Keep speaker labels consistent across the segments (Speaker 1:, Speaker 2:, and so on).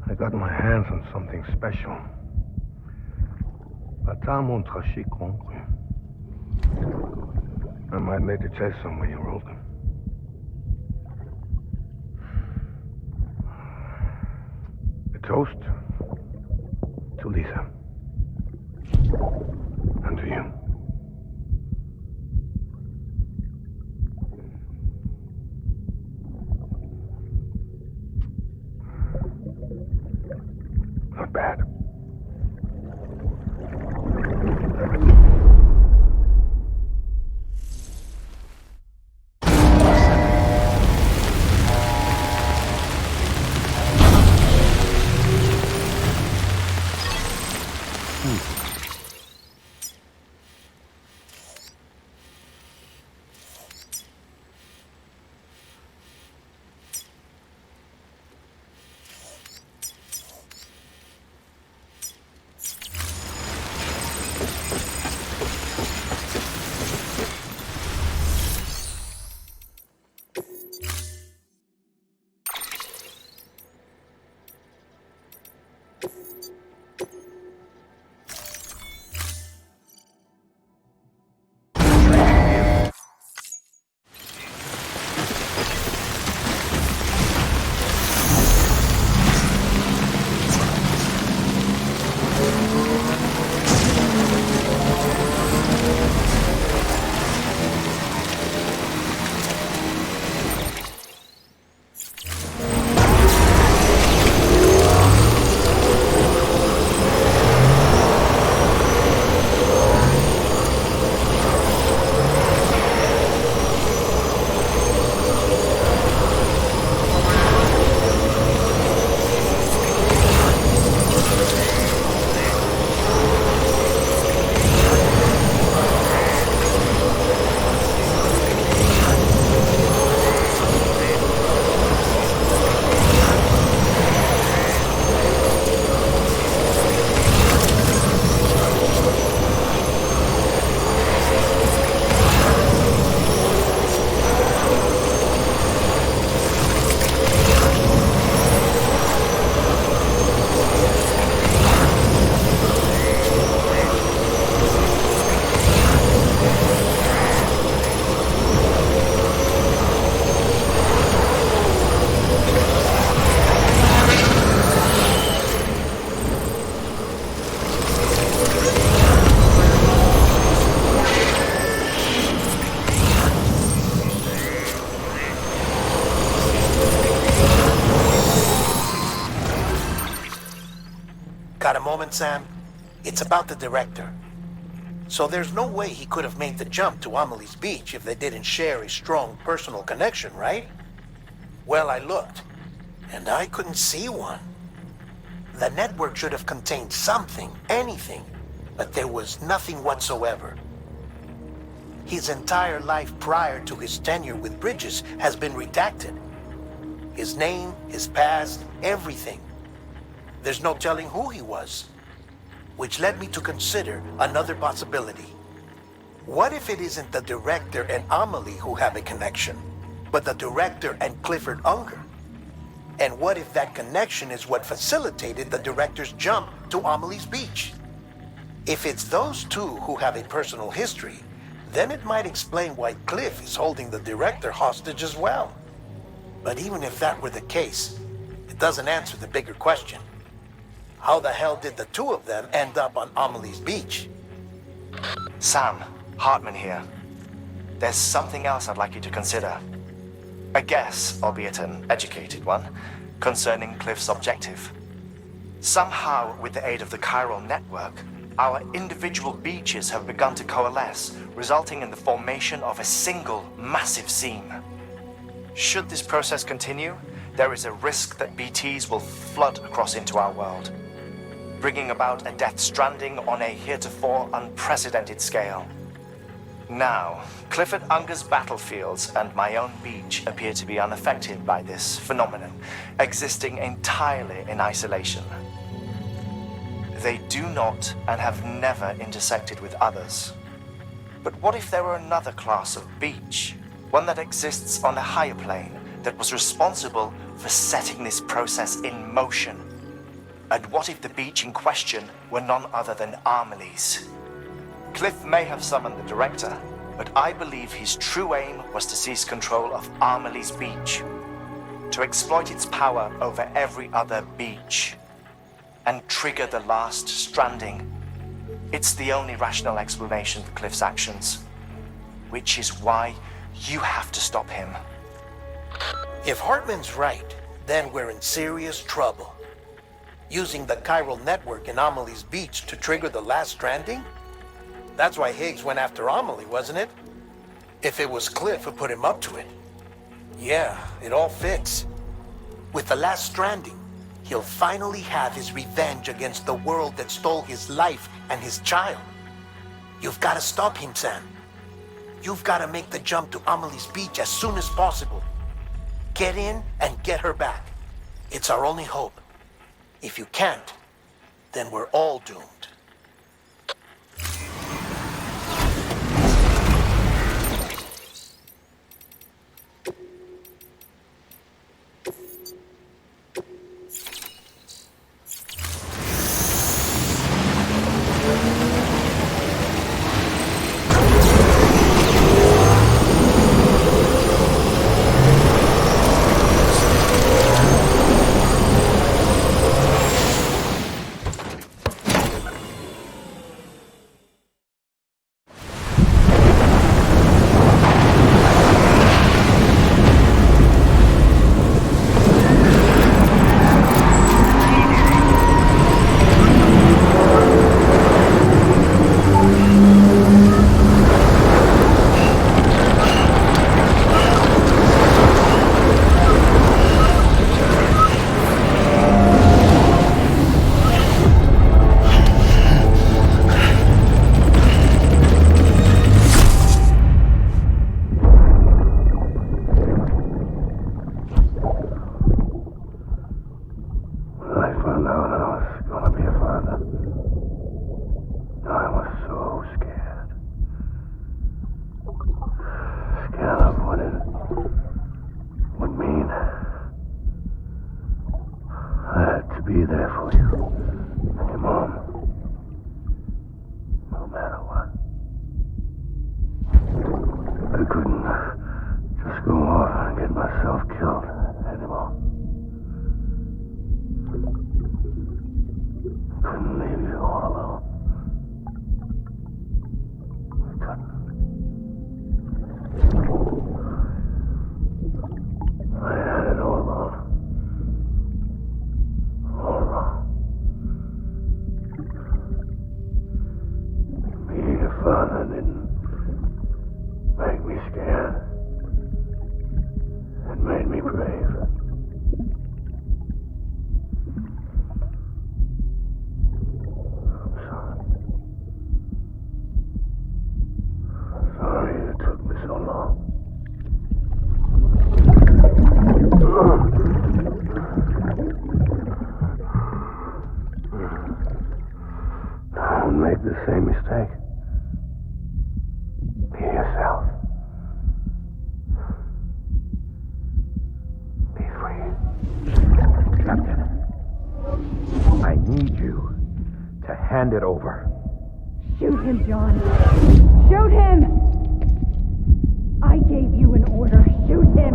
Speaker 1: I got my hands on something special. Patamo trashikon. I might later test some when you're older. A toast to Lisa. And to you. Not bad.
Speaker 2: Got a moment, Sam? It's about the director. So there's no way he could have made the jump to Amelie's Beach if they didn't share a strong personal connection, right? Well, I looked, and I couldn't see one. The network should have contained something, anything, but there was nothing whatsoever. His entire life prior to his tenure with Bridges has been redacted. His name, his past, everything. There's no telling who he was. Which led me to consider another possibility. What if it isn't the director and Amelie who have a connection, but the director and Clifford Unger? And what if that connection is what facilitated the director's jump to Amelie's Beach? If it's those two who have a personal history, then it might explain why Cliff is holding the director hostage as well. But even if that were the case, it doesn't answer the bigger question. How the hell did the two of them end up on Amelie's Beach?
Speaker 3: Sam, Hartman here. There's something else I'd like you to consider. A guess, albeit an educated one, concerning Cliff's objective. Somehow, with the aid of the chiral network, our individual beaches have begun to coalesce, resulting in the formation of a single massive seam. Should this process continue, there is a risk that BTs will flood across into our world, bringing about a death stranding on a heretofore unprecedented scale. Now, Clifford Unger's battlefields and my own beach appear to be unaffected by this phenomenon, existing entirely in isolation. They do not and have never intersected with others. But what if there were another class of beach, one that exists on a higher plane, that was responsible for setting this process in motion? And what if the beach in question were none other than Amelie's? Cliff may have summoned the director, but I believe his true aim was to seize control of Amelie's beach, to exploit its power over every other beach, and trigger the last stranding. It's the only rational explanation for Cliff's actions, which is why you have to stop him.
Speaker 2: If Hartman's right, then we're in serious trouble. Using the chiral network in Amelie's beach to trigger the last stranding? That's why Higgs went after Amelie, wasn't it? If it was Cliff who put him up to it. Yeah, it all fits. With the last stranding, he'll finally have his revenge against the world that stole his life and his child. You've got to stop him, Sam. You've got to make the jump to Amelie's beach as soon as possible. Get in and get her back. It's our only hope. If you can't, then we're all doomed.
Speaker 1: Be there for you and your mom, no matter what. I couldn't just go off and get myself killed anymore. Couldn't leave you all alone. I couldn't. I had it all wrong. Being a father didn't make me scared. It made me brave. I'm sorry. Sorry it took me so long. Don't make the same mistake. Be yourself. Be free.
Speaker 4: Captain, I need you to hand it over.
Speaker 5: Shoot him, John. Shoot him! I gave you an order. Shoot him!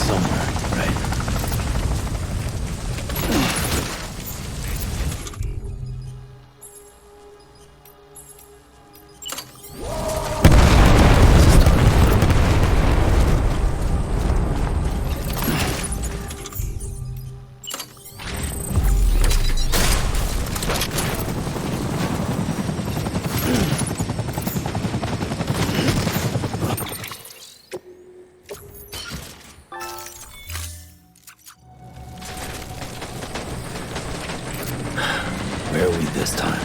Speaker 6: somewhere, right? Where are we this time?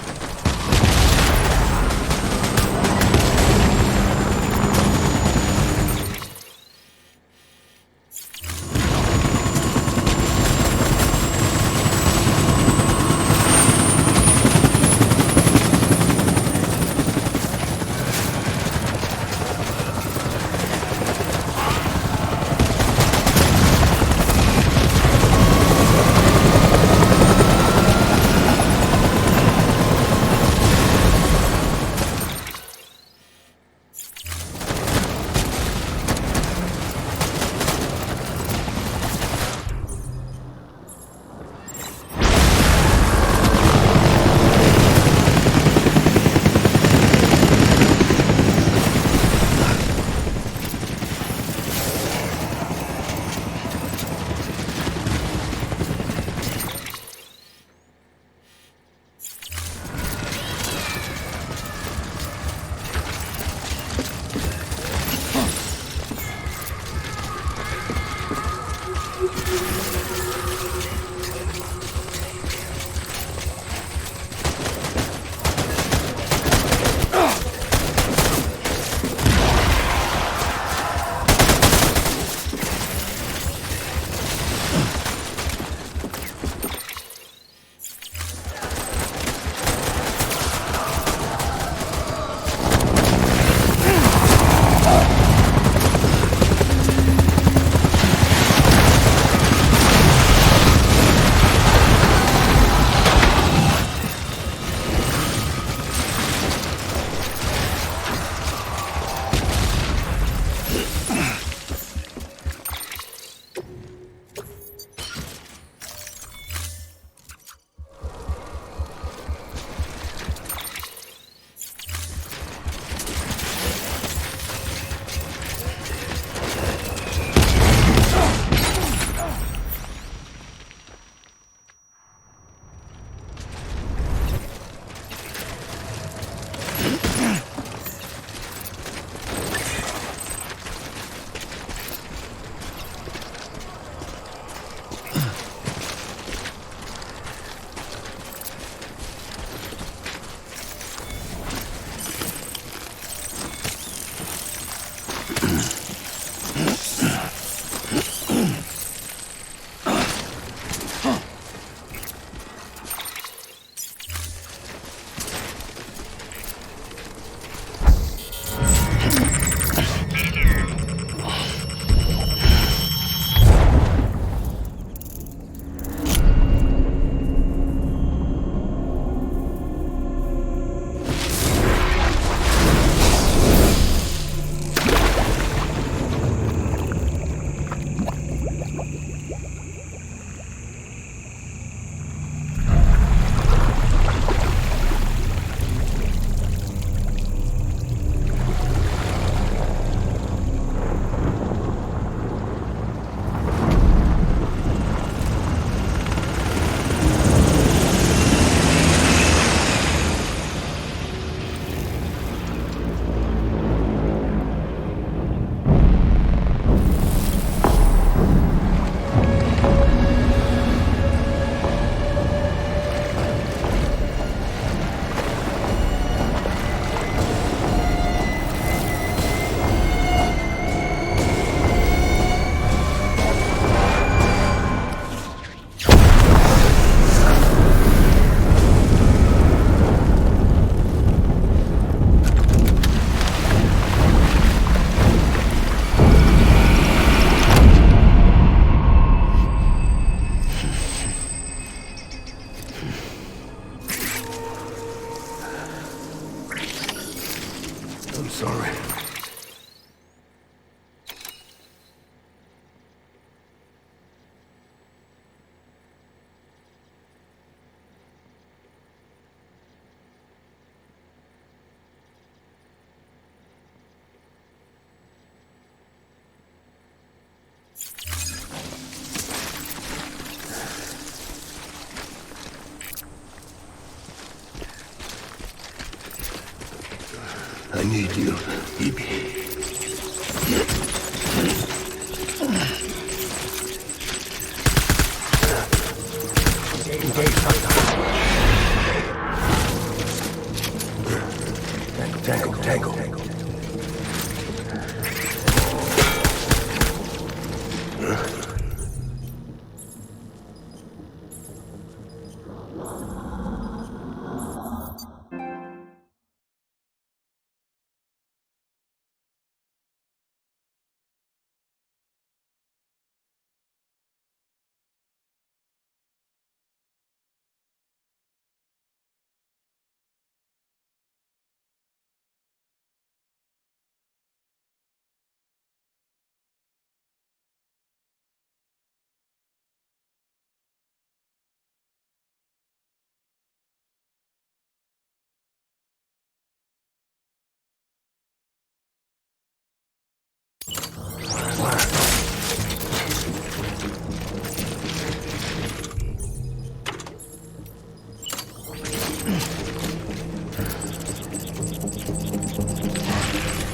Speaker 1: need you, Evie.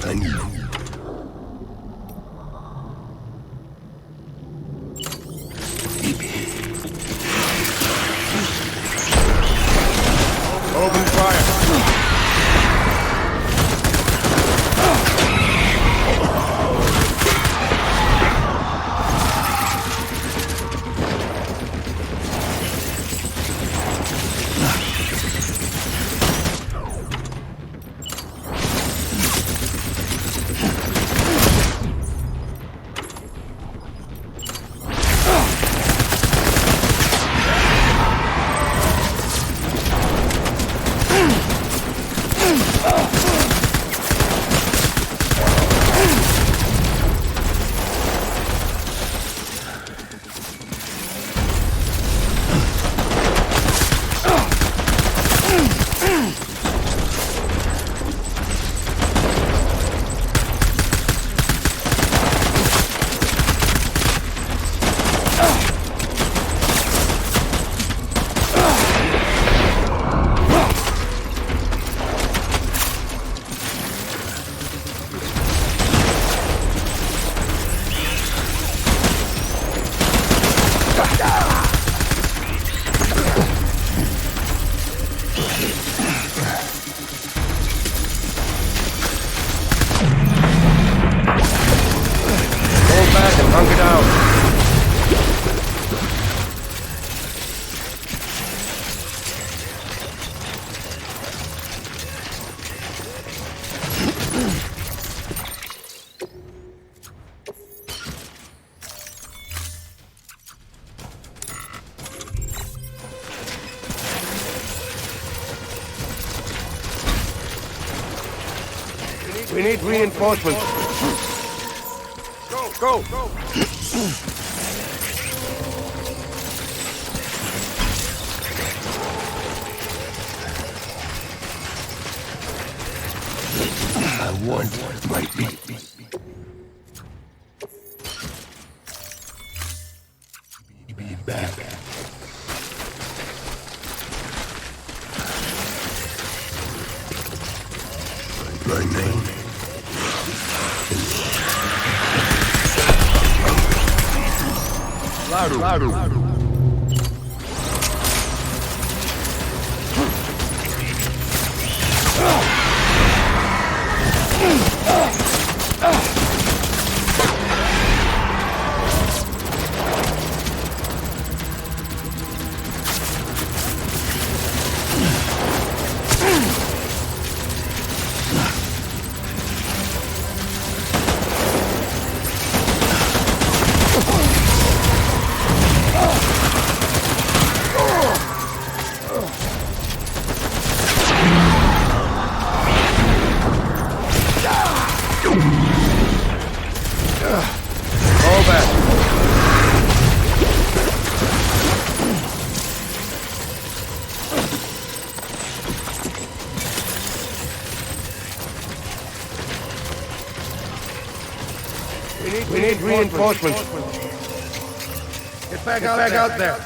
Speaker 1: Tango.
Speaker 7: Open fire. Hunker down. We need reinforcements. Go!
Speaker 1: I want my baby. Be back. My name. Louder. We need reinforcements. Get back out there.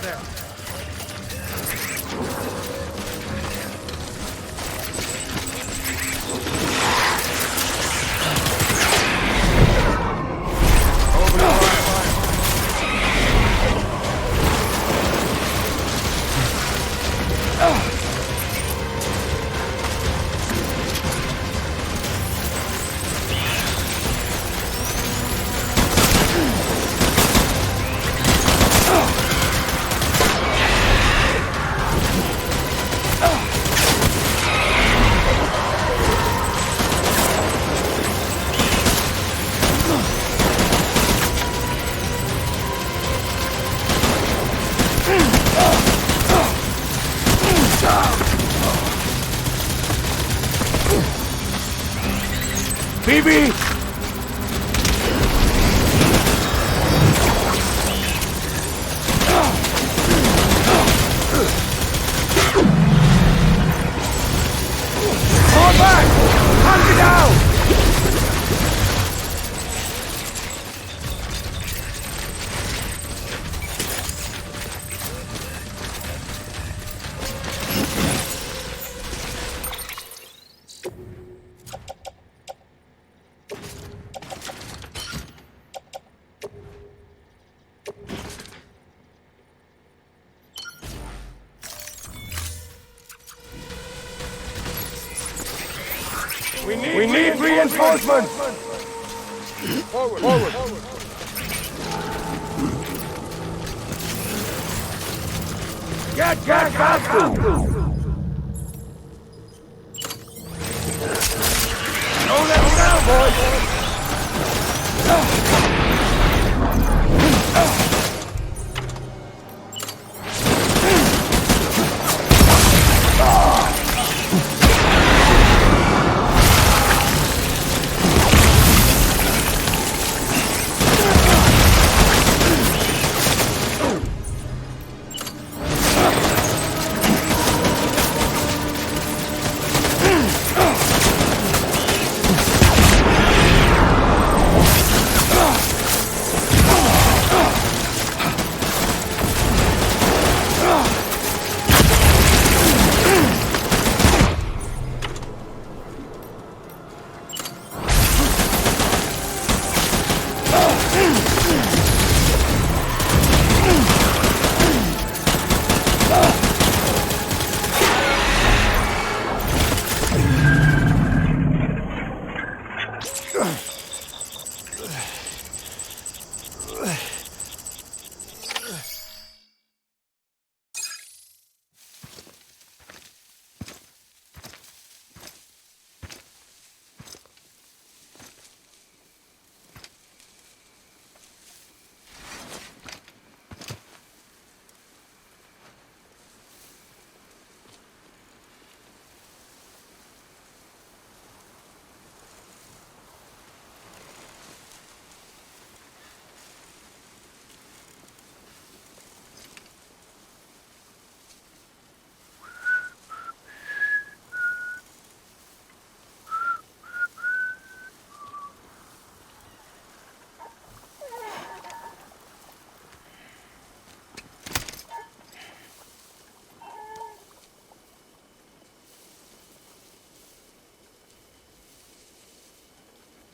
Speaker 7: BB! Fall back! Hunt it down! We need reinforcements! Forward, forward. Get back! Don't let me down, boys!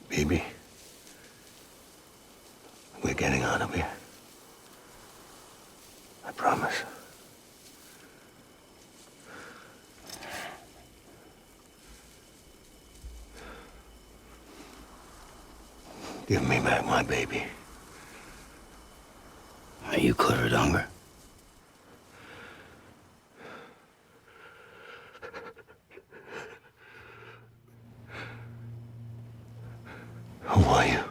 Speaker 1: Baby, we're getting out of here. I promise. Give me back my baby.
Speaker 6: Are you clear of hunger?
Speaker 1: Who are you?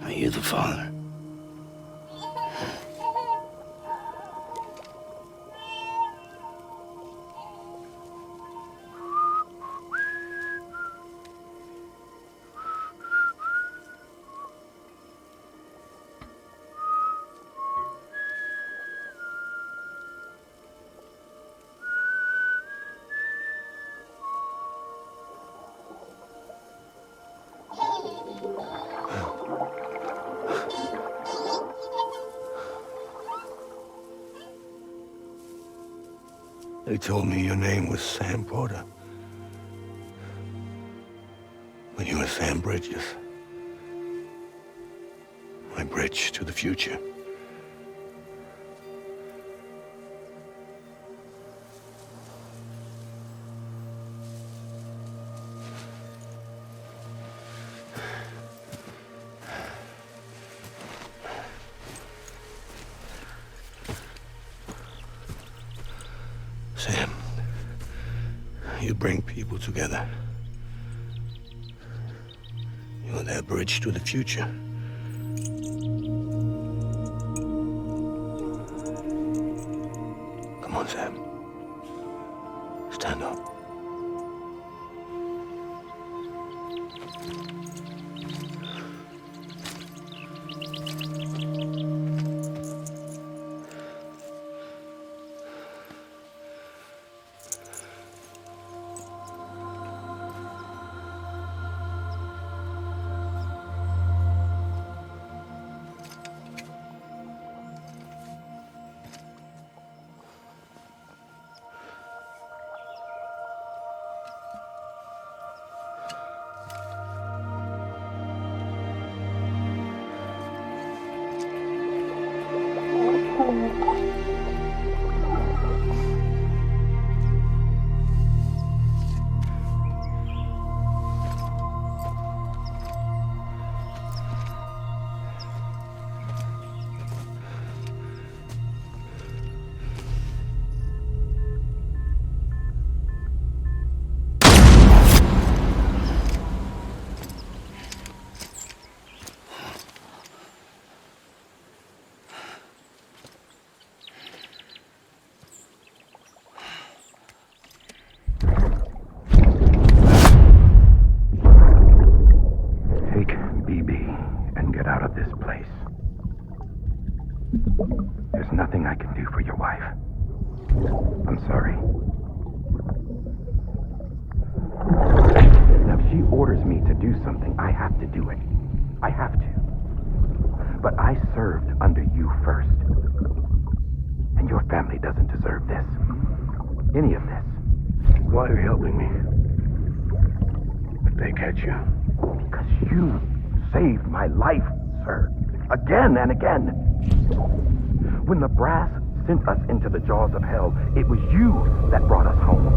Speaker 6: Are you the father?
Speaker 1: They told me your name was Sam Porter. But you were Sam Bridges. My bridge to the future. Sam, you bring people together. You're their bridge to the future. Come on, Sam. Stand up.
Speaker 4: There's nothing I can do for your wife. I'm sorry. Now, if she orders me to do something, I have to do it. I have to. But I served under you first. And your family doesn't deserve this. Any of this.
Speaker 1: Why are you helping me? If they catch you.
Speaker 4: Because you saved my life, sir. Again and again. When the brass sent us into the jaws of hell, it was you that brought us home.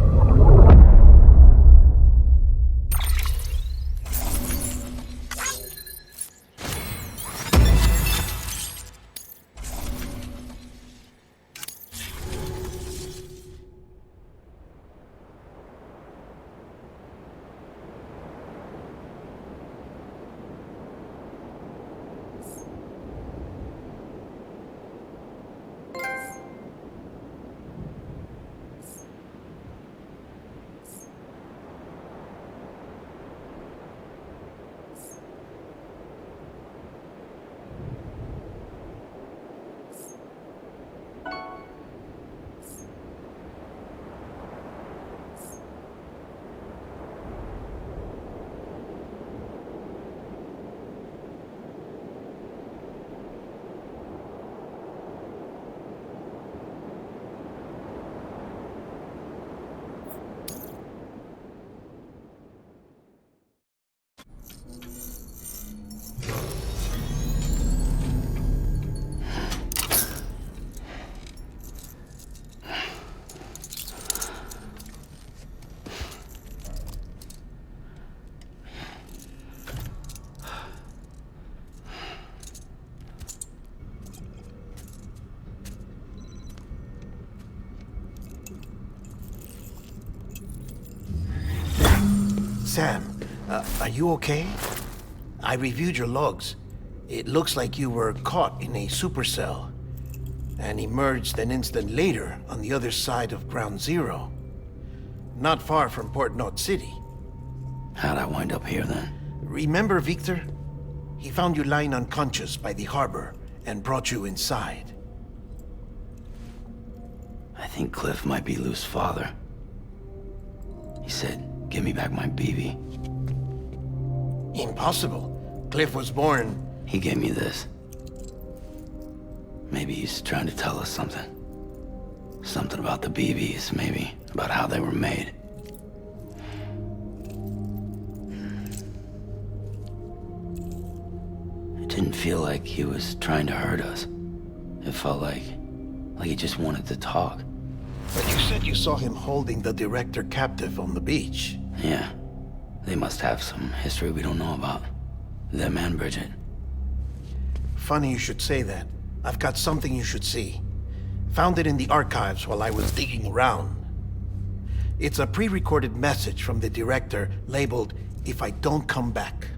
Speaker 2: Sam, are you okay? I reviewed your logs. It looks like you were caught in a supercell and emerged an instant later on the other side of Ground Zero. Not far from Port Knot City.
Speaker 6: How'd I wind up here then?
Speaker 2: Remember Victor? He found you lying unconscious by the harbor and brought you inside.
Speaker 6: I think Cliff might be Lou's father. He said, "Give me back my BB."
Speaker 2: Impossible. Cliff was born...
Speaker 6: He gave me this. Maybe he's trying to tell us something. Something about the BBs, maybe. About how they were made. It didn't feel like he was trying to hurt us. It felt like he just wanted to talk.
Speaker 2: But you said you saw him holding the director captive on the beach.
Speaker 6: Yeah. They must have some history we don't know about. Them and Bridget.
Speaker 2: Funny you should say that. I've got something you should see. Found it in the archives while I was digging around. It's a pre-recorded message from the director labeled, "If I don't come back."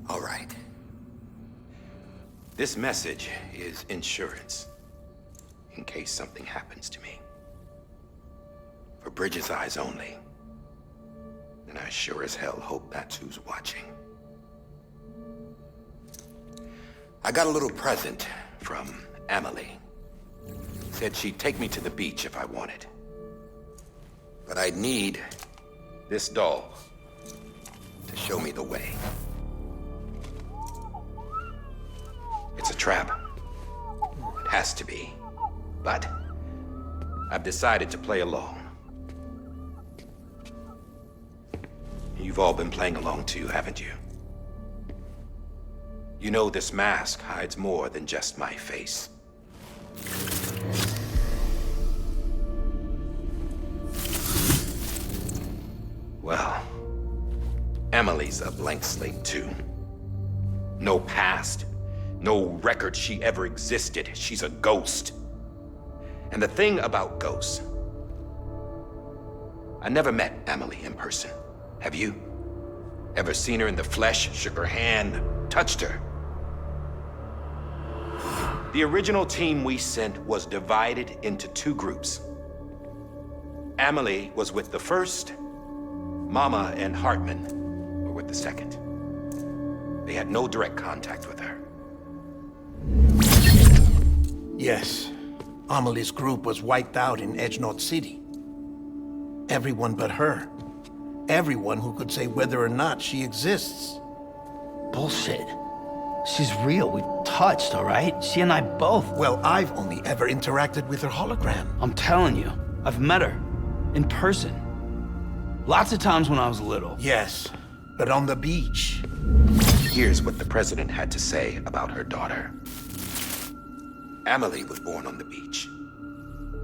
Speaker 8: All right. This message is insurance, in case something happens to me. For Bridget's eyes only. And I sure as hell hope that's who's watching. I got a little present from Emily. Said she'd take me to the beach if I wanted. But I'd need this doll to show me the way. It's a trap. has to be. But I've decided to play along. You've all been playing along too, haven't you? You know this mask hides more than just my face. Well, Emily's a blank slate too. No past, no record she ever existed. She's a ghost. And the thing about ghosts, I never met Emily in person. Have you? Ever seen her in the flesh, shook her hand, touched her? The original team we sent was divided into two groups. Emily was with the first, Mama and Hartman were with the second. They had no direct contact with her.
Speaker 2: Yes. Amelie's group was wiped out in Edge North City. Everyone but her. Everyone who could say whether or not she exists.
Speaker 6: Bullshit. She's real. We touched, all right? She and I both.
Speaker 2: Well, I've only ever interacted with her hologram.
Speaker 6: I'm telling you, I've met her. In person. Lots of times when I was little.
Speaker 2: Yes, but on the beach.
Speaker 8: Here's what the president had to say about her daughter. Emily was born on the beach.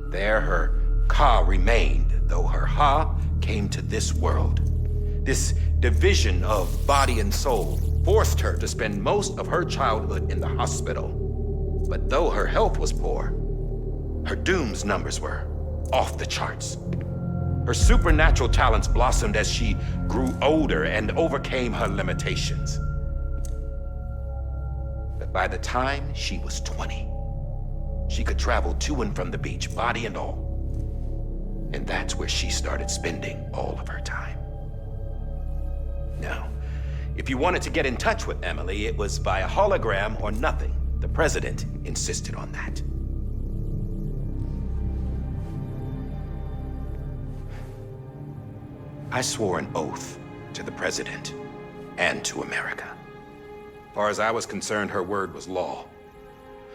Speaker 8: There her Ka remained, though her Ha came to this world. This division of body and soul forced her to spend most of her childhood in the hospital. But though her health was poor, her Doom's numbers were off the charts. Her supernatural talents blossomed as she grew older and overcame her limitations. But by the time she was 20, she could travel to and from the beach, body and all. And that's where she started spending all of her time. Now, if you wanted to get in touch with Emily, it was via hologram or nothing. The president insisted on that. I swore an oath to the president and to America. As far as I was concerned, her word was law.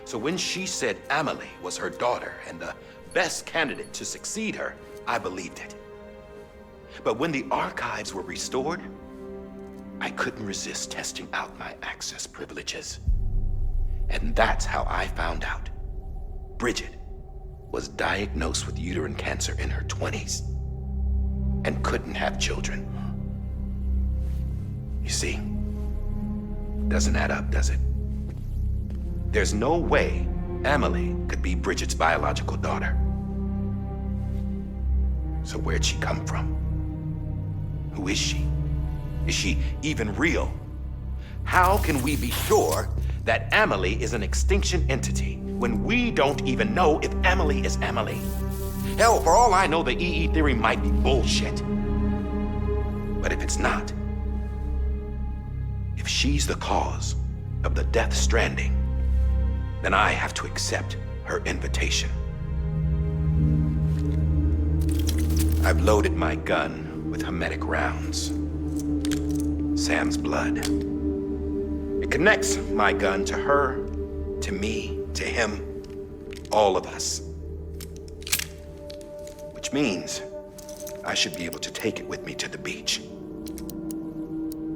Speaker 8: So when she said Emily was her daughter and the best candidate to succeed her, I believed it. But when the archives were restored, I couldn't resist testing out my access privileges. And that's how I found out Bridget was diagnosed with uterine cancer in her 20s and couldn't have children. You see, doesn't add up, does it? There's no way Emily could be Bridget's biological daughter. So where'd she come from? Who is she? Is she even real? How can we be sure that Emily is an extinction entity when we don't even know if Emily is Emily? Hell, for all I know, the EE theory might be bullshit. But if it's not, if she's the cause of the death stranding, then I have to accept her invitation. I've loaded my gun with hermetic rounds. Sam's blood. It connects my gun to her, to me, to him, all of us. Which means I should be able to take it with me to the beach.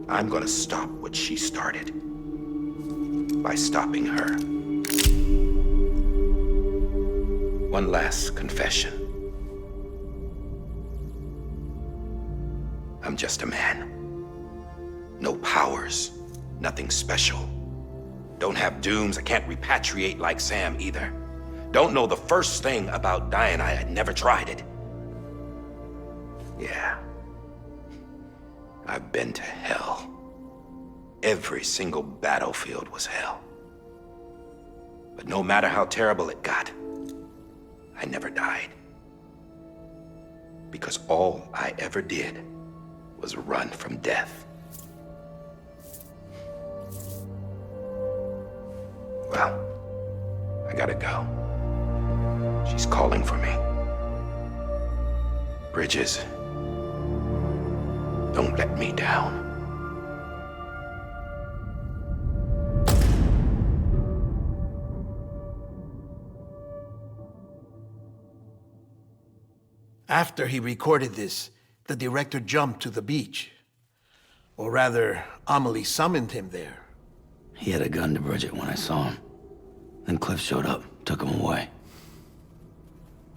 Speaker 8: I'm gonna stop what she started by stopping her. One last confession. I'm just a man. No powers, nothing special. Don't have dooms, I can't repatriate like Sam either. Don't know the first thing about dying, I had never tried it. Yeah. I've been to hell. Every single battlefield was hell. But no matter how terrible it got, I never died. Because all I ever did was run from death. Well, I gotta go. She's calling for me. Bridges, don't let me down.
Speaker 2: After he recorded this, the director jumped to the beach. Or rather, Amelie summoned him there.
Speaker 6: He had a gun to Bridget when I saw him. Then Cliff showed up, took him away.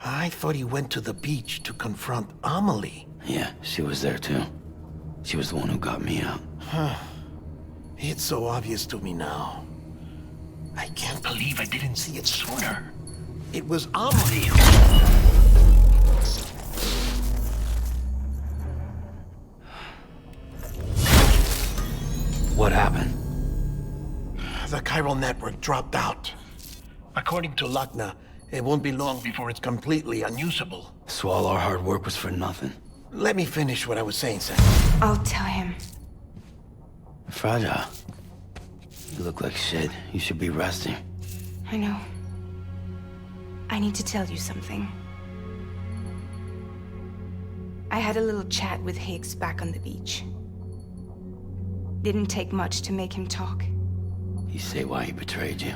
Speaker 2: I thought he went to the beach to confront Amelie.
Speaker 6: Yeah, she was there too. She was the one who got me out.
Speaker 2: It's so obvious to me now. I can't believe I didn't see it sooner. It was Amelie
Speaker 6: What happened?
Speaker 2: The chiral network dropped out. According to Lakna, it won't be long before it's completely unusable.
Speaker 6: So all our hard work was for nothing.
Speaker 2: Let me finish what I was saying, Sam.
Speaker 5: I'll tell him.
Speaker 6: Fragile. You look like shit. You should be resting.
Speaker 5: I know. I need to tell you something. I had a little chat with Higgs back on the beach. Didn't take much to make him talk.
Speaker 6: You say why he betrayed you?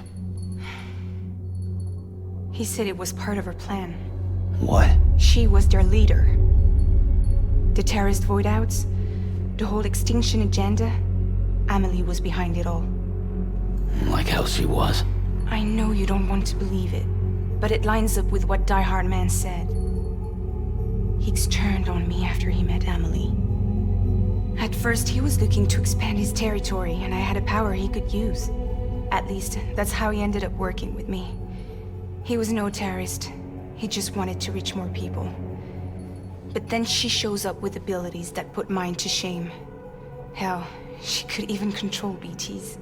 Speaker 5: He said it was part of her plan.
Speaker 6: What?
Speaker 5: She was their leader. The terrorist voidouts, the whole extinction agenda, Amelie was behind it all.
Speaker 6: Like hell she was.
Speaker 5: I know you don't want to believe it, but it lines up with what Die Hard Man said. Higgs turned on me after he met Amelie. At first, he was looking to expand his territory, and I had a power he could use. At least, that's how he ended up working with me. He was no terrorist. He just wanted to reach more people. But then she shows up with abilities that put mine to shame. Hell, she could even control BTs.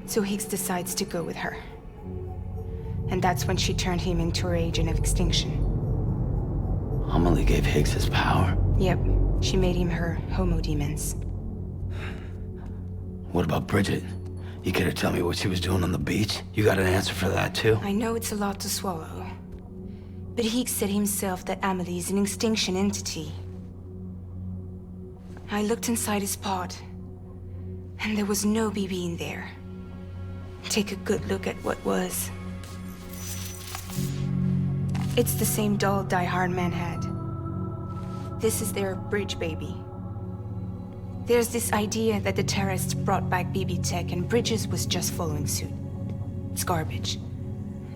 Speaker 5: So Higgs decides to go with her. And that's when she turned him into her agent of extinction.
Speaker 6: Amelie gave Higgs his power.
Speaker 5: Yep, she made him her Homo Demons.
Speaker 6: What about Bridget? You care to tell me what she was doing on the beach? You got an answer for that too?
Speaker 5: I know it's a lot to swallow. But Higgs said himself that Amelie is an extinction entity. I looked inside his pod, and there was no BB in there. Take a good look at what was. It's the same doll Die Hard Man had. This is their bridge baby. There's this idea that the terrorists brought back BB tech and Bridges was just following suit. It's garbage.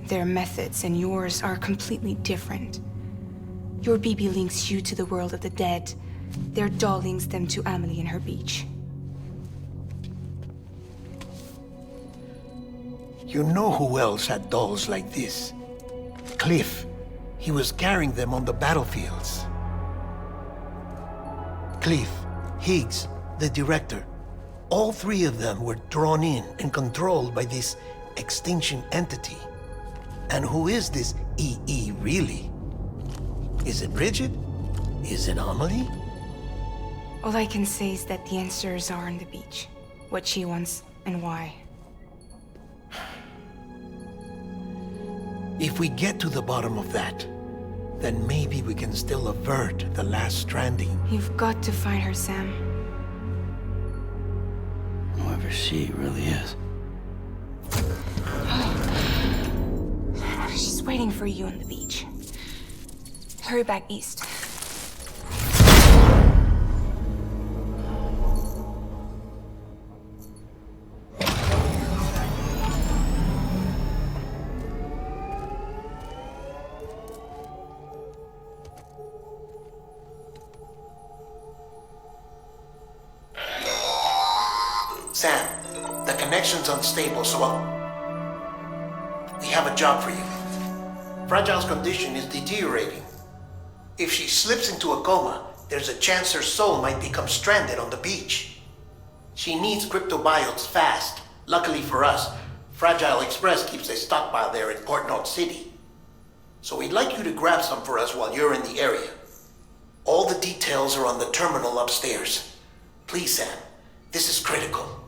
Speaker 5: Their methods and yours are completely different. Your BB links you to the world of the dead. Their doll links them to Amelie and her beach.
Speaker 2: You know who else had dolls like this? Cliff. He was carrying them on the battlefields. Cliff, Higgs, the director. All three of them were drawn in and controlled by this extinction entity. And who is this EE really? Is it Bridget? Is it Amelie?
Speaker 5: All I can say is that the answers are on the beach. What she wants and why.
Speaker 2: If we get to the bottom of that, then maybe we can still avert the last stranding.
Speaker 5: You've got to find her, Sam.
Speaker 6: Whoever she really is.
Speaker 5: She's waiting for you on the beach. Hurry back east.
Speaker 2: Sam, the connection's unstable, so we have a job for you. Fragile's condition is deteriorating. If she slips into a coma, there's a chance her soul might become stranded on the beach. She needs cryptobiotes fast. Luckily for us, Fragile Express keeps a stockpile there in Port North City. So we'd like you to grab some for us while you're in the area. All the details are on the terminal upstairs. Please, Sam, this is critical.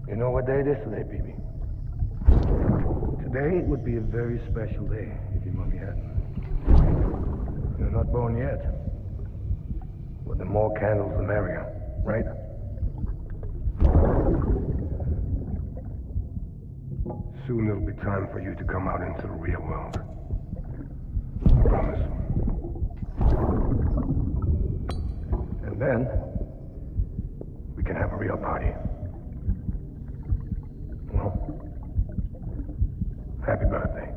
Speaker 1: You know what day it is today, BB? Today would be a very special day if your mommy hadn't. You're not born yet. But the more candles, the merrier, right? Soon it'll be time for you to come out into the real world. I promise. And then, we can have a real party. Well, happy birthday.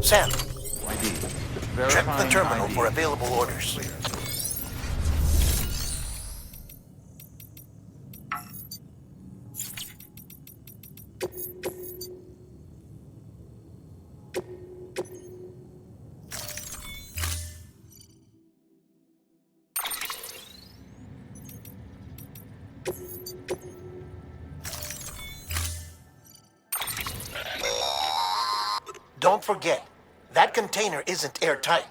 Speaker 2: Sam, check the terminal for available orders. Don't forget, that container isn't airtight.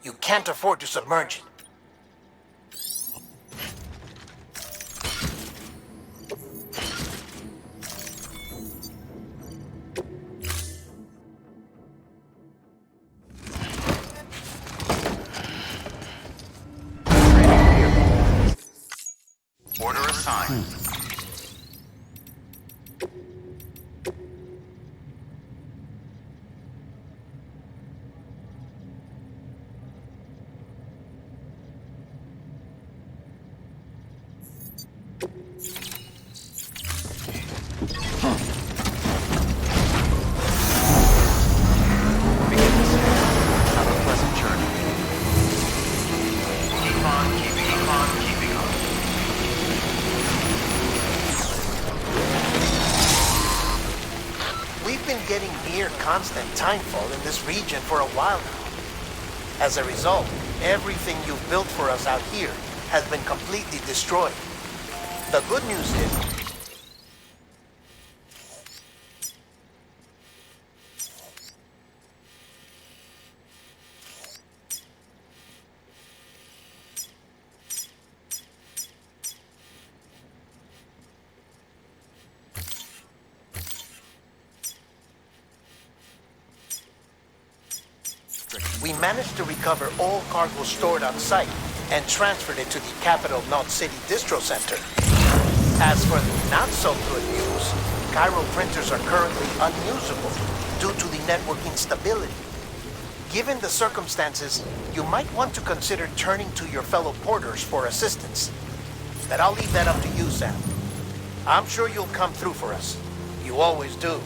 Speaker 2: You can't afford to submerge it.
Speaker 8: Order assigned. Have a pleasant journey. Keep on keeping on.
Speaker 2: We've been getting near constant timefall in this region for a while now. As a result, everything you've built for us out here has been completely destroyed. The good news is, we managed to recover all cargo stored on site and transferred it to the Capital Knot City Distro Center. As for the not-so-good news, Cairo printers are currently unusable due to the network instability. Given the circumstances, you might want to consider turning to your fellow porters for assistance. But I'll leave that up to you, Sam. I'm sure you'll come through for us. You always do.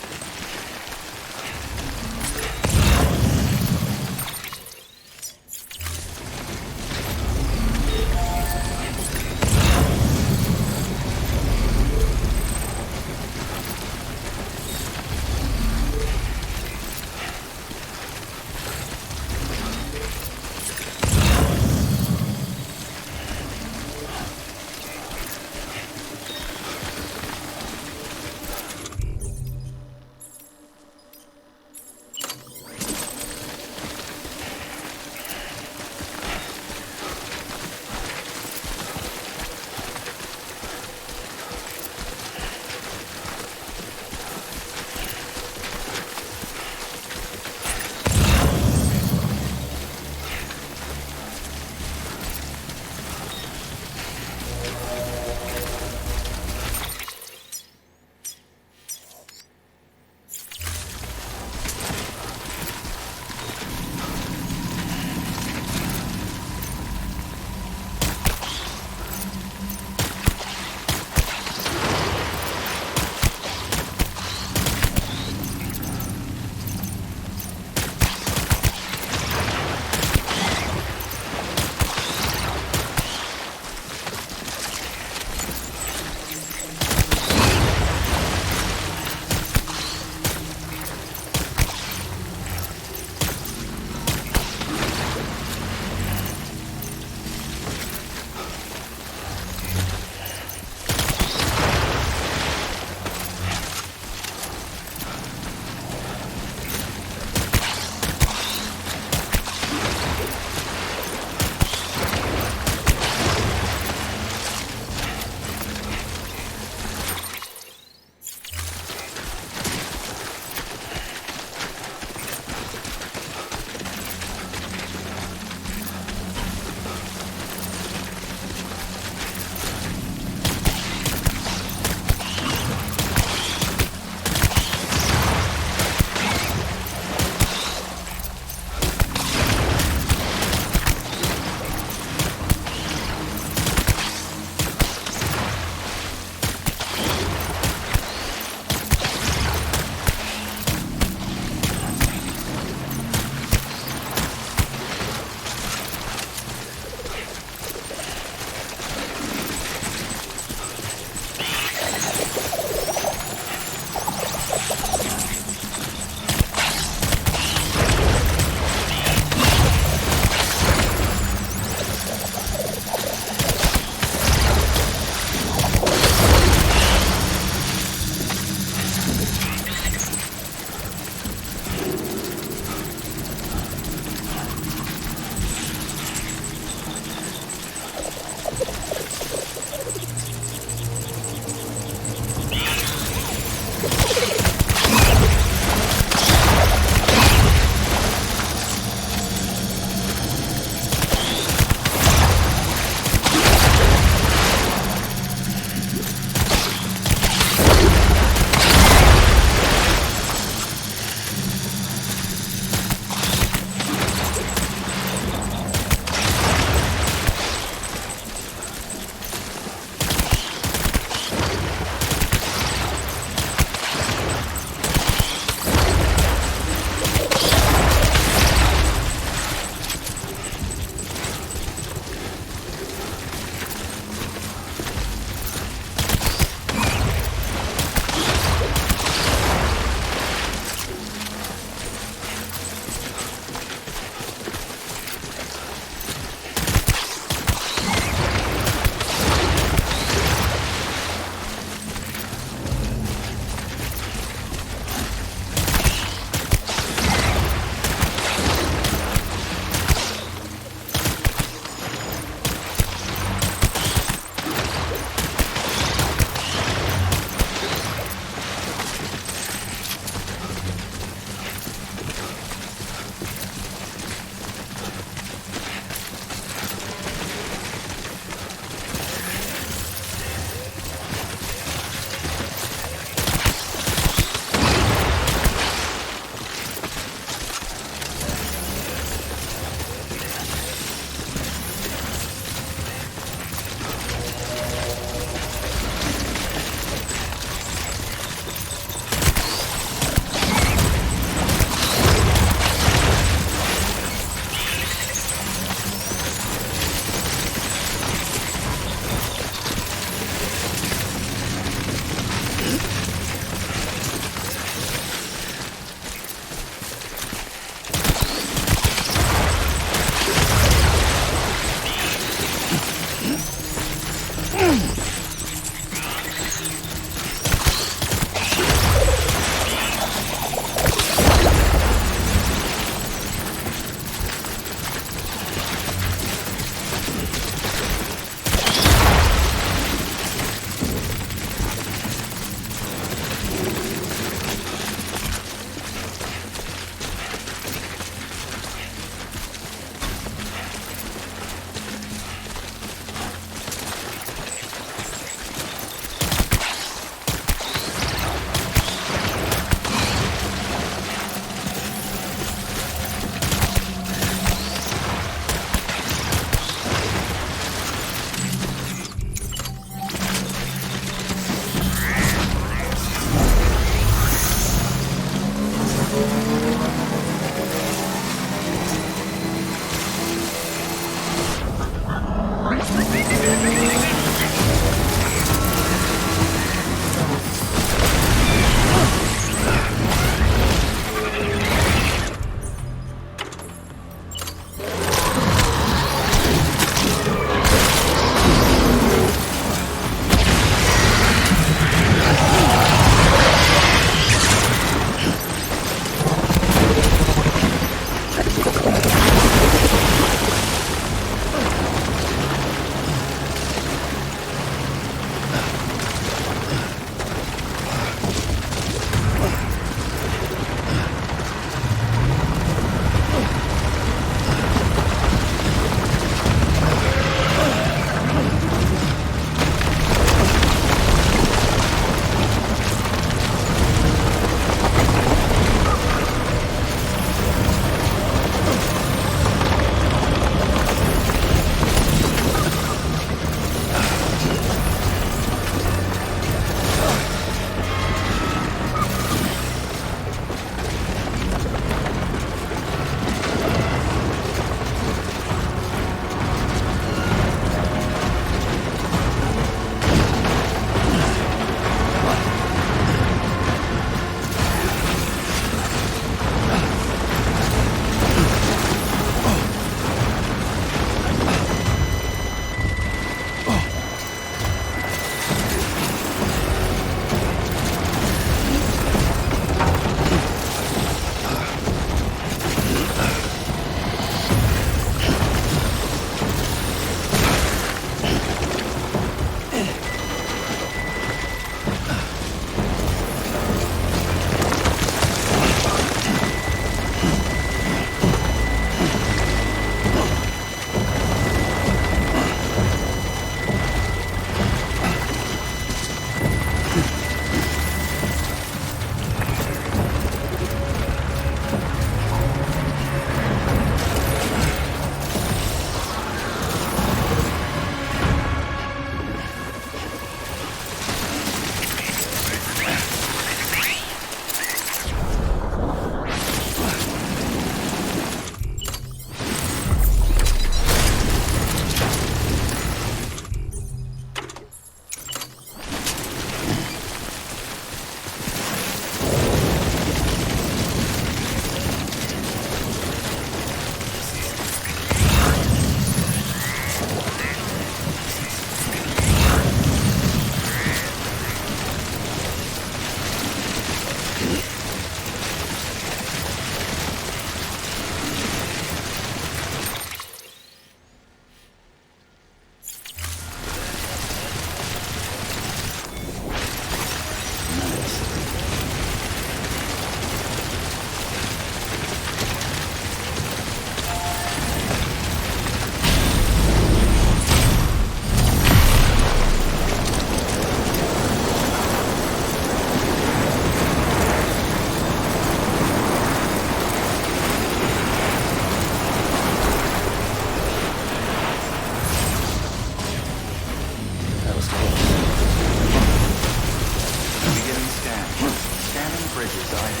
Speaker 9: Bridges ID.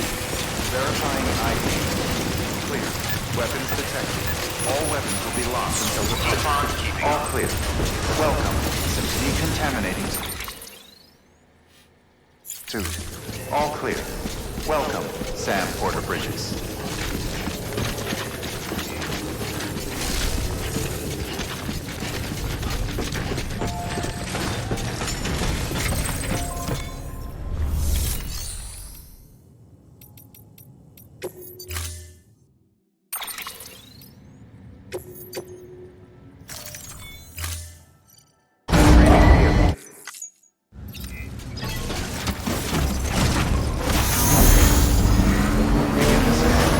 Speaker 9: Verifying ID. Clear. Weapons detected. All weapons will be lost until deployed. All clear. Welcome to decontaminating suit. All clear. Welcome, Sam Porter Bridges. Begin descent.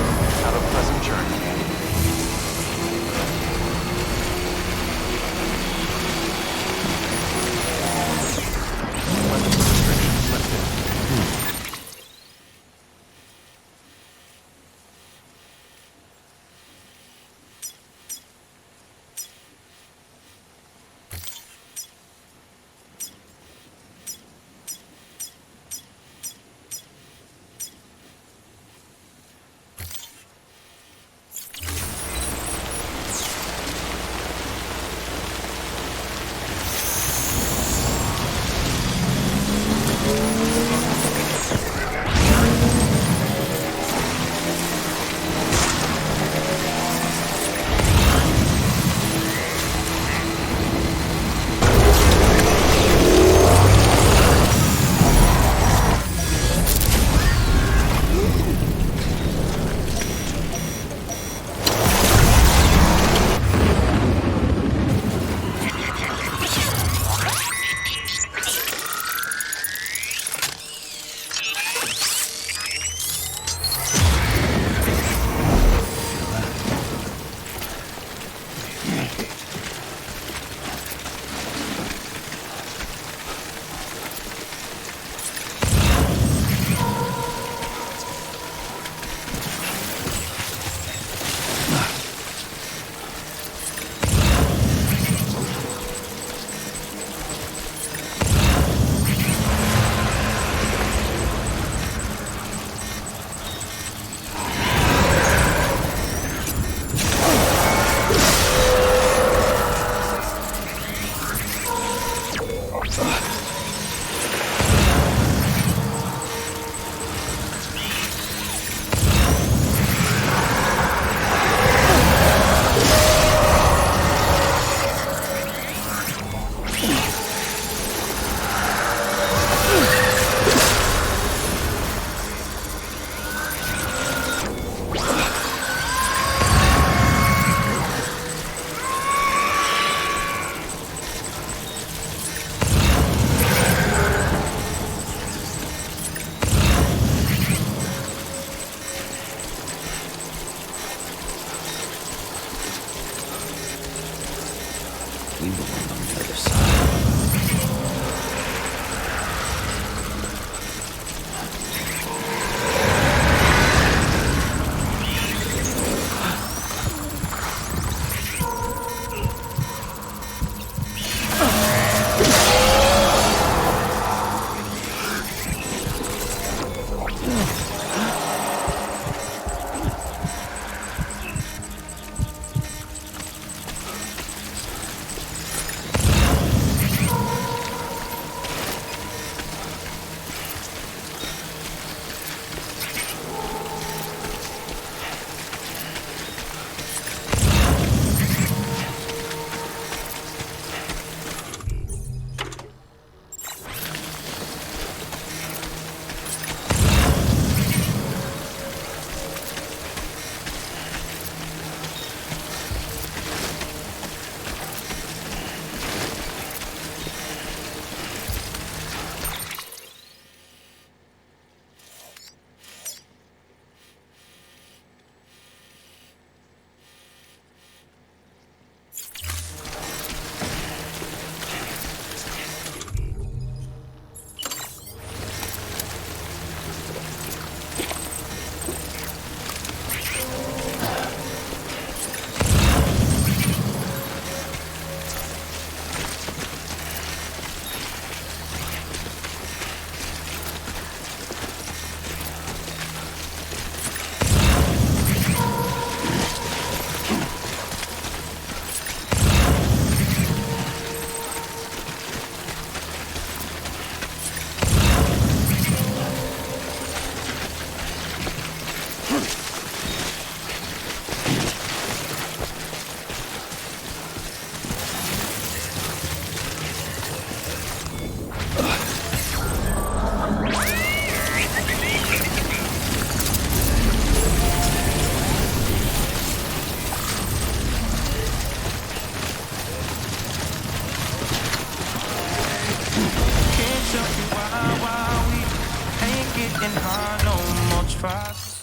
Speaker 10: breaking heart, no more trust.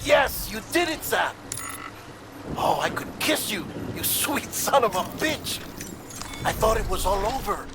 Speaker 2: Yes, you did it, Sam! Oh, I could kiss you, you sweet son of a bitch! I thought it was all over.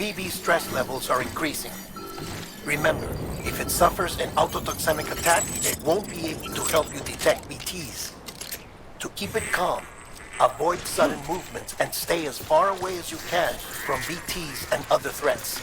Speaker 2: PB stress levels are increasing. Remember, if it suffers an autotoxemic attack, it won't be able to help you detect BTs. To keep it calm, avoid sudden movements and stay as far away as you can from BTs and other threats.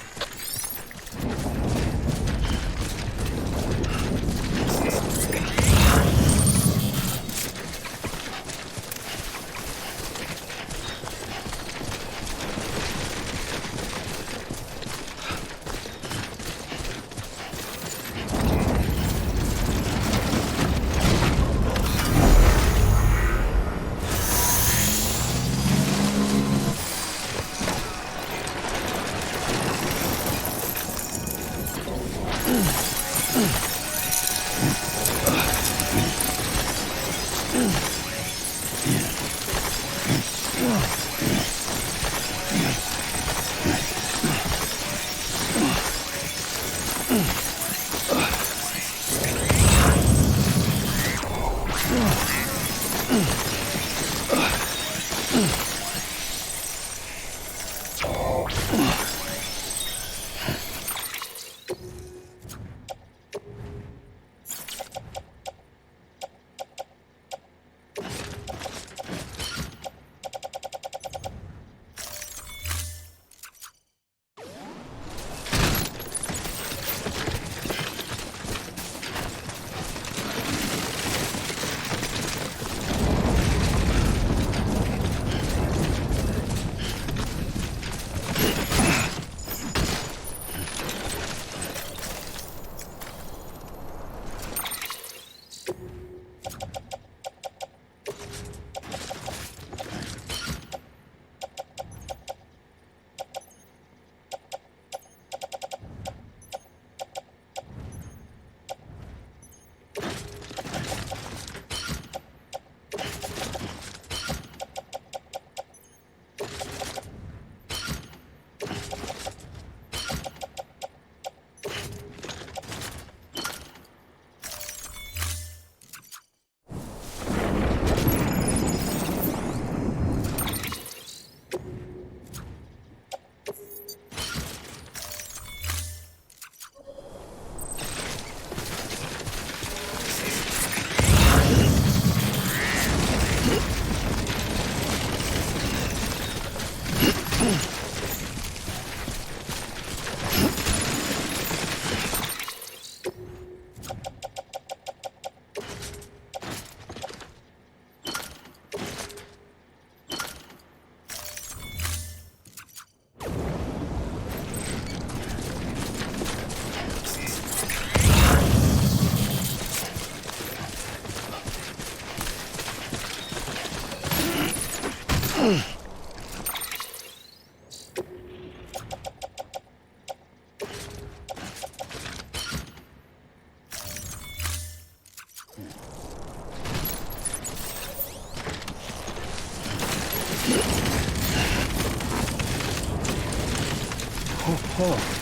Speaker 11: Oh.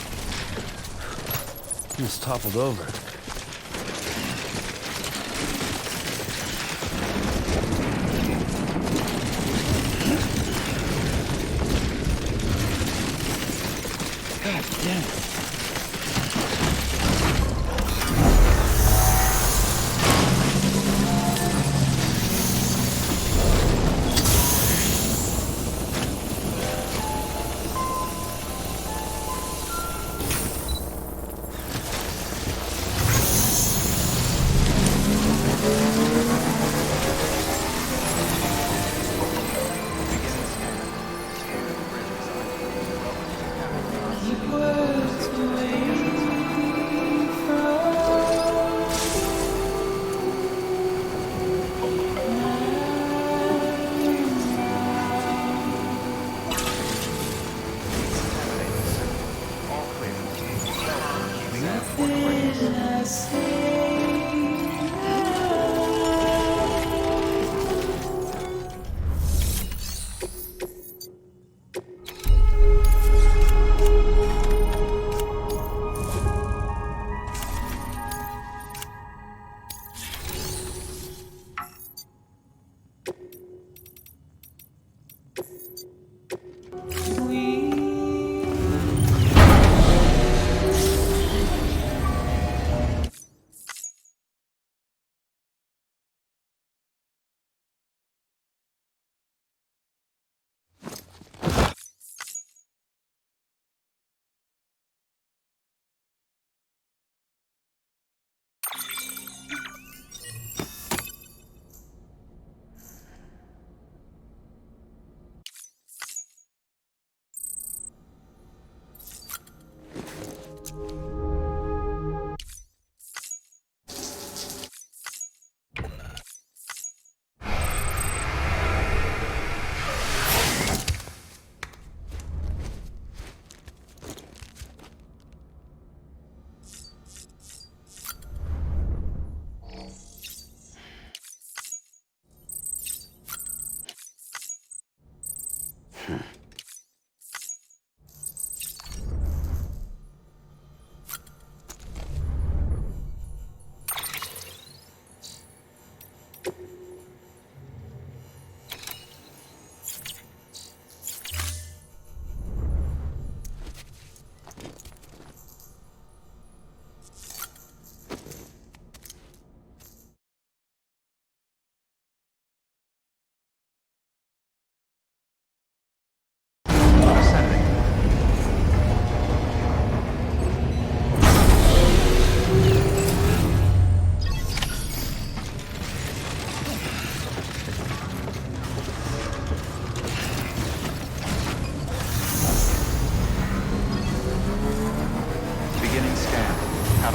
Speaker 11: He's toppled over. God damn it.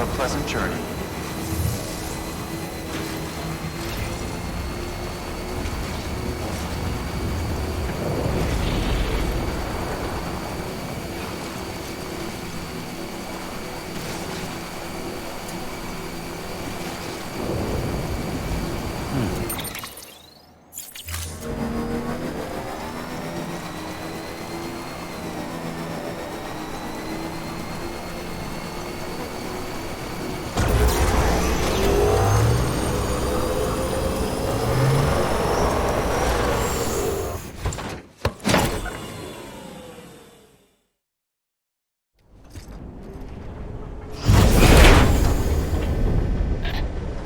Speaker 9: a pleasant journey.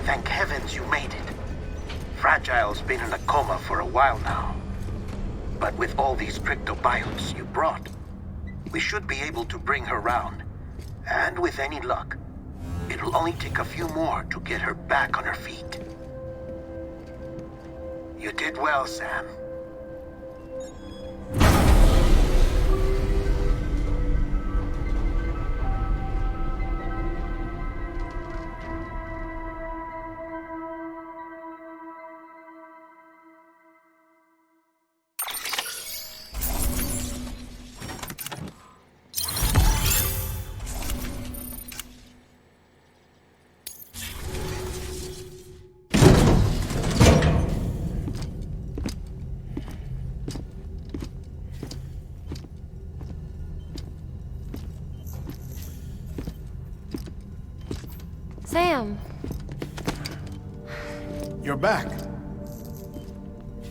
Speaker 2: Thank heavens you made it. Fragile's been in a coma for a while now. But with all these cryptobiotes you brought, we should be able to bring her round. And with any luck, it'll only take a few more to get her back on her feet. You did well, Sam.
Speaker 12: Sam.
Speaker 2: You're back.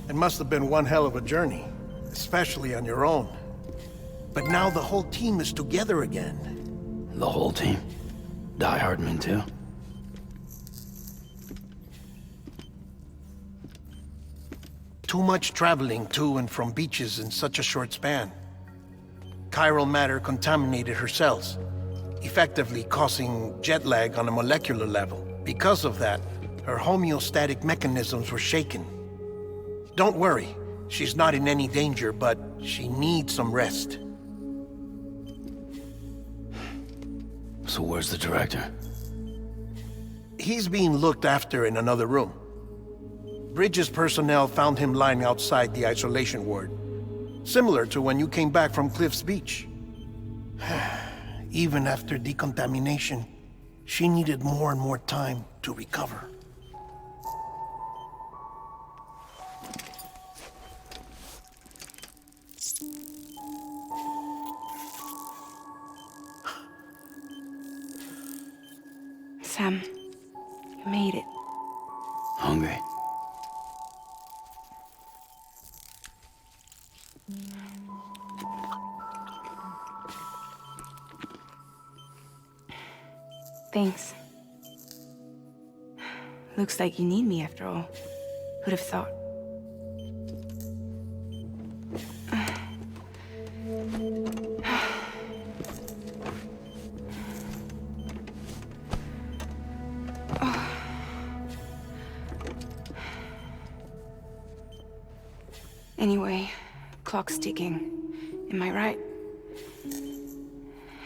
Speaker 2: It must have been one hell of a journey, especially on your own. But now the whole team is together again.
Speaker 6: The whole team? Die Hardman too?
Speaker 2: Too much traveling to and from beaches in such a short span. Chiral matter contaminated her cells, effectively causing jet lag on a molecular level. Because of that, her homeostatic mechanisms were shaken. Don't worry, she's not in any danger, but she needs some rest.
Speaker 6: So where's the director?
Speaker 2: He's being looked after in another room. Bridges personnel found him lying outside the isolation ward, similar to when you came back from Cliff's Beach. Even after decontamination, she needed more and more time to recover.
Speaker 5: Sam, you made it.
Speaker 6: Hungry?
Speaker 5: Thanks. Looks like you need me after all. Who'd have thought? Anyway, clock's ticking. Am I right?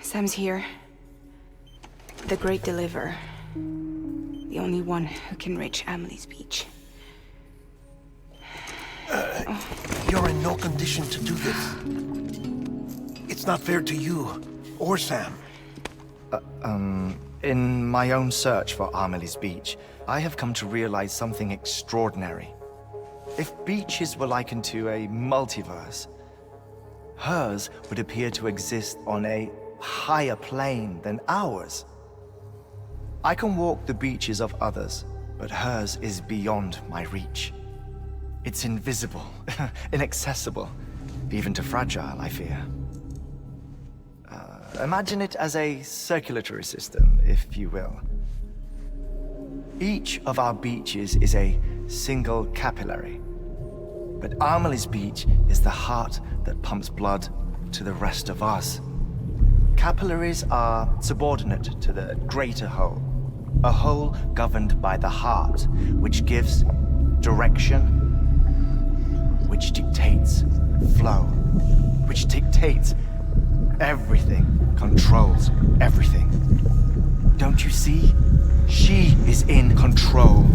Speaker 5: Sam's here. The Great Deliverer. The only one who can reach Amelie's Beach.
Speaker 2: You're in no condition to do this. It's not fair to you or Sam.
Speaker 3: In my own search for Amelie's Beach, I have come to realize something extraordinary. If beaches were likened to a multiverse, hers would appear to exist on a higher plane than ours. I can walk the beaches of others, but hers is beyond my reach. It's invisible, inaccessible, even to Fragile, I fear. Imagine it as a circulatory system, if you will. Each of our beaches is a single capillary. But Amelie's Beach is the heart that pumps blood to the rest of us. Capillaries are subordinate to the greater whole. A whole governed by the heart, which gives direction, which dictates flow, which dictates everything, controls everything. Don't you see? She is in control.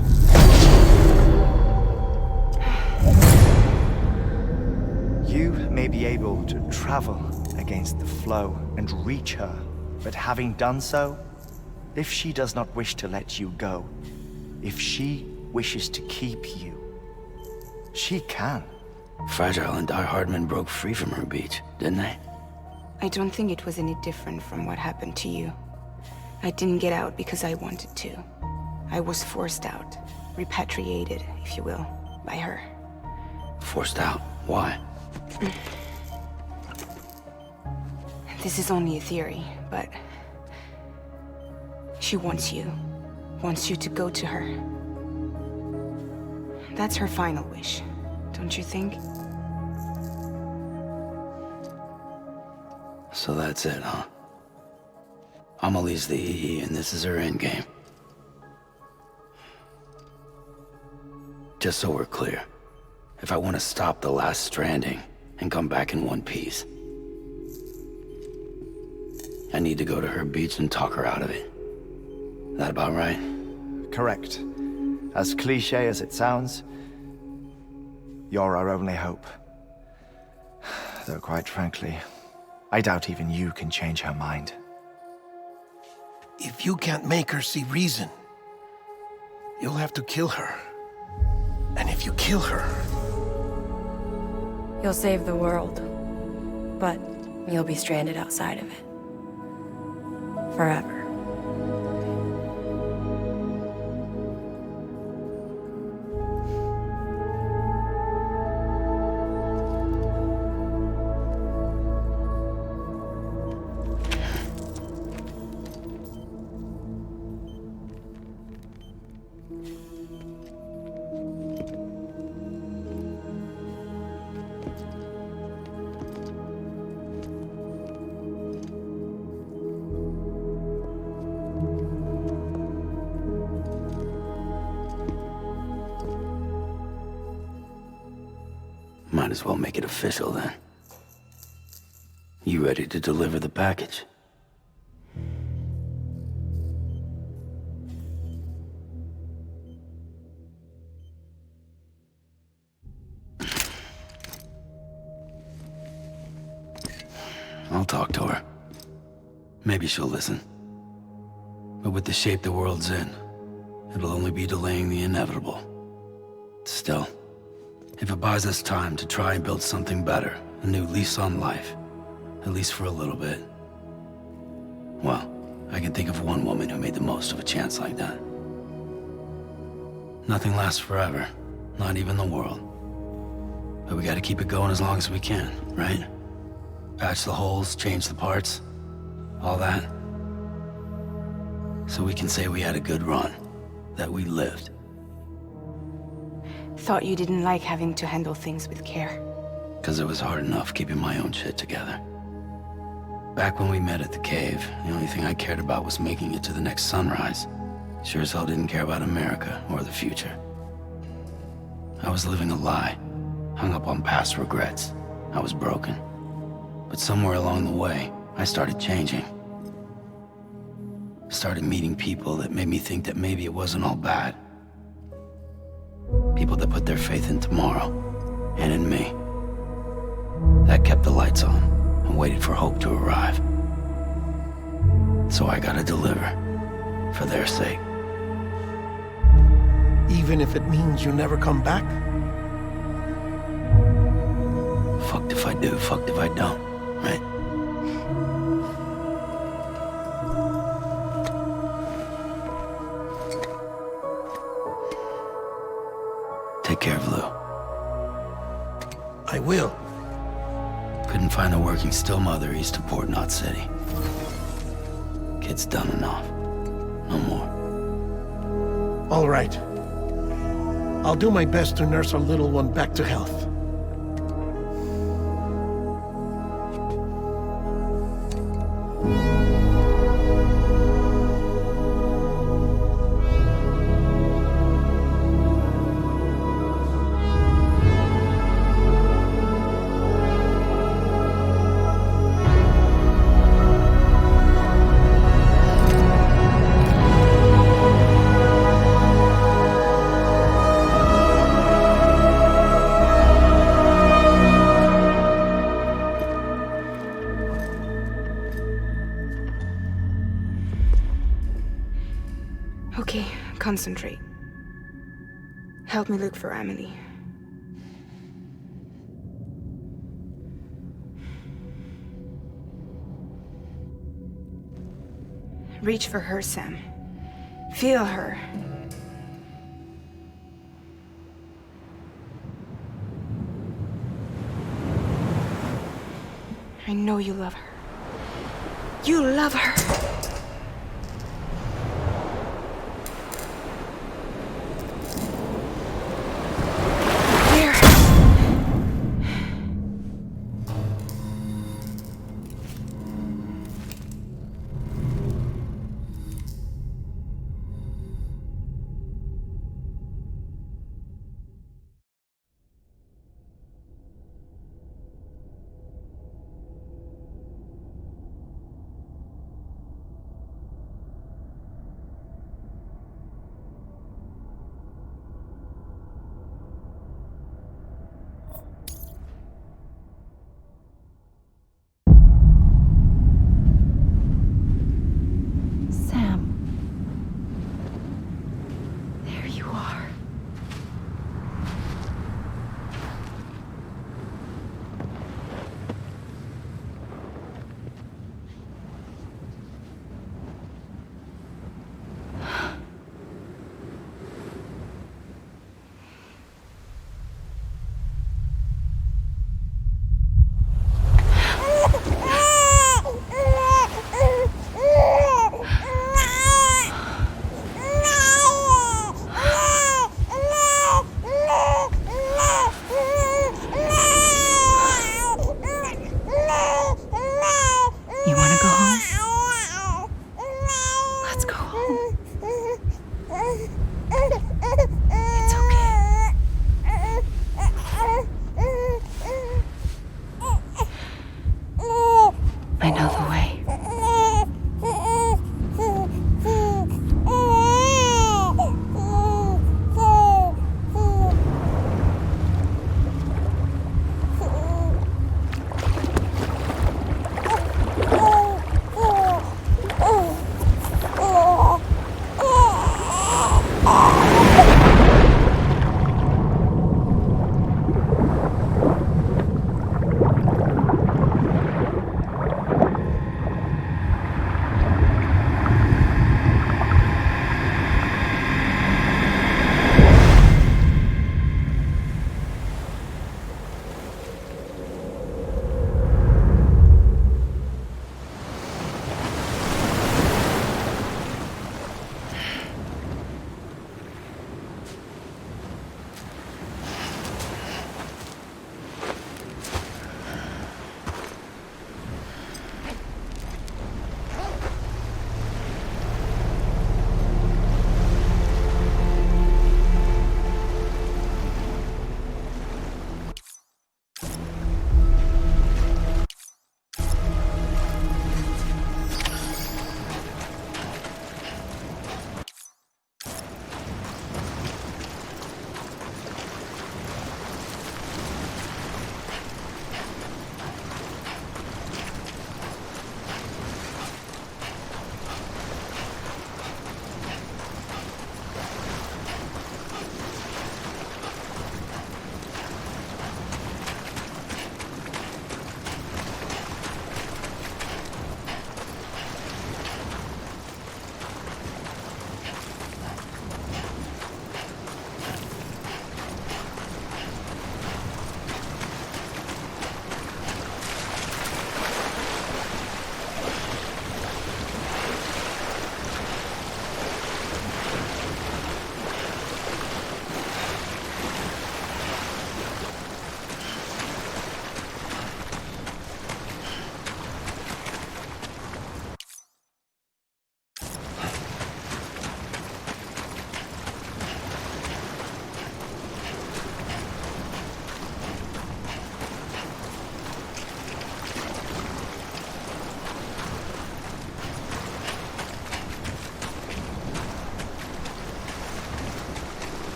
Speaker 3: You may be able to travel against the flow and reach her, but having done so, if she does not wish to let you go, if she wishes to keep you, she can.
Speaker 6: Fragile and Die Hardman broke free from her beach, didn't they?
Speaker 5: I don't think it was any different from what happened to you. I didn't get out because I wanted to. I was forced out. Repatriated, if you will, by her.
Speaker 6: Forced out? Why?
Speaker 5: This is only a theory, but... she wants you. Wants you to go to her. That's her final wish, don't you think?
Speaker 6: So that's it, huh? Amelie's the EE, and this is her endgame. Just so we're clear, if I want to stop the last Stranding and come back in one piece, I need to go to her beach and talk her out of it. That about right?
Speaker 3: Correct. As cliche as it sounds, you're our only hope. Though quite frankly, I doubt even you can change her mind.
Speaker 2: If you can't make her see reason, you'll have to kill her. And if you kill her...
Speaker 12: You'll save the world, but you'll be stranded outside of it. Forever.
Speaker 6: Might as well make it official then. You ready to deliver the package? I'll talk to her. Maybe she'll listen. But with the shape the world's in, it'll only be delaying the inevitable. Still, if it buys us time to try and build something better, a new lease on life, at least for a little bit, well, I can think of one woman who made the most of a chance like that. Nothing lasts forever, not even the world. But we gotta keep it going as long as we can, right? Patch the holes, change the parts, all that. So we can say we had a good run, that we lived.
Speaker 5: Thought you didn't like having to handle things with care.
Speaker 6: 'Cause it was hard enough keeping my own shit together. Back when we met at the cave, the only thing I cared about was making it to the next sunrise. Sure as hell didn't care about America or the future. I was living a lie, hung up on past regrets. I was broken. But somewhere along the way, I started changing. Started meeting people that made me think that maybe it wasn't all bad. People that put their faith in tomorrow, and in me. That kept the lights on, and waited for hope to arrive. So I gotta deliver, for their sake.
Speaker 2: Even if it means you never come back?
Speaker 6: Fucked if I do, fucked if I don't, right? Take care of Lou.
Speaker 2: I will.
Speaker 6: Couldn't find a working still mother east of Port Knot City. Kid's done enough. No more.
Speaker 2: All right. I'll do my best to nurse our little one back to health.
Speaker 5: Okay, concentrate. Help me look for Emily. Reach for her, Sam. Feel her. I know you love her. You love her! There!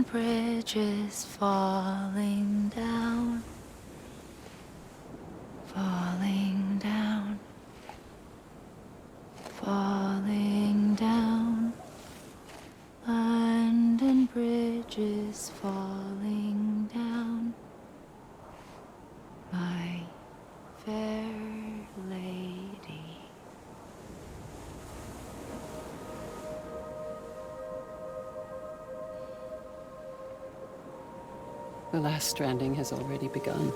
Speaker 5: and bridges falling down, falling down, falling down, land and bridges falling down, my fair lady.
Speaker 13: The last stranding has already begun.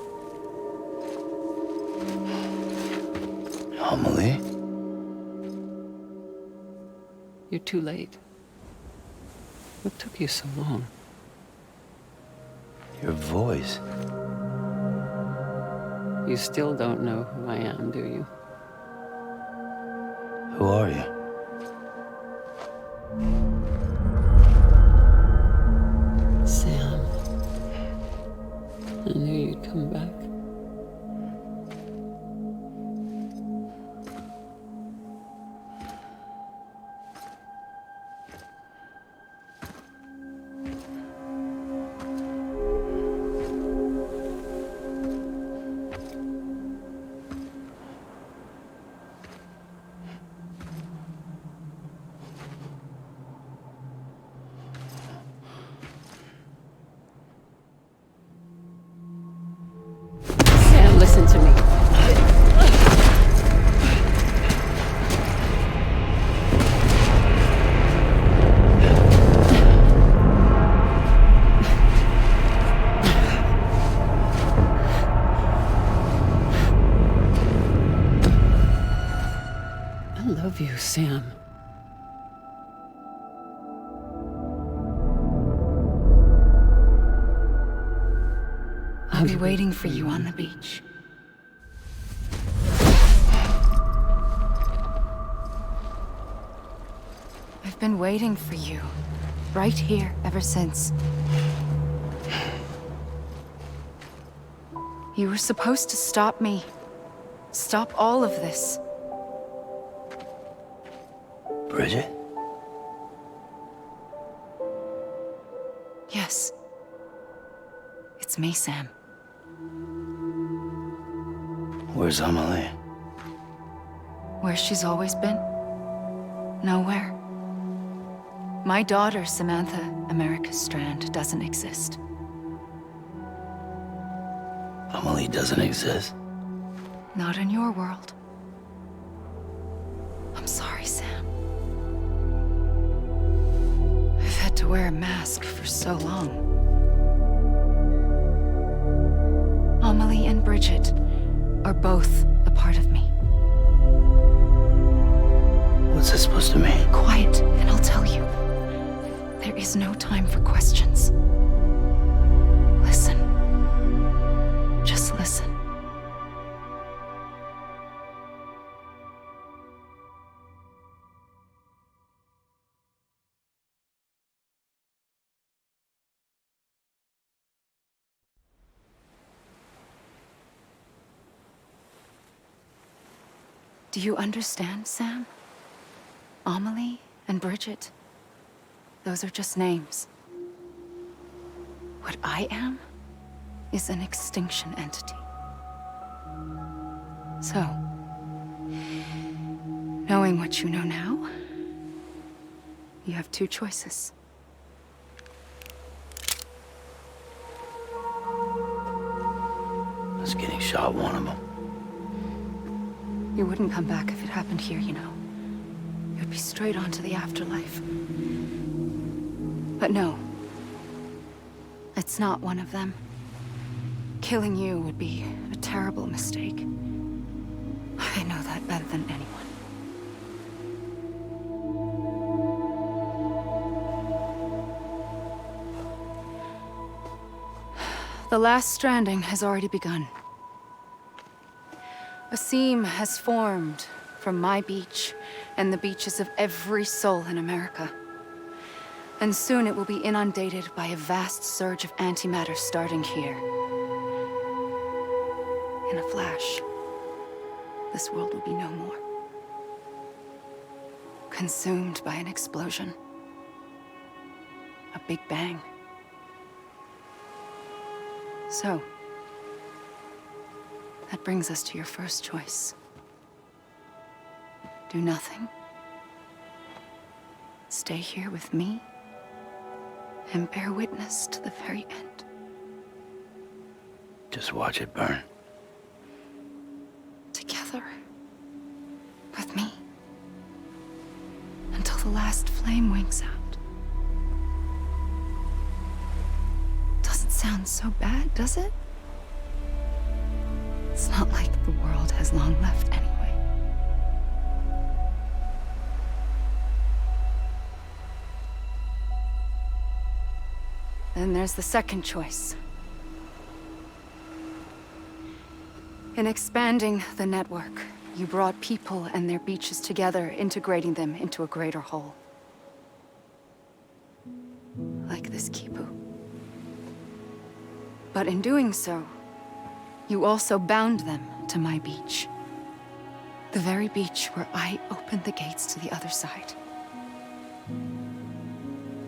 Speaker 6: Amelie?
Speaker 13: You're too late. What took you so long?
Speaker 6: Your voice.
Speaker 13: You still don't know who I am, do you?
Speaker 6: Who are you?
Speaker 13: Sam. I knew you'd come back. Sam, listen to me. I love you, Sam.
Speaker 5: I'll be waiting for you on the beach. I've been waiting for you, right here, ever since. You were supposed to stop me. Stop all of this.
Speaker 6: Bridget?
Speaker 5: Yes. It's me, Sam.
Speaker 6: Where's Amelie?
Speaker 5: Where she's always been? Nowhere. My daughter, Samantha America Strand, doesn't exist.
Speaker 6: Amelie doesn't exist?
Speaker 5: Not in your world. I'm sorry, Sam. I've had to wear a mask for so long. Amelie and Bridget are both a part of me.
Speaker 6: What's this supposed to mean?
Speaker 5: Quiet, and I'll tell you. There is no time for questions. Listen. Just listen. Do you understand, Sam? Amelie and Bridget, those are just names. What I am is an extinction entity. So, knowing what you know now, you have two choices.
Speaker 6: Us getting shot, one of them.
Speaker 5: You wouldn't come back if it happened here, you know. You'd be straight on to the afterlife. But no. It's not one of them. Killing you would be a terrible mistake. I know that better than anyone. The last stranding has already begun. A seam has formed from my beach and the beaches of every soul in America. And soon it will be inundated by a vast surge of antimatter starting here. In a flash, this world will be no more. Consumed by an explosion. A big bang.
Speaker 14: So, that brings us to your first choice. Do nothing. Stay here with me and bear witness to the very end.
Speaker 6: Just watch it burn.
Speaker 14: Together. With me. Until the last flame winks out. Doesn't sound so bad, does it? It's not like the world has long left anyway. Then there's the second choice. In expanding the network, you brought people and their beaches together, integrating them into a greater whole. Like this Kipu. But in doing so, you also bound them to my beach. The very beach where I opened the gates to the other side.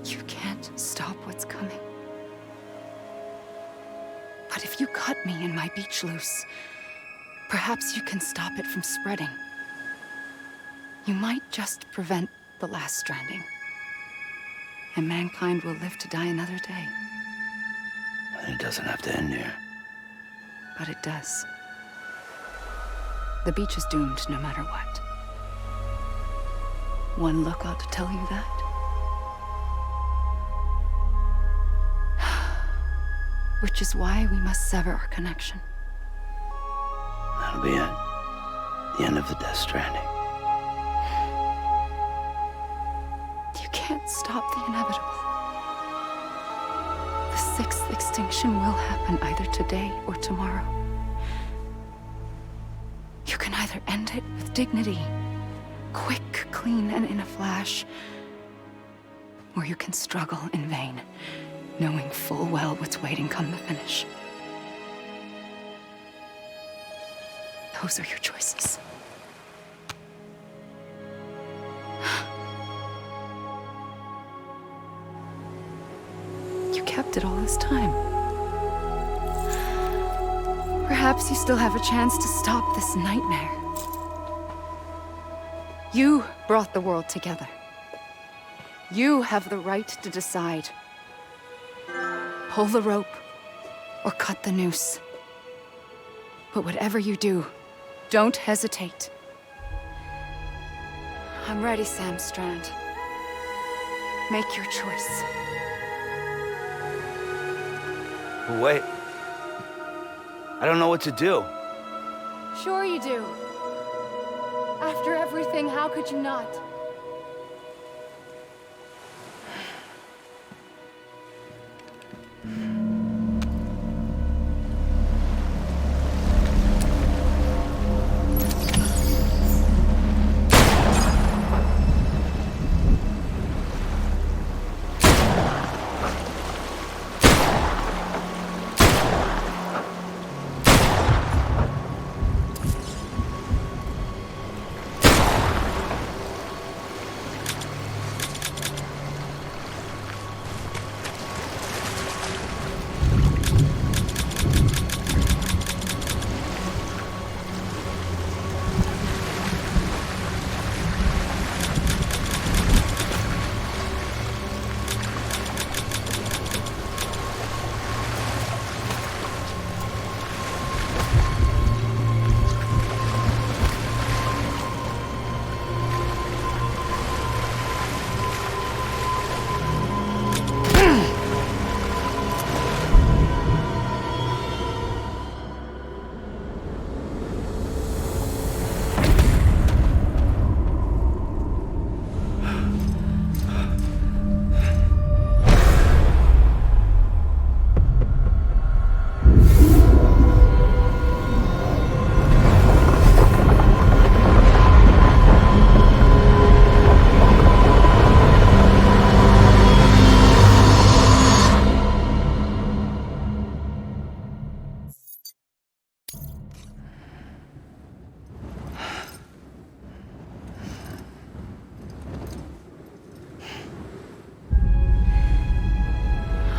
Speaker 14: You can't stop what's coming. But if you cut me and my beach loose, perhaps you can stop it from spreading. You might just prevent the last stranding. And mankind will live to die another day.
Speaker 6: It doesn't have to end here.
Speaker 14: But it does. The beach is doomed no matter what. One look ought to tell you that. Which is why we must sever our connection.
Speaker 6: That'll be it. The end of the Death Stranding.
Speaker 14: You can't stop the inevitable. The sixth extinction will happen either today or tomorrow. You can either end it with dignity, quick, clean, and in a flash, or you can struggle in vain, knowing full well what's waiting come the finish. Those are your choices. You kept it all this time. Perhaps you still have a chance to stop this nightmare. You brought the world together. You have the right to decide. Pull the rope or cut the noose. But whatever you do, don't hesitate. I'm ready, Sam Strand. Make your choice.
Speaker 6: Wait. I don't know what to do.
Speaker 14: Sure you do. After everything, how could you not?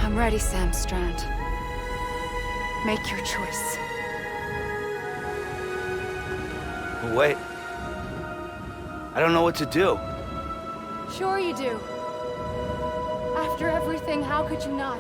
Speaker 14: I'm ready, Sam Strand. Make your choice.
Speaker 6: Wait. I don't know what to do.
Speaker 14: Sure you do. After everything, how could you not?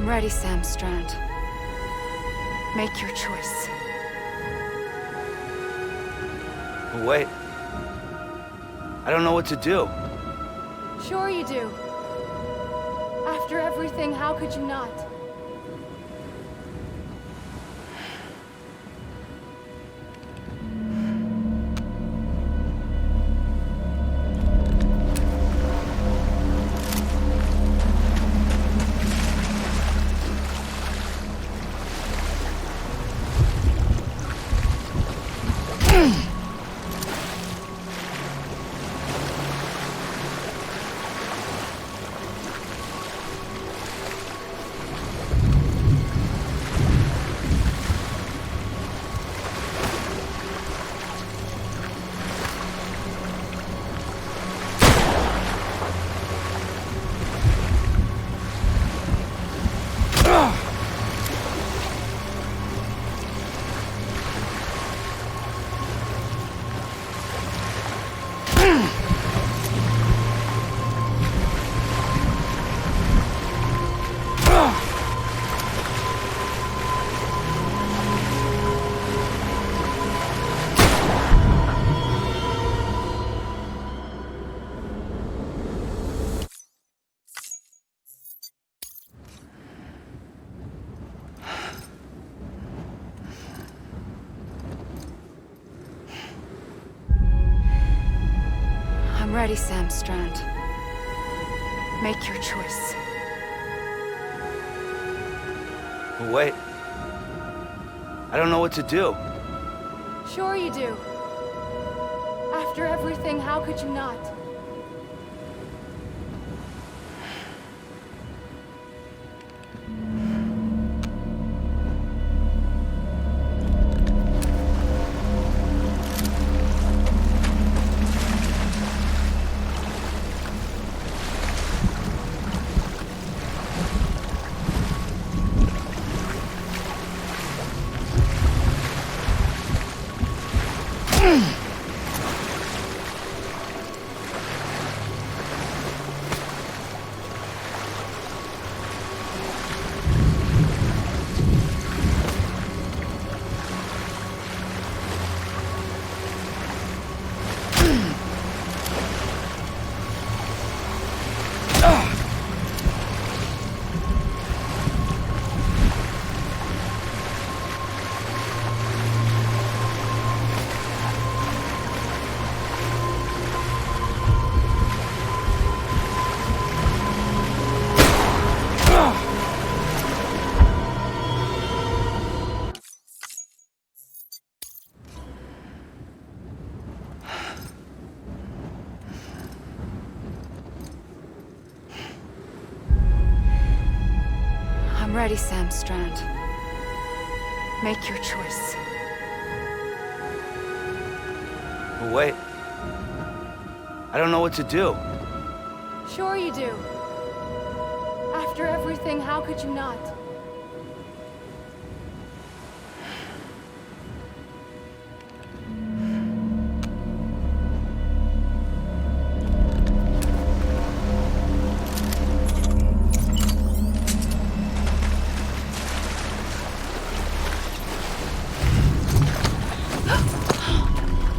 Speaker 14: I'm ready, Sam Strand. Make your choice.
Speaker 6: Wait. I don't know what to do.
Speaker 14: Sure you do. After everything, how could you not? I'm ready, Sam Strand. Make your choice.
Speaker 6: Wait. I don't know what to do.
Speaker 14: Sure you do. After everything, how could you not? ready, Sam Strand. Make your choice.
Speaker 6: But wait. I don't know what to do.
Speaker 14: Sure you do. After everything, how could you not?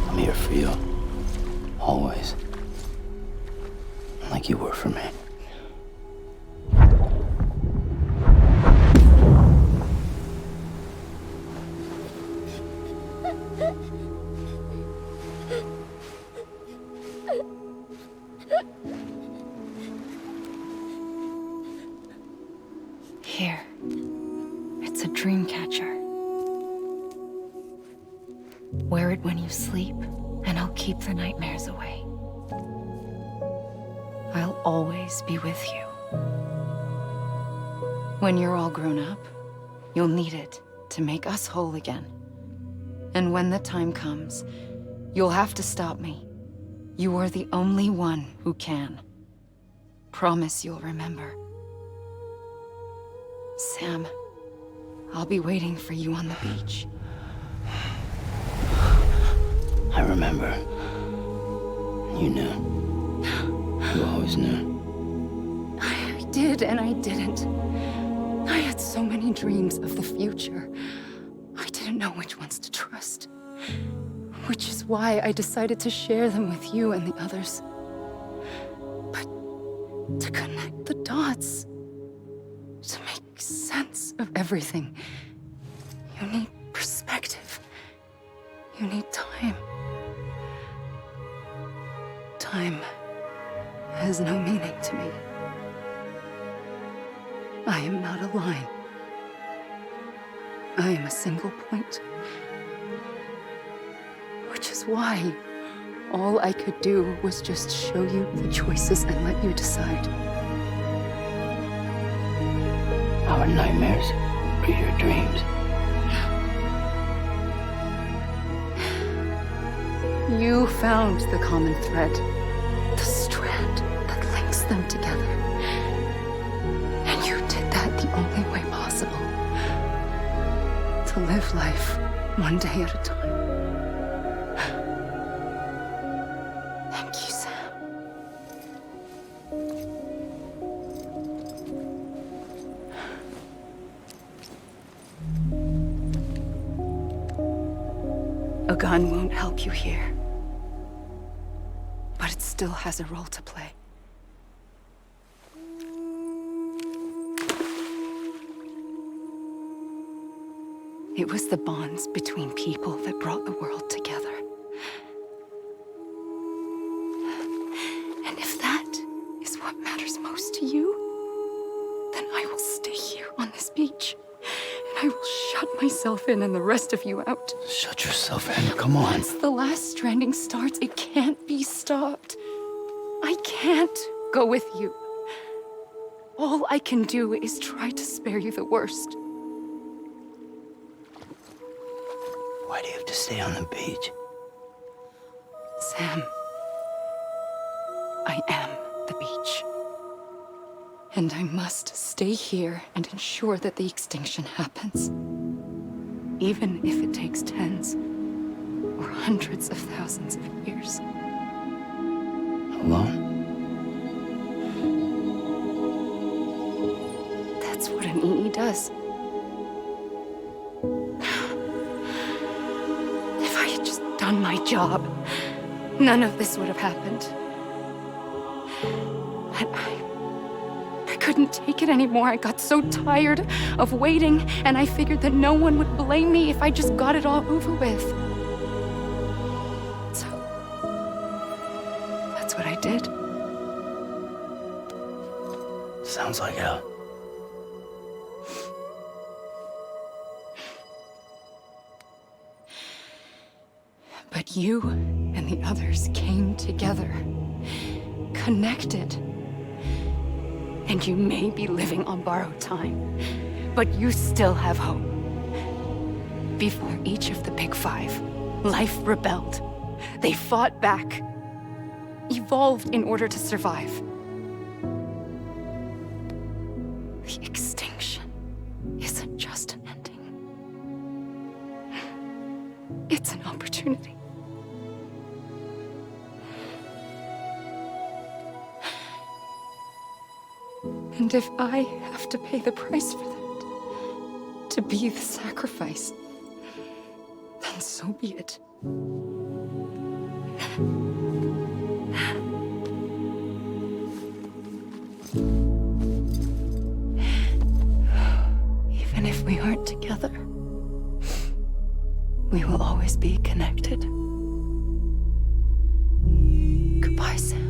Speaker 6: I'm here for you. Always. Like you were for me.
Speaker 14: Here. It's a dream catcher. Wear it when you sleep, and I'll keep the nightmares away. I'll always be with you. When you're all grown up, you'll need it to make us whole again. And when the time comes, you'll have to stop me. You are the only one who can. Promise you'll remember. Sam, I'll be waiting for you on the beach.
Speaker 6: I remember. You knew. You always knew.
Speaker 14: I did and I didn't. I had so many dreams of the future. I didn't know which ones to trust. Which is why I decided to share them with you and the others. But to connect the dots, to make sense of everything, you need perspective. You need time. Time has no meaning to me. I am not a line. I am a single point. Which is why all I could do was just show you the choices and let you decide.
Speaker 6: Our nightmares or your dreams?
Speaker 14: You found the common thread, the strand that links them together. And you did that the only way possible. To live life one day at a time. Thank you, Sam. A gun won't help you here. But it still has a role to play. It was the bonds between people that brought the world together. And if that is what matters most to you, then I will stay here on this beach. And I will shut myself in and the rest of you out.
Speaker 6: Shut yourself in, come on.
Speaker 14: Once the last stranding starts, it can't be stopped. I can't go with you. All I can do is try to spare you the worst.
Speaker 6: Why do you have to stay on the beach?
Speaker 14: Sam, I am the beach. And I must stay here and ensure that the extinction happens. Even if it takes tens or hundreds of thousands of years.
Speaker 6: Alone?
Speaker 14: That's what an EE does. If I had just done my job, none of this would have happened. But I couldn't take it anymore. I got so tired of waiting, and I figured that no one would blame me if I just got it all over with. So, that's what I did.
Speaker 6: Sounds like hell.
Speaker 14: But you and the others came together, connected. And you may be living on borrowed time, But you still have hope. Before each of the Big Five, life rebelled. They fought back, evolved in order to survive. The extinction isn't just an ending. It's an opportunity. And if I have to pay the price for that, to be the sacrifice, then so be it. Even if we aren't together, we will always be connected. Goodbye, Sam.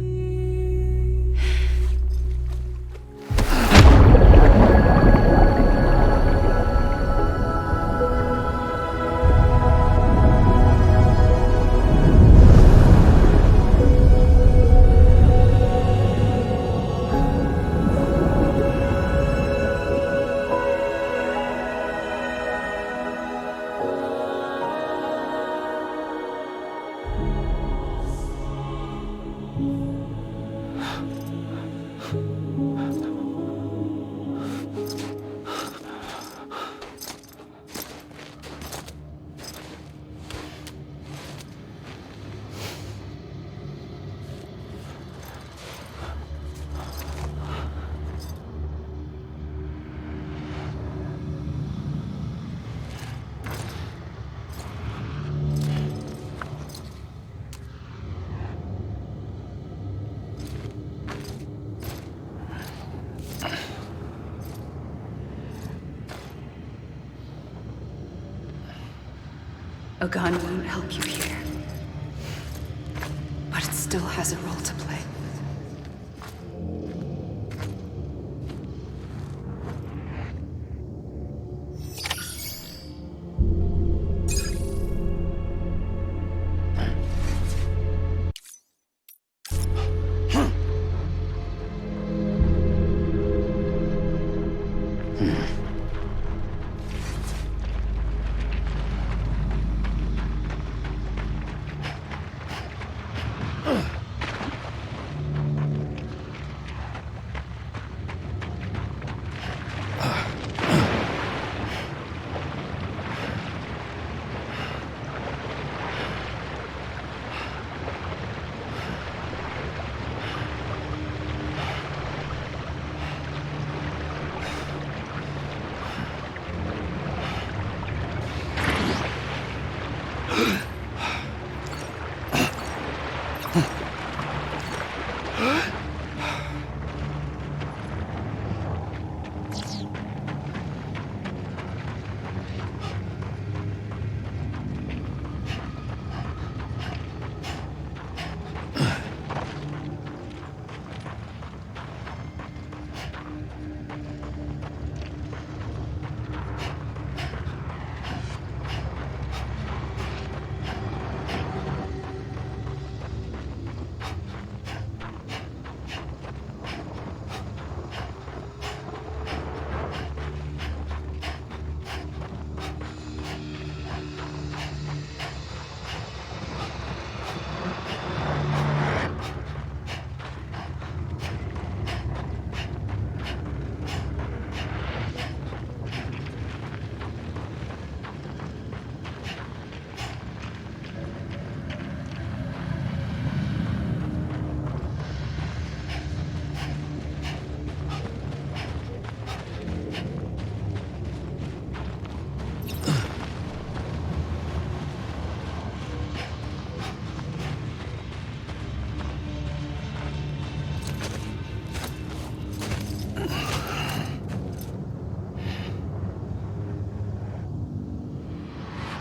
Speaker 14: A gun won't help you here, but it still has a role to play.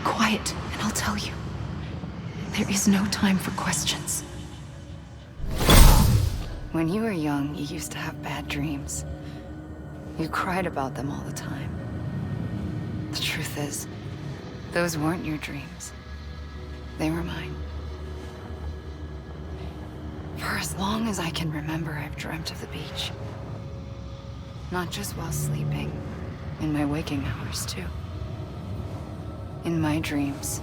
Speaker 14: Quiet, and I'll tell you. There is no time for questions. When you were young, you used to have bad dreams. You cried about them all the time. The truth is, those weren't your dreams. They were mine. For as long as I can remember, I've dreamt of the beach. Not just while sleeping, In my waking hours, too. In my dreams,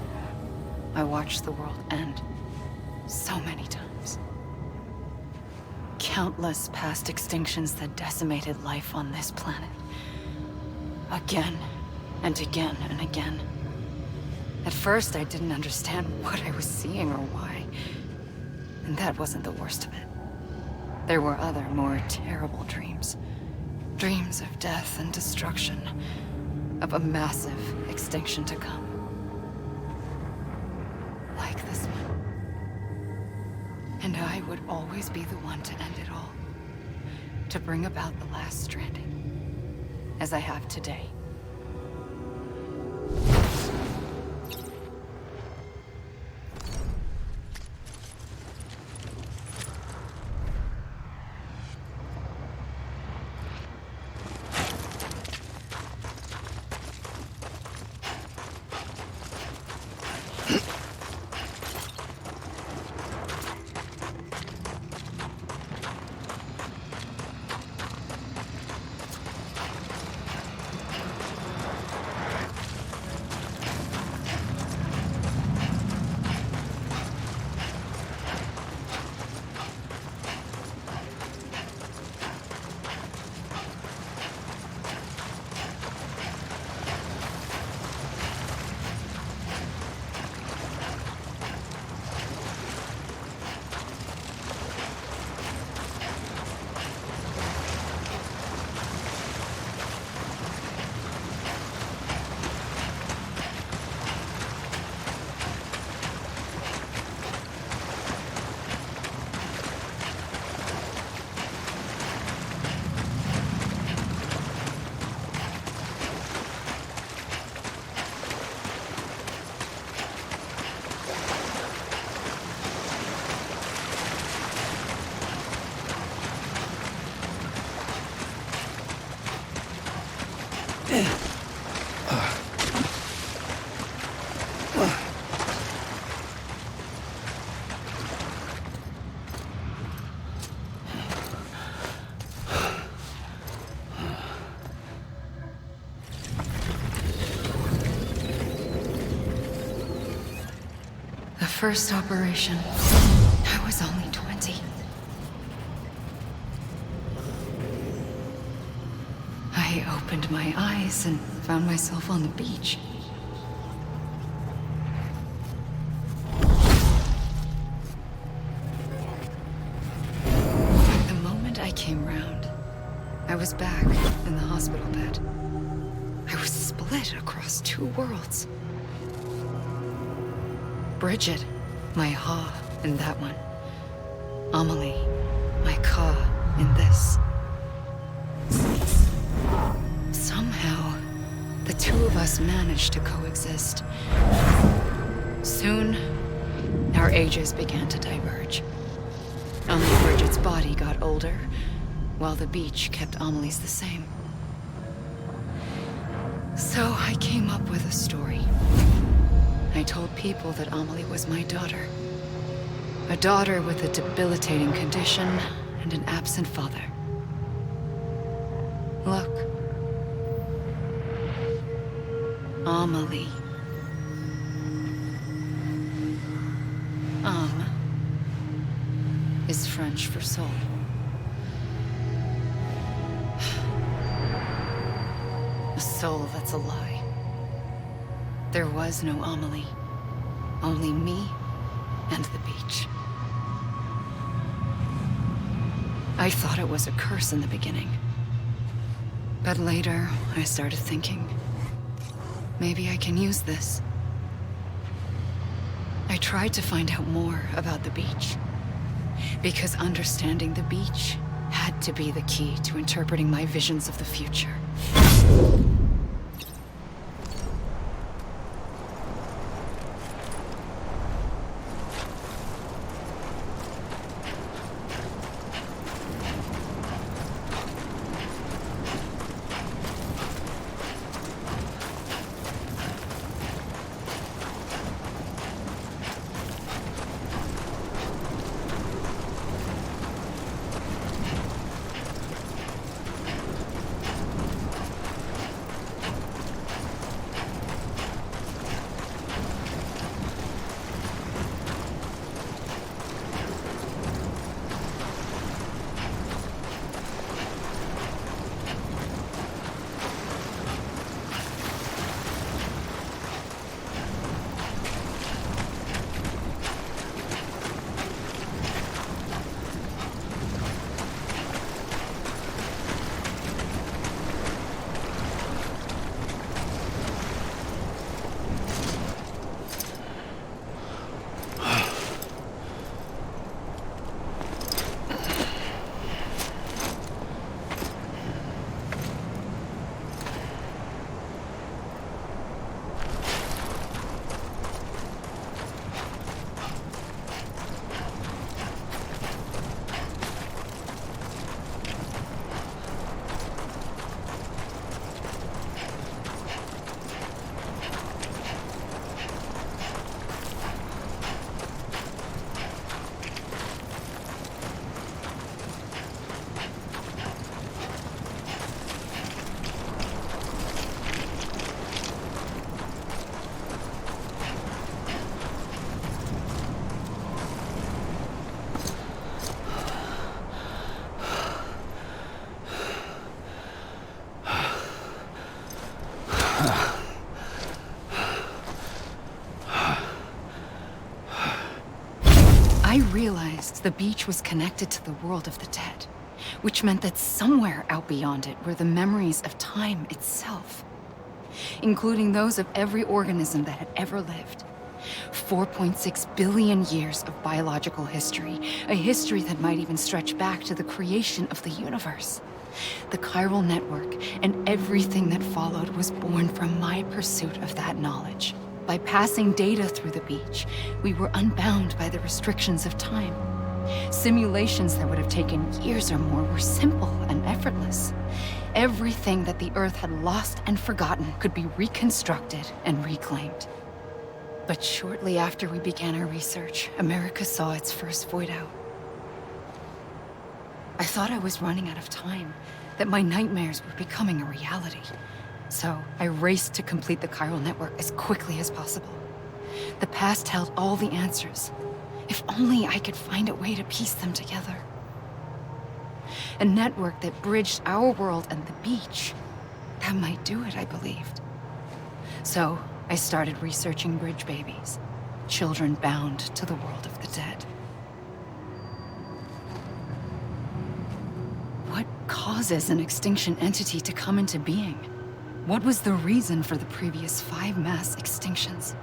Speaker 14: I watched the world end so many times. Countless past extinctions that decimated life on this planet. Again and again and again. At first, I didn't understand what I was seeing or why. And that wasn't the worst of it. There were other, more terrible dreams. Dreams of death and destruction. Of a massive extinction to come. Like this one. And I would always be the one to end it all. To bring about the last stranding. As I have today. The first operation, I was only 20. I opened my eyes and found myself on the beach. The moment I came round, I was back in the hospital bed. I was split across two worlds. Bridget, my Ha in that one. Amelie, my Ka in this. Somehow, the two of us managed to coexist. Soon, our ages began to diverge. Only Bridget's body got older, while the beach kept Amelie's the same. So I came up with a story. I told people that Amelie was my daughter. A daughter with a debilitating condition and an absent father. Look. Amelie. Is French for soul. A soul that's a lie. There was no Amelie. Only me and the beach. I thought it was a curse in the beginning. But later, I started thinking, maybe I can use this. I tried to find out more about the beach. Because understanding the beach had to be the key to interpreting my visions of the future. I realized the beach was connected to the world of the dead, which meant that somewhere out beyond it were the memories of time itself, including those of every organism that had ever lived. 4.6 billion years of biological history, a history that might even stretch back to the creation of the universe. The chiral network and everything that followed was born from my pursuit of that knowledge. By passing data through the beach, we were unbound by the restrictions of time. Simulations that would have taken years or more were simple and effortless. Everything that the Earth had lost and forgotten could be reconstructed and reclaimed. But shortly after we began our research, America saw its first void out. I thought I was running out of time, that my nightmares were becoming a reality. So I raced to complete the chiral network as quickly as possible. The past held all the answers. If only I could find a way to piece them together. A network that bridged our world and the beach. That might do it, I believed. So I started researching bridge babies, children bound to the world of the dead. What causes an extinction entity to come into being? What was the reason for the previous 5 mass extinctions?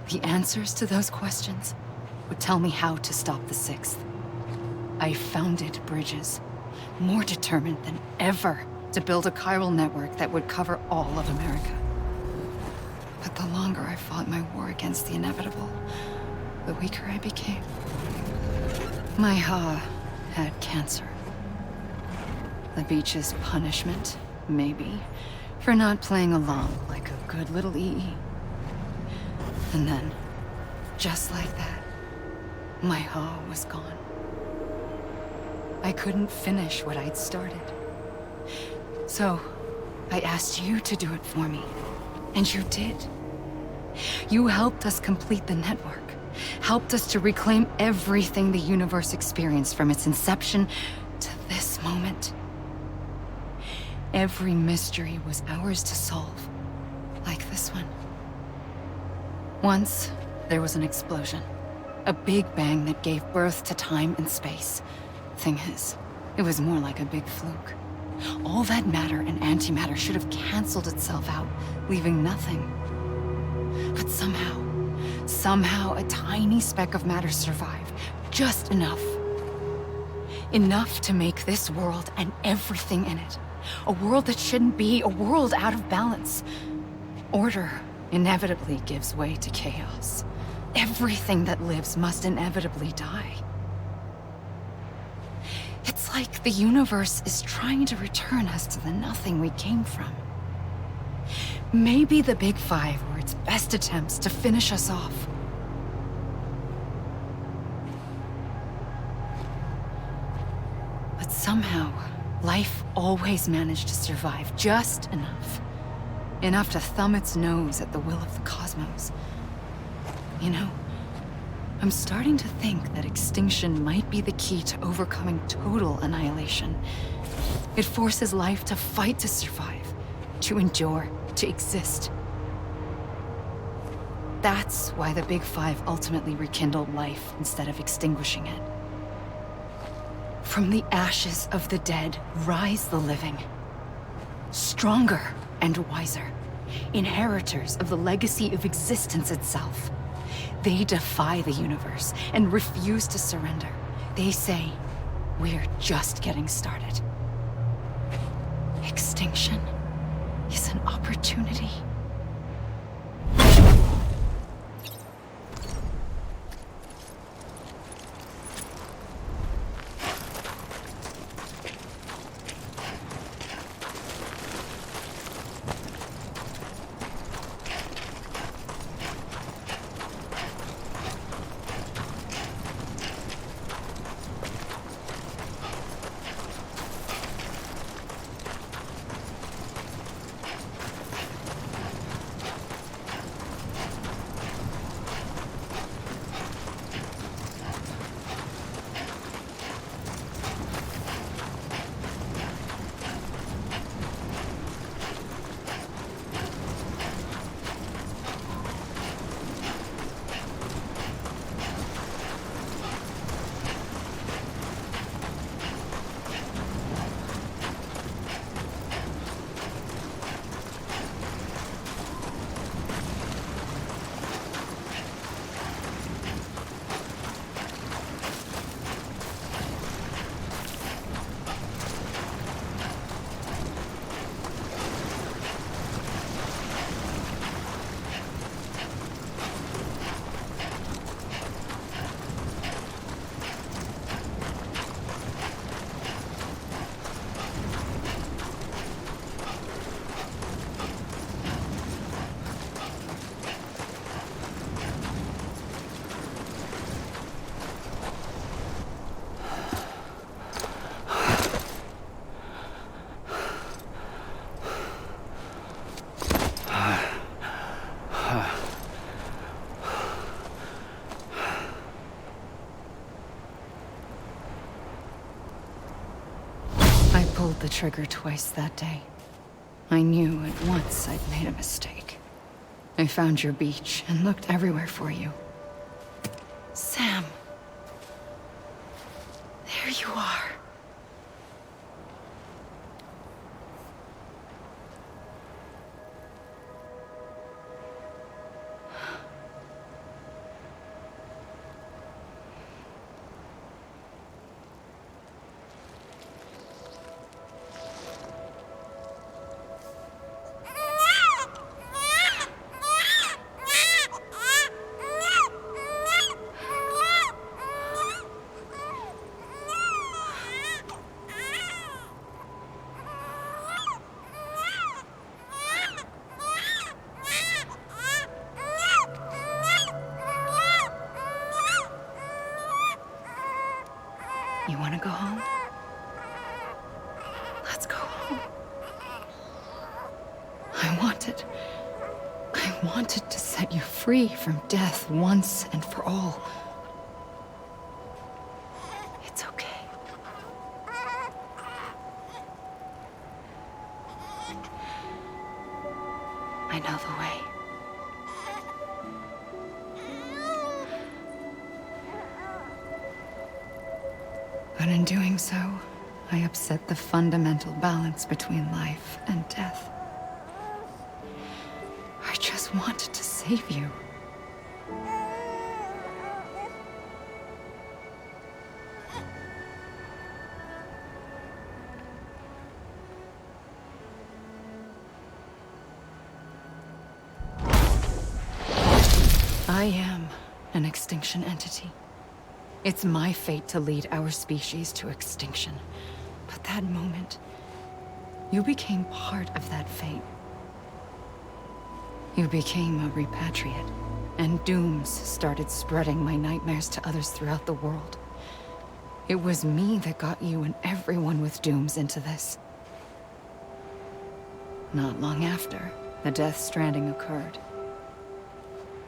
Speaker 14: The answers to those questions would tell me how to stop the 6th. I founded bridges, more determined than ever to build a chiral network that would cover all of America. But the longer I fought my war against the inevitable, the weaker I became. My Ha had cancer. The beach's punishment, maybe, for not playing along like a good little EE. And then, just like that, my Ha was gone. I couldn't finish what I'd started. So, I asked you to do it for me. And you did. You helped us complete the network. Helped us to reclaim everything the universe experienced from its inception to this moment. Every mystery was ours to solve. Like this one. Once, there was an explosion. A big bang that gave birth to time and space. Thing is, it was more like a big fluke. All that matter and antimatter should have canceled itself out, leaving nothing. But somehow a tiny speck of matter survived. Just enough. Enough to make this world and everything in it. A world that shouldn't be, a world out of balance. Order inevitably gives way to chaos. Everything that lives must inevitably die. It's like the universe is trying to return us to the nothing we came from. Maybe the Big Five were its best attempts to finish us off. But somehow, life always managed to survive just enough. Enough to thumb its nose at the will of the cosmos. You know, I'm starting to think that extinction might be the key to overcoming total annihilation. It forces life to fight to survive, to endure, to exist. That's why the Big Five ultimately rekindled life instead of extinguishing it. From the ashes of the dead rise the living. Stronger and wiser. Inheritors of the legacy of existence itself. They defy the universe and refuse to surrender. They say, we're just getting started. Extinction is an opportunity. pulled the trigger twice that day. I knew at once I'd made a mistake. I found your beach and looked everywhere for you. Sam. There you are. You want to go home? Let's go home. I wanted to set you free from death once and for all. It's okay. I know the way. But in doing so, I upset the fundamental balance between life and death. I just wanted to save you. I am an extinction entity. It's my fate to lead our species to extinction. But that moment, you became part of that fate. You became a repatriate, and dooms started spreading my nightmares to others throughout the world. It was me that got you and everyone with dooms into this. Not long after, the Death Stranding occurred.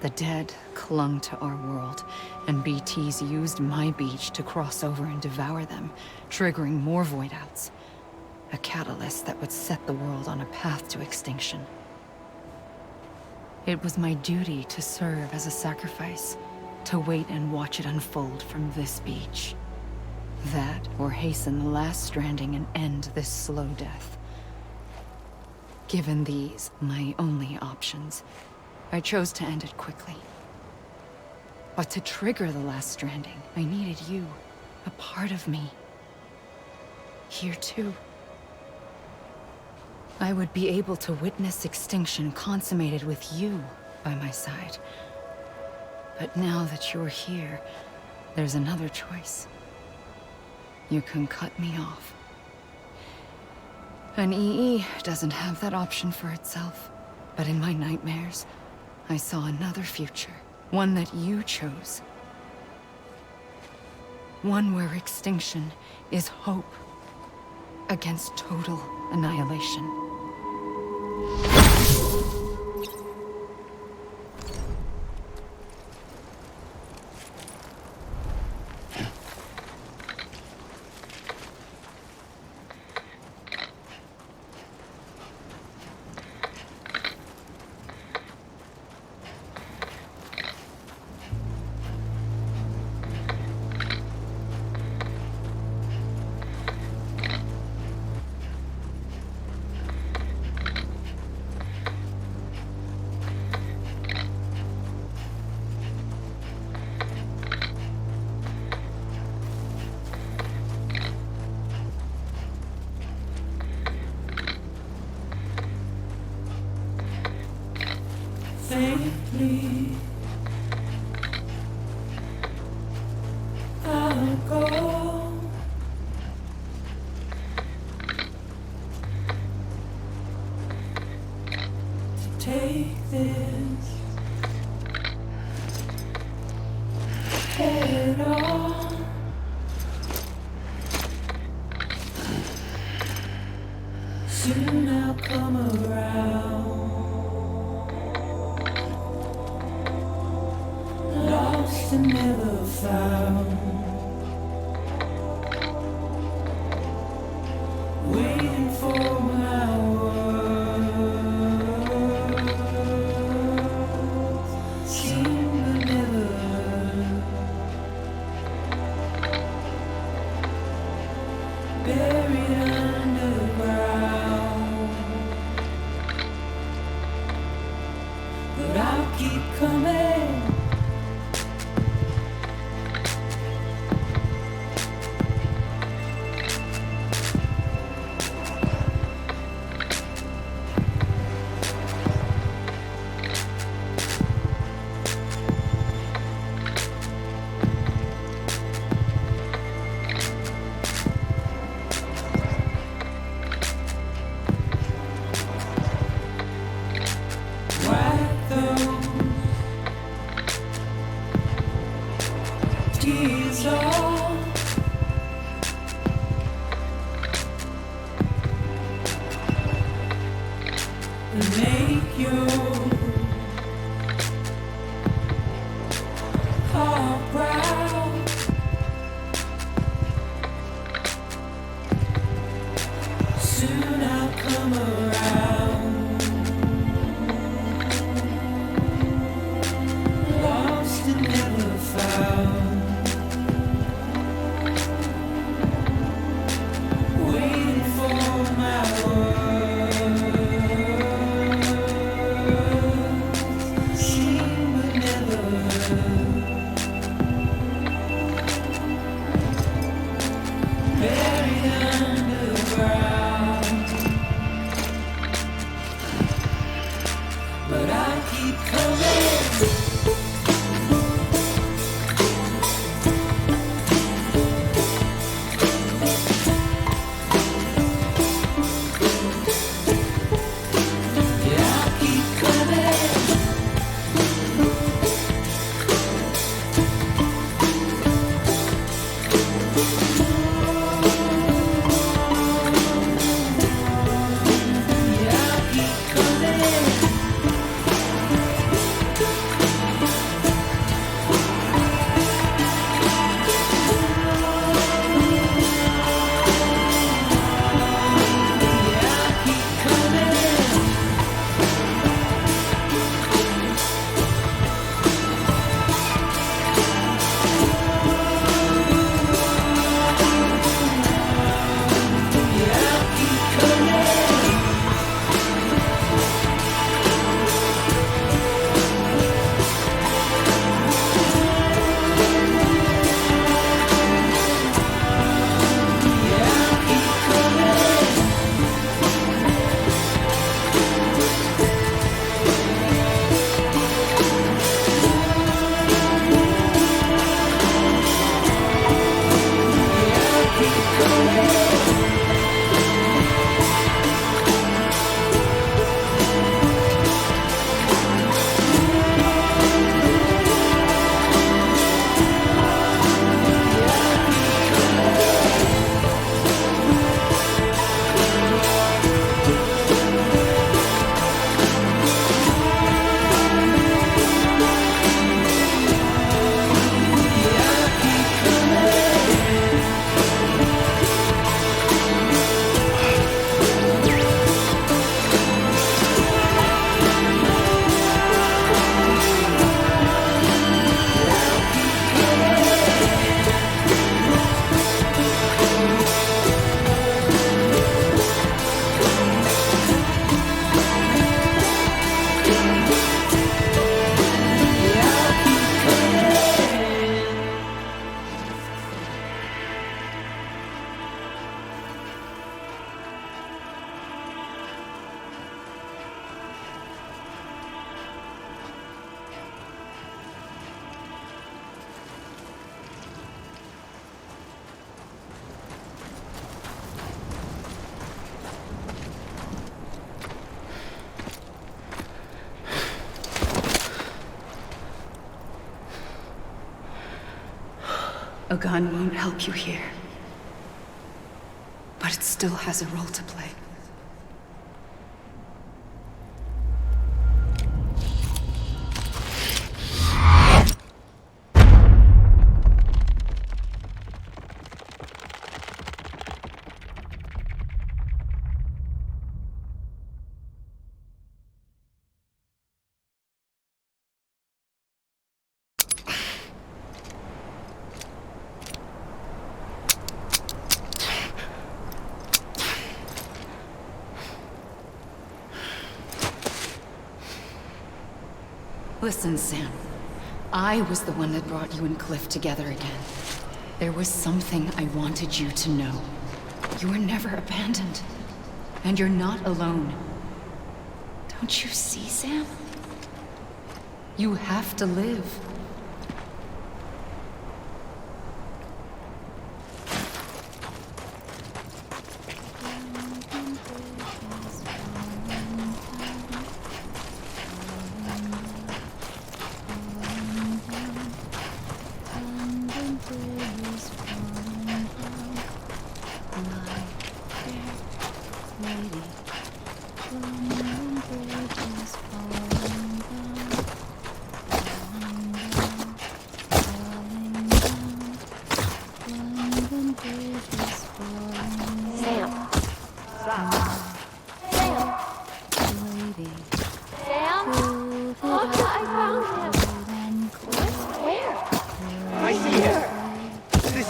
Speaker 14: The dead clung to our world, and BTs used my beach to cross over and devour them, triggering more void-outs. A catalyst that would set the world on a path to extinction. It was my duty to serve as a sacrifice, to wait and watch it unfold from this beach. That, or hasten the last stranding and end this slow death. Given these, my only options, I chose to end it quickly. But to trigger the last stranding, I needed you, a part of me. Here too. I would be able to witness extinction consummated with you by my side. But now that you're here, there's another choice. You can cut me off. An EE doesn't have that option for itself. But in my nightmares, I saw another future. One that you chose. One where extinction is hope against total annihilation.
Speaker 10: Safely, I'll go. To take this head on. Soon I'll come around. Lost and never found. tears all make you heart proud. Soon I'll come around. Lost and never found. Waiting for my world. Seen but never heard. Buried underground. But I keep coming.
Speaker 14: A gun won't help you here. But it still has a role to play. Listen, Sam. I was the one that brought you and Cliff together again. There was something I wanted you to know. You were never abandoned. And you're not alone. Don't you see, Sam? You have to live.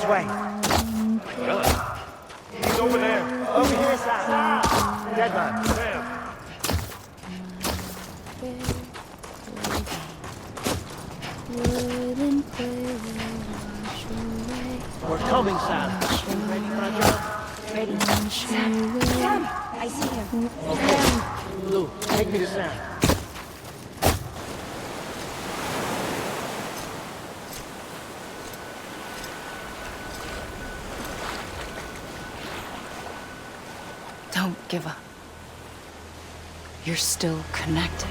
Speaker 7: way. He's over there. Over here, Sam. Dead man. Sam. We're coming, Sam. Ready for a job?
Speaker 5: Ready. Sam! I see him.
Speaker 7: Okay. Lou, take me to Sam.
Speaker 14: Don't give up. You're still connected.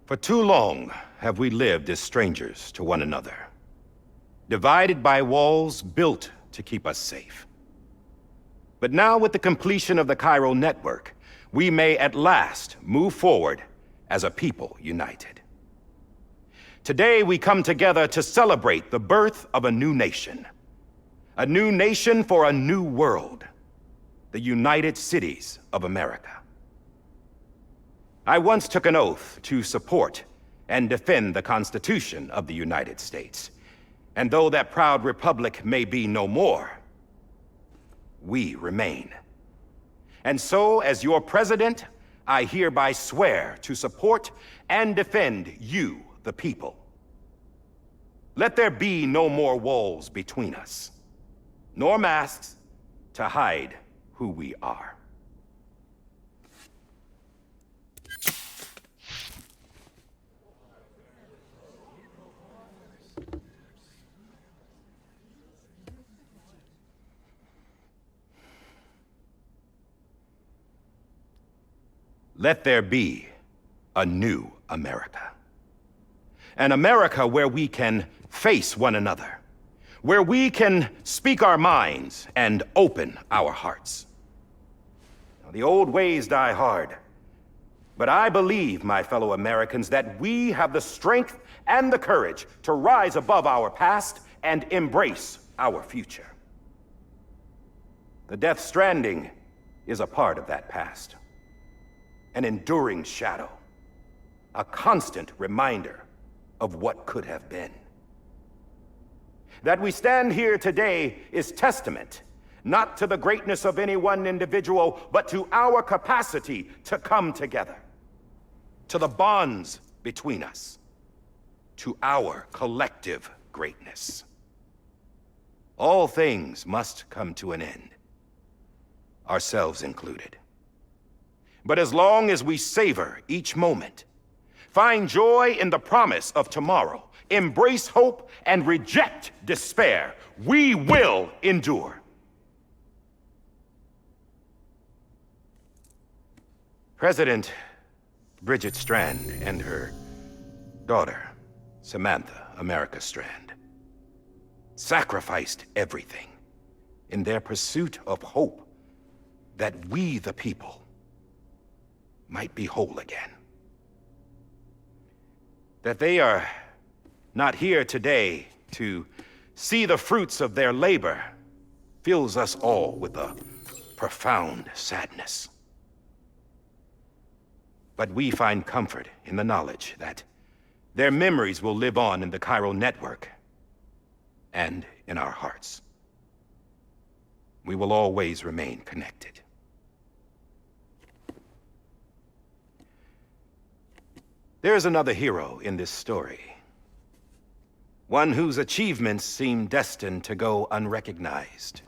Speaker 8: For too long have we lived as strangers to one another, divided by walls built to keep us safe. But now, with the completion of the Cairo network, we may at last move forward as a people united. Today, we come together to celebrate the birth of a new nation for a new world, the United Cities of America. I once took an oath to support and defend the Constitution of the United States. And though that proud republic may be no more, we remain. And so, as your president, I hereby swear to support and defend you, the people. Let there be no more walls between us, nor masks to hide who we are. Let there be a new America. An America where we can face one another, where we can speak our minds and open our hearts. Now, the old ways die hard, but I believe, my fellow Americans, that we have the strength and the courage to rise above our past and embrace our future. The Death Stranding is a part of that past. An enduring shadow, a constant reminder
Speaker 4: of what could have been. That we stand here today is testament, not to the greatness of any one individual, but to our capacity to come together, to the bonds between us, to our collective greatness. All things must come to an end, ourselves included. But as long as we savor each moment, find joy in the promise of tomorrow, embrace hope, and reject despair, we will endure. President Bridget Strand and her daughter, Samantha America Strand, sacrificed everything in their pursuit of hope that we, the people, might be whole again. That they are not here today to see the fruits of their labor fills us all with a profound sadness. But we find comfort in the knowledge that their memories will live on in the chiral network and in our hearts. We will always remain connected. There is another hero in this story. One whose achievements seem destined to go unrecognized.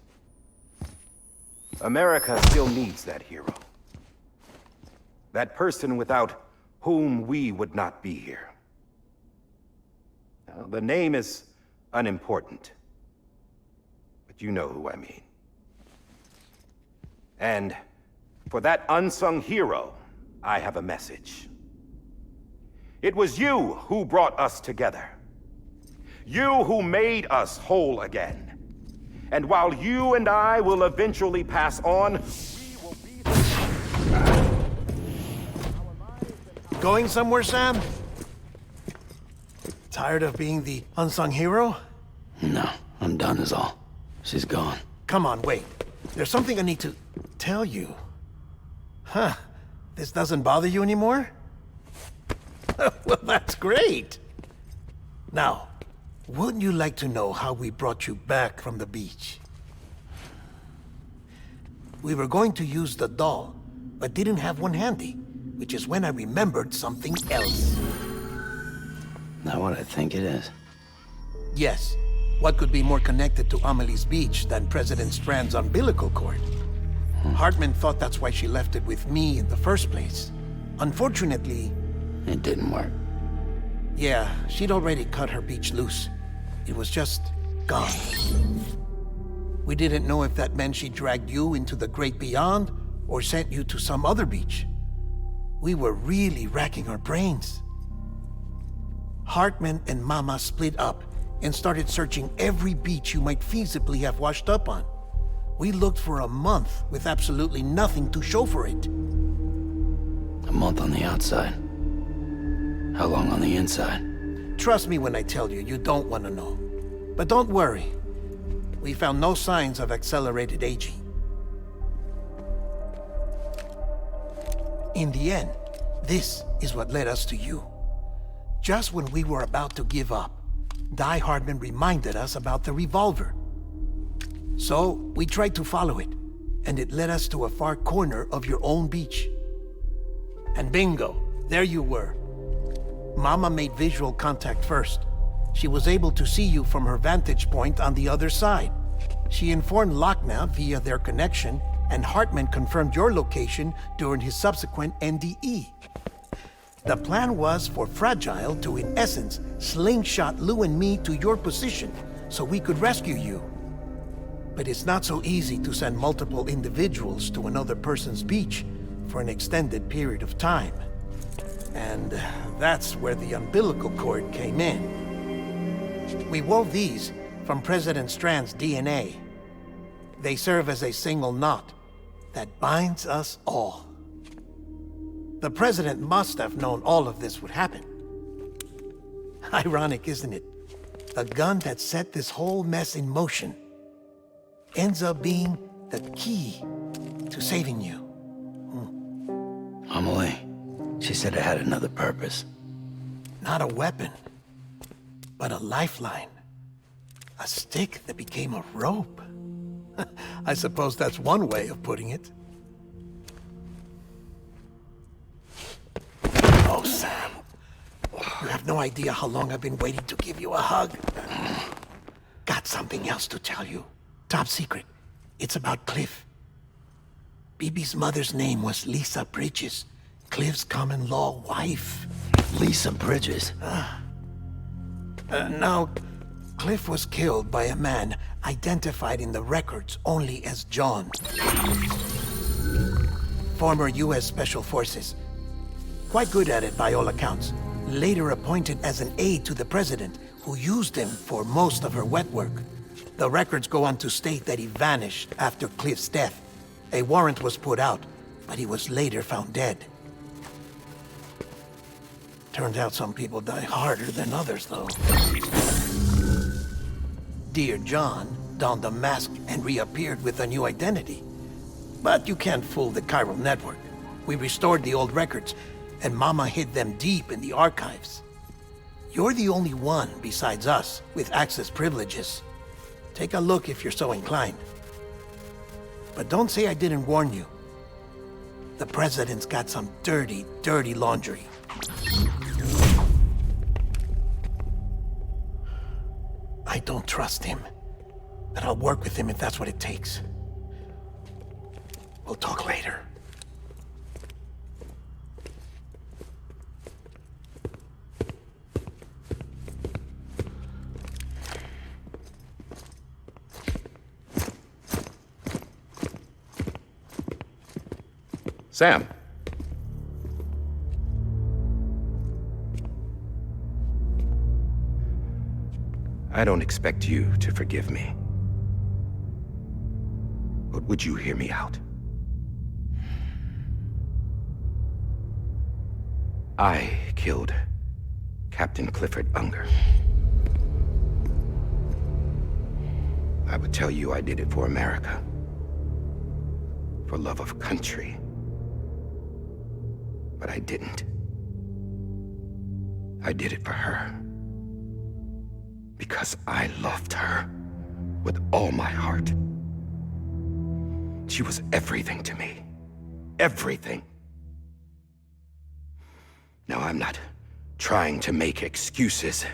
Speaker 4: America still needs that hero. That person without whom we would not be here. Now, the name is unimportant, but you know who I mean. And for that unsung hero, I have a message. It was you who brought us together. You who made us whole again. And while you and I will eventually pass on, we will be...
Speaker 2: Going somewhere, Sam? Tired of being the unsung hero?
Speaker 6: No, I'm done is all. She's gone.
Speaker 2: Come on, wait. There's something I need to tell you. Huh. This doesn't bother you anymore? Well, that's great. Now, wouldn't you like to know how we brought you back from the beach? We were going to use the doll, but didn't have one handy, which is when I remembered something else.
Speaker 6: Not what I think it is.
Speaker 2: Yes. What could be more connected to Amelie's beach than President Strand's umbilical cord? Hartman thought that's why she left it with me in the first place. Unfortunately...
Speaker 6: It didn't work.
Speaker 2: Yeah, she'd already cut her beach loose. It was just gone. We didn't know if that meant she dragged you into the great beyond or sent you to some other beach. We were really racking our brains. Hartman and Mama split up and started searching every beach you might feasibly have washed up on. We looked for a month with absolutely nothing to show for it.
Speaker 6: A month on the outside. How long on the inside?
Speaker 2: Trust me when I tell you, you don't want to know. But don't worry. We found no signs of accelerated aging. In the end, this is what led us to you. Just when we were about to give up, Die Hardman reminded us about the revolver. So, we tried to follow it, and it led us to a far corner of your own beach. And bingo, there you were. Mama made visual contact first. She was able to see you from her vantage point on the other side. She informed Lochna via their connection, and Hartman confirmed your location during his subsequent NDE. The plan was for Fragile to, in essence, slingshot Lou and me to your position so we could rescue you. But it's not so easy to send multiple individuals to another person's beach for an extended period of time. And that's where the umbilical cord came in. We wove these from President Strand's DNA. They serve as a single knot that binds us all. The President must have known all of this would happen. Ironic, isn't it? The gun that set this whole mess in motion ends up being the key to saving you.
Speaker 6: Amelie, she said it had another purpose.
Speaker 2: Not a weapon, But a lifeline. A stick that became a rope. I suppose that's one way of putting it. Oh, Sam. You have no idea how long I've been waiting to give you a hug. Got something else to tell you. Top secret. It's about Cliff. Bibi's mother's name was Lisa Bridges, Cliff's common-law wife.
Speaker 6: Lisa Bridges?
Speaker 2: Now, Cliff was killed by a man identified in the records only as John. Former U.S. Special Forces. Quite good at it by all accounts. Later appointed as an aide to the president, who used him for most of her wet work. The records go on to state that he vanished after Cliff's death. A warrant was put out, but he was later found dead. Turns out some people die harder than others, though. Dear John donned a mask and reappeared with a new identity. But you can't fool the chiral network. We restored the old records, and Mama hid them deep in the archives. You're the only one, besides us, with access privileges. Take a look if you're so inclined. But don't say I didn't warn you. The president's got some dirty, dirty laundry. I don't trust him, but I'll work with him if that's what it takes. We'll talk later.
Speaker 8: Sam. I don't expect you to forgive me. But would you hear me out? I killed Captain Clifford Unger. I would tell you I did it for America. For love of country. But I didn't. I did it for her. Because I loved her with all my heart. She was everything to me. Everything. Now, I'm not trying to make excuses.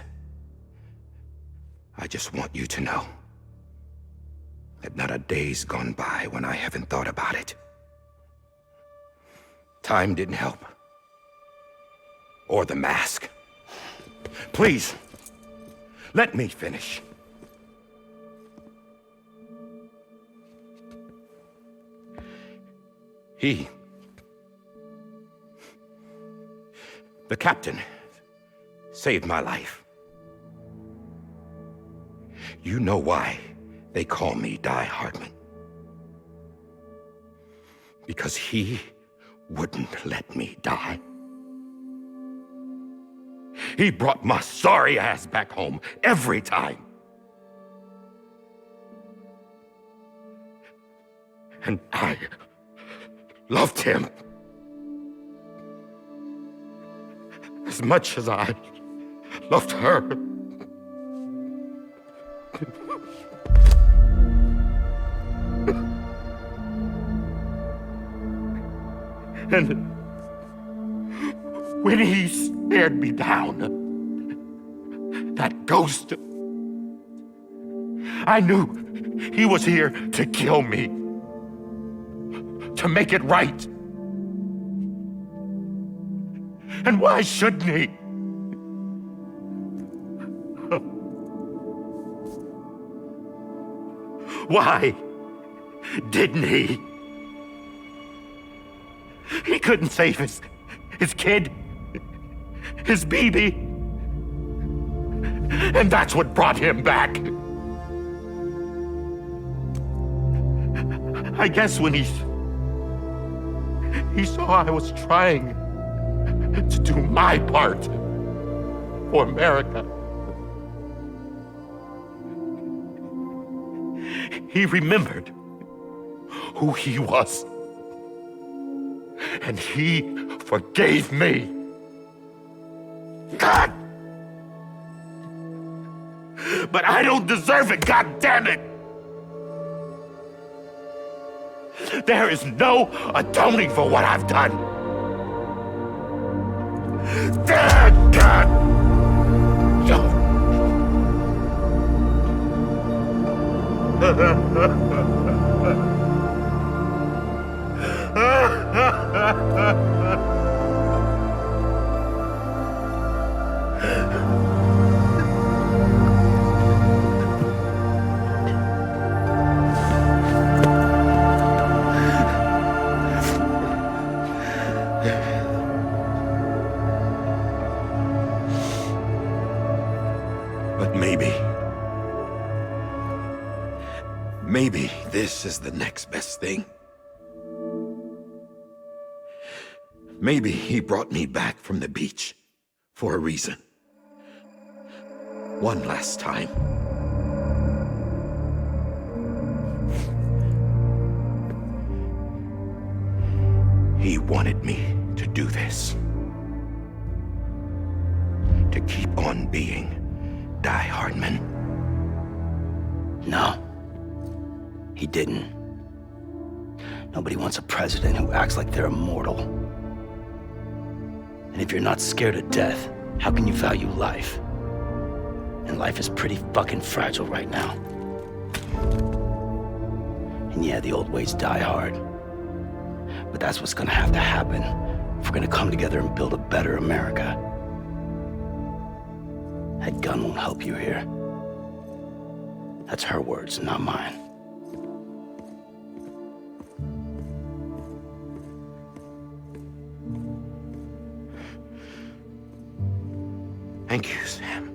Speaker 8: I just want you to know that not a day's gone by when I haven't thought about it. Time didn't help. Or the mask. Please, let me finish. The captain, saved my life. You know why they call me Die Hardman. Because he wouldn't let me die. He brought my sorry ass back home every time. And I loved him as much as I loved her. And when he stared me down, that ghost, I knew he was here to kill me, to make it right. And why shouldn't he? Why didn't he? He couldn't save his kid, his baby. And that's what brought him back. I guess when he saw I was trying to do my part for America, he remembered who he was. And he forgave me. God!
Speaker 15: but I don't deserve it, goddammit! There is no atoning for what I've done. God!
Speaker 8: But maybe this is the next best thing. Maybe he brought me back from the beach for a reason. One last time. He wanted me to do this. To keep on being Die Hardman.
Speaker 6: No. He didn't. Nobody wants a president who acts like they're immortal. And if you're not scared of death, how can you value life? And life is pretty fucking fragile right now. And yeah, the old ways die hard. But that's what's gonna have to happen if we're gonna come together and build a better America. That gun won't help you here. That's her words, not mine.
Speaker 8: Thank you, Sam.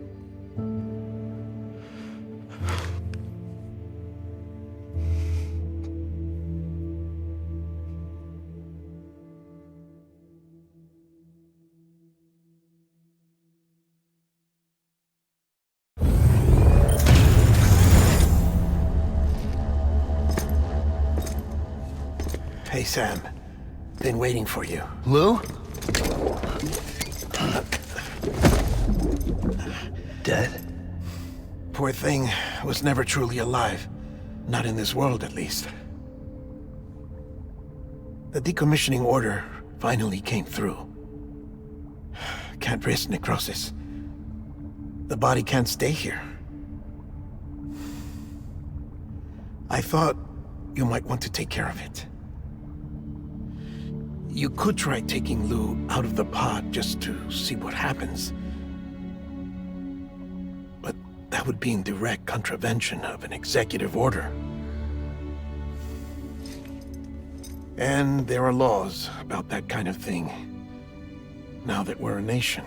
Speaker 2: Hey, Sam. Been waiting for you.
Speaker 6: Lou? Dead?
Speaker 2: Poor thing was never truly alive. Not in this world, at least. The decommissioning order finally came through. Can't risk necrosis. The body can't stay here. I thought you might want to take care of it. You could try taking Lou out of the pod just to see what happens. But that would be in direct contravention of an executive order. And there are laws about that kind of thing, now that we're a nation.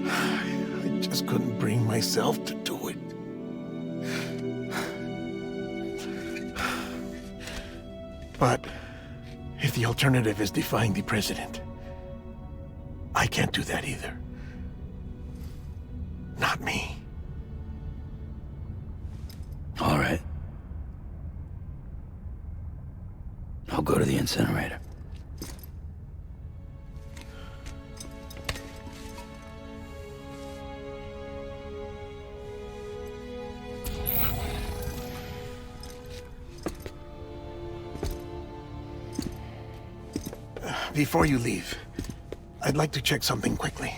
Speaker 2: I just couldn't bring myself to do it. But if the alternative is defying the president, I can't do that either. Not me.
Speaker 6: All right. I'll go to the incinerator.
Speaker 2: Before you leave, I'd like to check something quickly.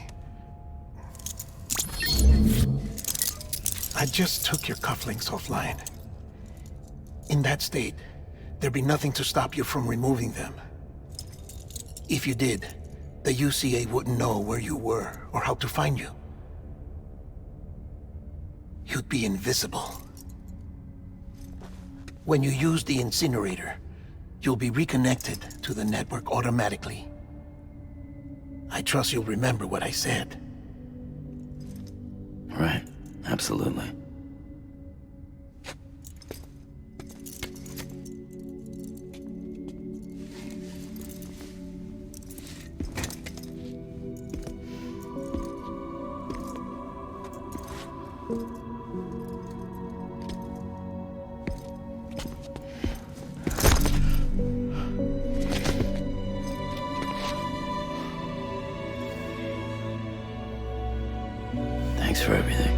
Speaker 2: I just took your cufflinks offline. In that state, there'd be nothing to stop you from removing them. If you did, the UCA wouldn't know where you were or how to find you. You'd be invisible. When you use the incinerator, you'll be reconnected to the network automatically. I trust you'll remember what I said.
Speaker 6: Right, absolutely. Thanks for everything.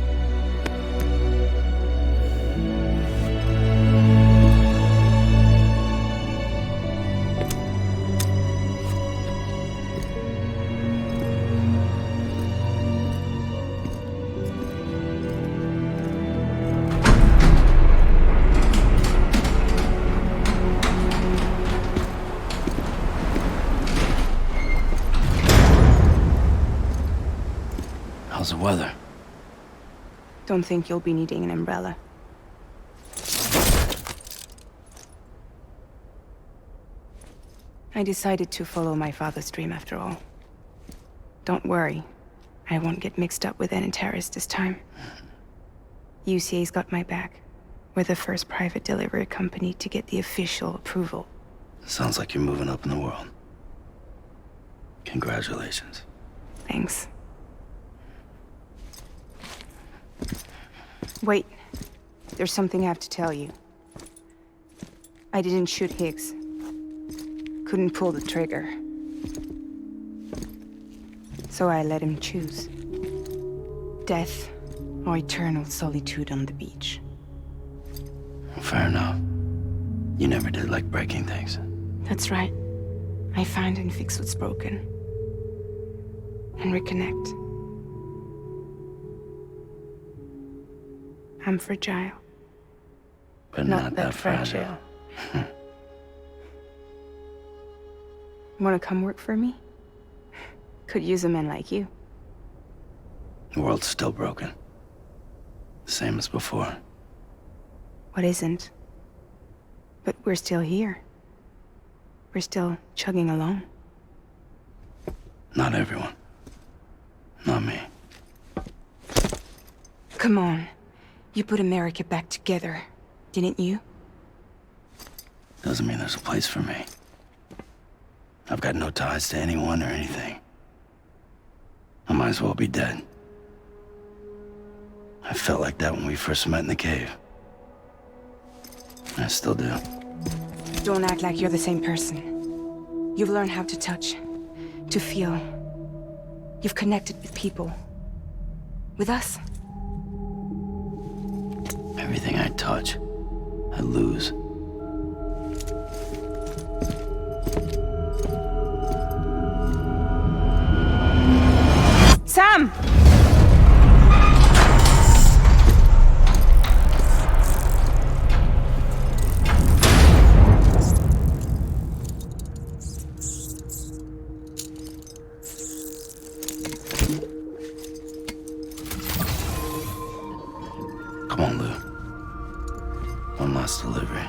Speaker 6: How's the weather?
Speaker 5: Don't think you'll be needing an umbrella. I decided to follow my father's dream after all. Don't worry. I won't get mixed up with any terrorists this time. UCA's got my back. We're the first private delivery company to get the official approval.
Speaker 6: Sounds like you're moving up in the world. Congratulations.
Speaker 5: Thanks. Wait. There's something I have to tell you. I didn't shoot Higgs. Couldn't pull the trigger. So I let him choose. Death or eternal solitude on the beach.
Speaker 6: Fair enough. You never did like breaking things.
Speaker 5: That's right. I find and fix what's broken. And reconnect. I'm fragile.
Speaker 6: But not that fragile.
Speaker 5: Wanna come work for me? Could use a man like you.
Speaker 6: The world's still broken. Same as before.
Speaker 5: What isn't? But we're still here. We're still chugging along.
Speaker 6: Not everyone. Not me.
Speaker 5: Come on. You put America back together, didn't you?
Speaker 6: Doesn't mean there's a place for me. I've got no ties to anyone or anything. I might as well be dead. I felt like that when we first met in the cave. I still do.
Speaker 5: Don't act like you're the same person. You've learned how to touch, to feel. You've connected with people. With us.
Speaker 6: Everything I touch, I lose.
Speaker 5: Sam!
Speaker 6: Come on, Lou. One last delivery.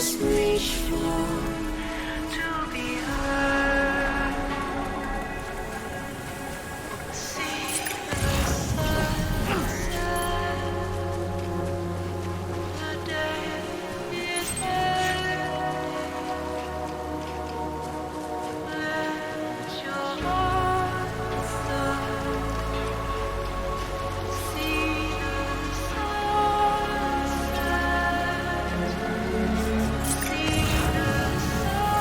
Speaker 10: just reach for to be heard. See the sunset. The day is here. Let your heart start. See the sunset. See the sunset.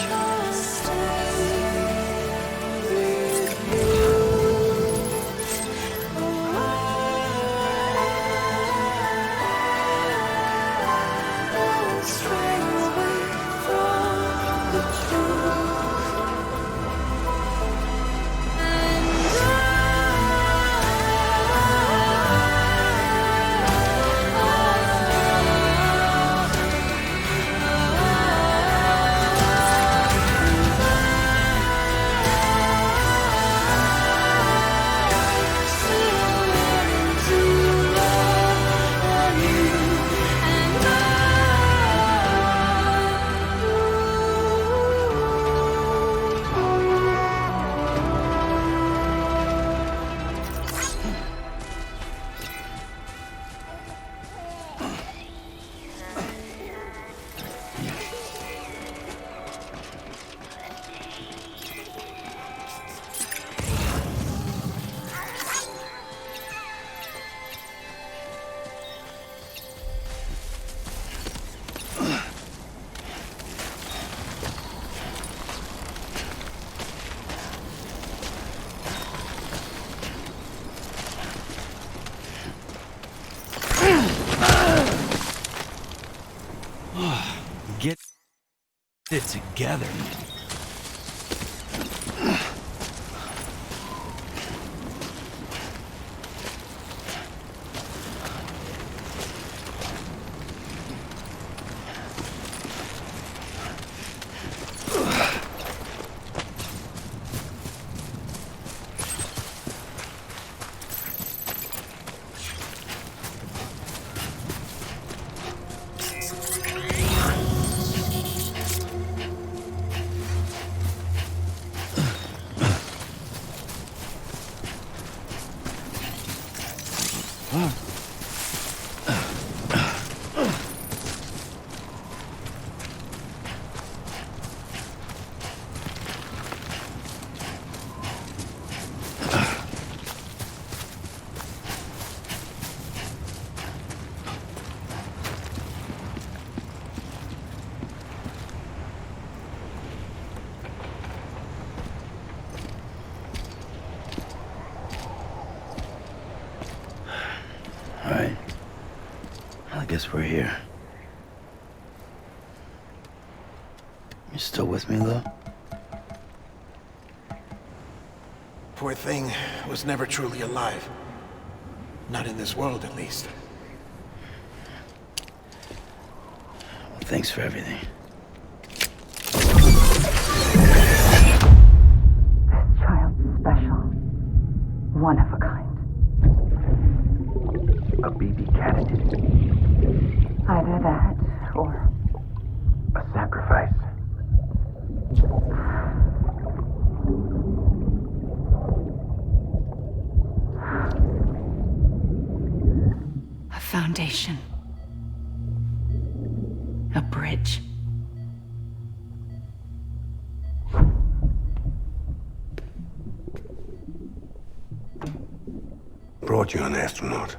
Speaker 10: Just stay with you. Stray away from the truth.
Speaker 6: Get it together. All right. I guess we're here. You still with me, though?
Speaker 2: Poor thing was never truly alive. Not in this world, at least.
Speaker 6: Well, thanks for everything.
Speaker 16: This child's special. One of a kind.
Speaker 4: A baby candidate.
Speaker 16: Either that, or
Speaker 4: A sacrifice.
Speaker 14: A foundation. A bridge.
Speaker 1: Brought you an astronaut.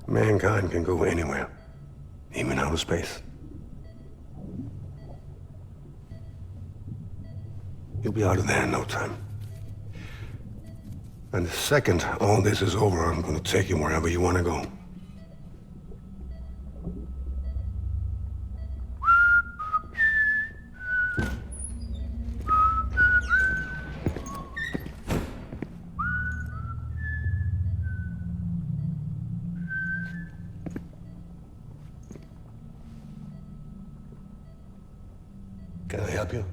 Speaker 1: Mankind can go anywhere, even outer space. You'll be out of there in no time. And the second all this is over, I'm gonna take you wherever you wanna go. Can I help you?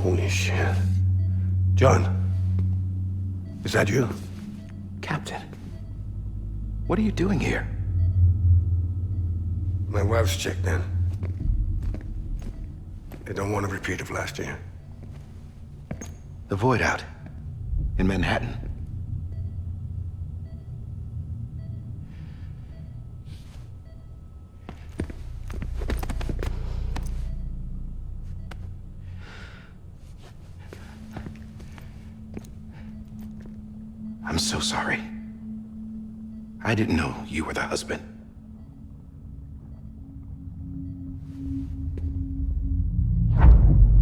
Speaker 1: Holy shit. John, is that you?
Speaker 8: Captain, what are you doing here?
Speaker 1: My wife's checked in. They don't want a repeat of last year.
Speaker 8: The void out in Manhattan. I'm so sorry. I didn't know you were the husband.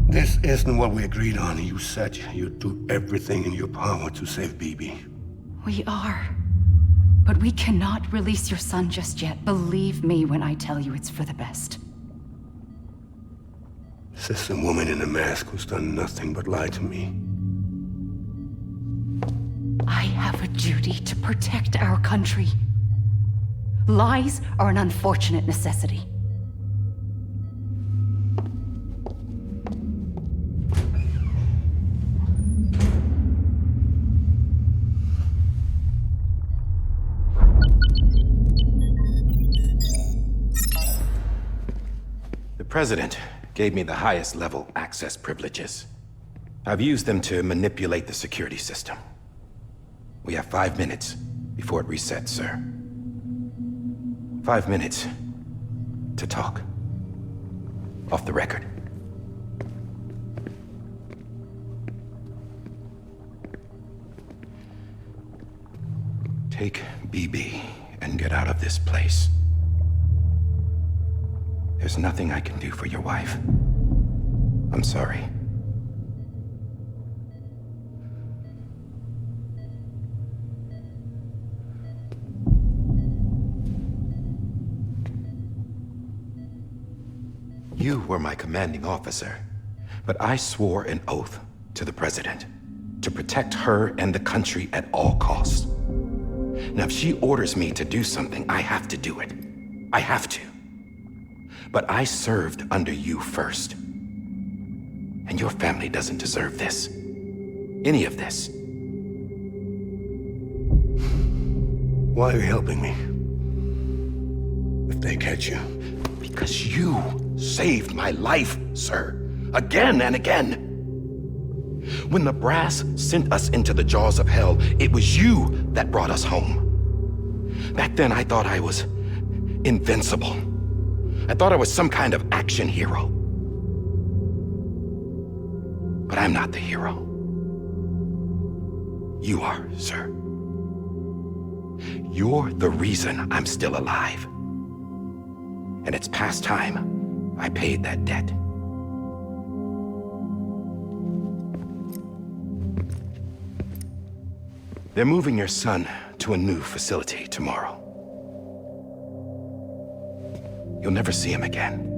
Speaker 1: This isn't what we agreed on. You said you'd do everything in your power to save BB.
Speaker 14: We are. But we cannot release your son just yet. Believe me when I tell you it's for the best.
Speaker 1: This is a woman in a mask who's done nothing but lie to me.
Speaker 14: I have a duty to protect our country. Lies are an unfortunate necessity.
Speaker 8: The President gave me the highest level access privileges. I've used them to manipulate the security system. We have 5 minutes before it resets, sir. 5 minutes to talk. Off the record. Take BB and get out of this place. There's nothing I can do for your wife. I'm sorry. You were my commanding officer, but I swore an oath to the President to protect her and the country at all costs. Now, if she orders me to do something, I have to do it. I have to. But I served under you first. And your family doesn't deserve this. Any of this.
Speaker 1: Why are you helping me? If they catch you.
Speaker 8: Because you saved my life, sir. Again and again. When the brass sent us into the jaws of hell, it was you that brought us home. Back then, I thought I was invincible. I thought I was some kind of action hero. But I'm not the hero. You are, sir. You're the reason I'm still alive. And it's past time I paid that debt. They're moving your son to a new facility tomorrow. You'll never see him again.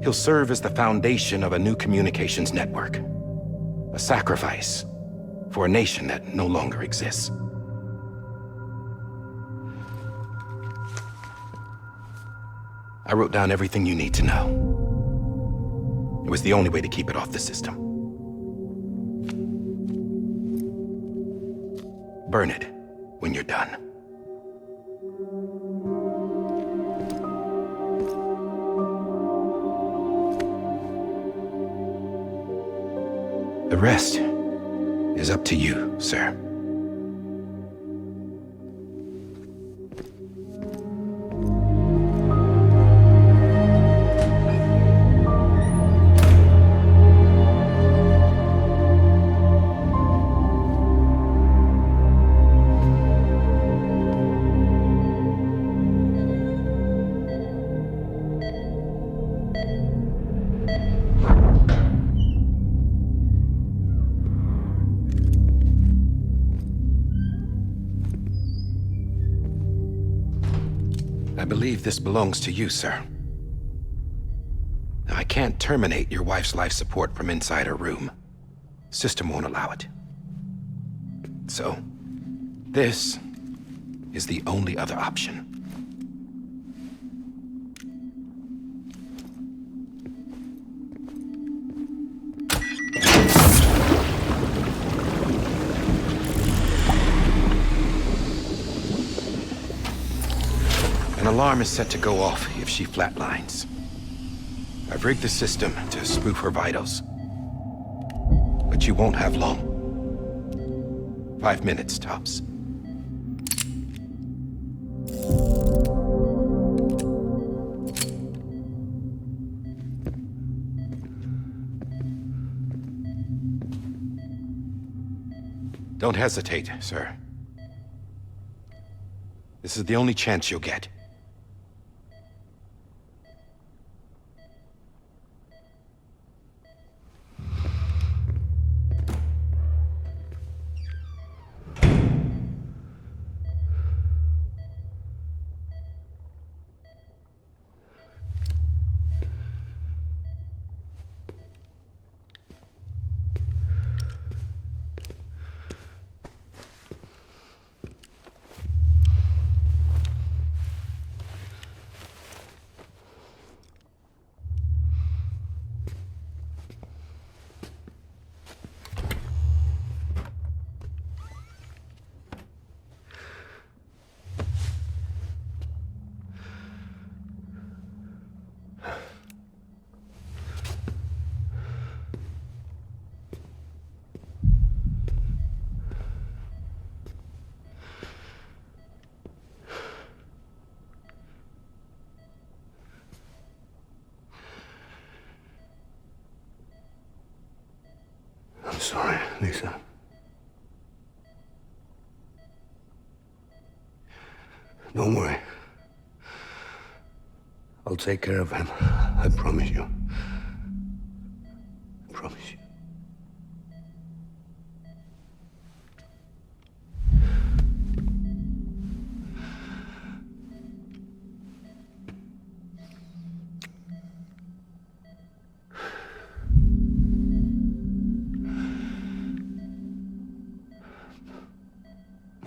Speaker 8: He'll serve as the foundation of a new communications network. A sacrifice for a nation that no longer exists. I wrote down everything you need to know. It was the only way to keep it off the system. Burn it when you're done. The rest is up to you, sir. I believe this belongs to you, sir. Now, I can't terminate your wife's life support from inside her room. System won't allow it. So, this is the only other option. An alarm is set to go off if she flatlines. I've rigged the system to spoof her vitals. But you won't have long. 5 minutes, tops. Don't hesitate, sir. This is the only chance you'll get.
Speaker 1: I'm sorry, Lisa. Don't worry. I'll take care of him. I promise you. I promise you.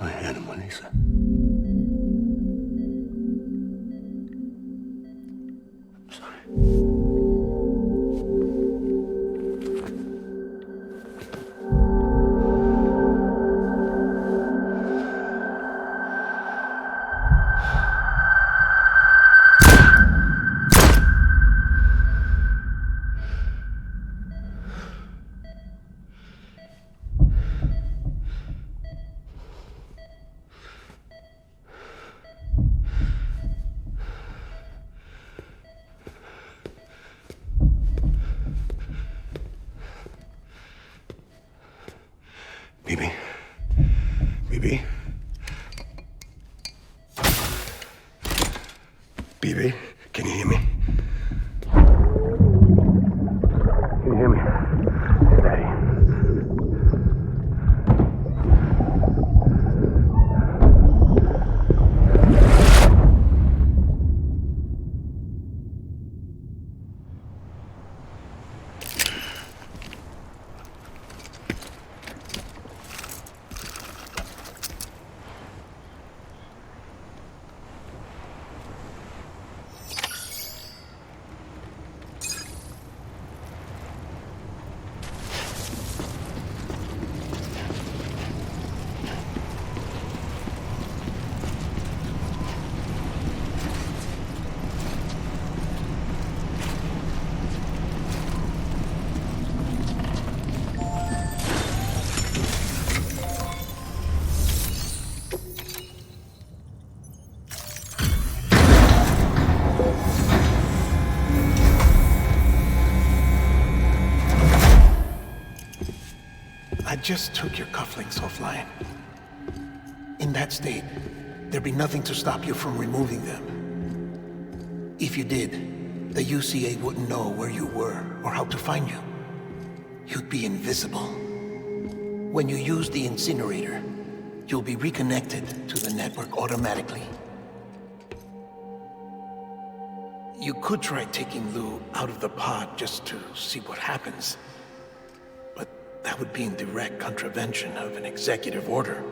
Speaker 1: My animal, Lisa. I'm sorry. Bibi? Bibi? Bibi, can you hear me? Can you hear me? It's Daddy.
Speaker 2: I just took your cufflinks offline. In that state, there'd be nothing to stop you from removing them. If you did, the UCA wouldn't know where you were or how to find you. You'd be invisible. When you use the incinerator, you'll be reconnected to the network automatically. You could try taking Lou out of the pod just to see what happens. But that would be in direct contravention of an executive order.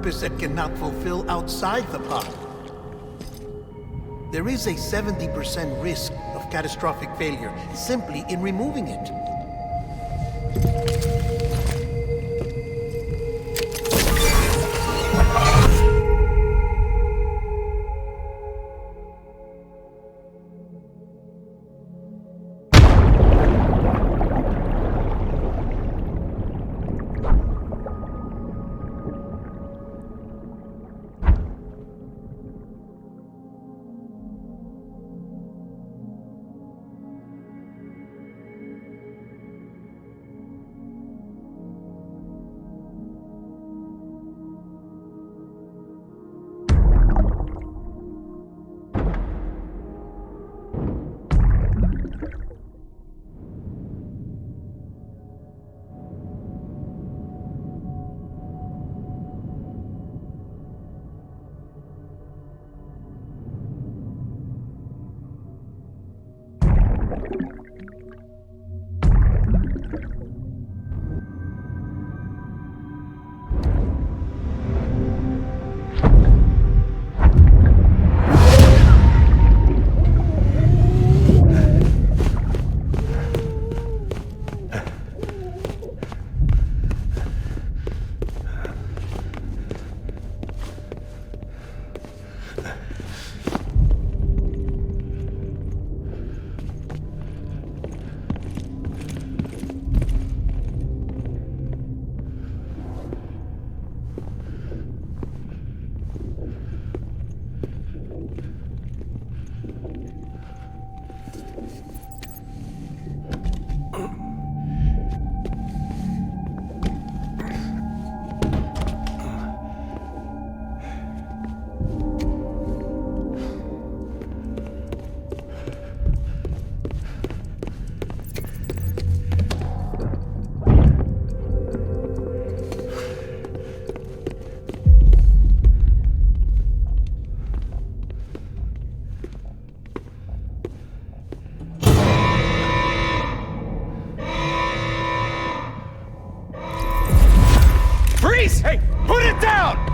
Speaker 2: purpose it cannot fulfill outside the pod. There is a 70% risk of catastrophic failure simply in removing it.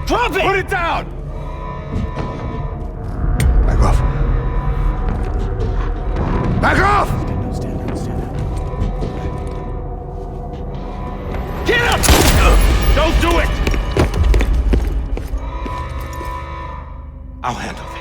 Speaker 15: Drop it! Put it down!
Speaker 1: Back off. Back off!
Speaker 15: Get up! Don't do it!
Speaker 8: I'll handle this.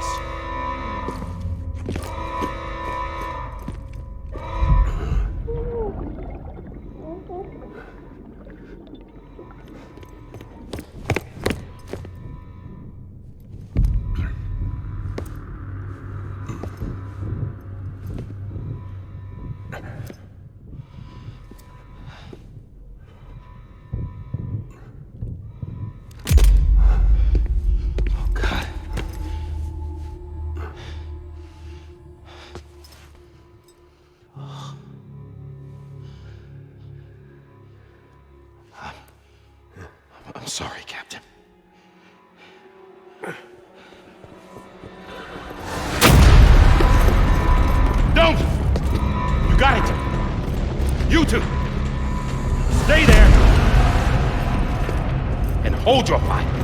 Speaker 8: I'm sorry, Captain.
Speaker 15: Don't! You got it! You two! Stay there! And hold your fire!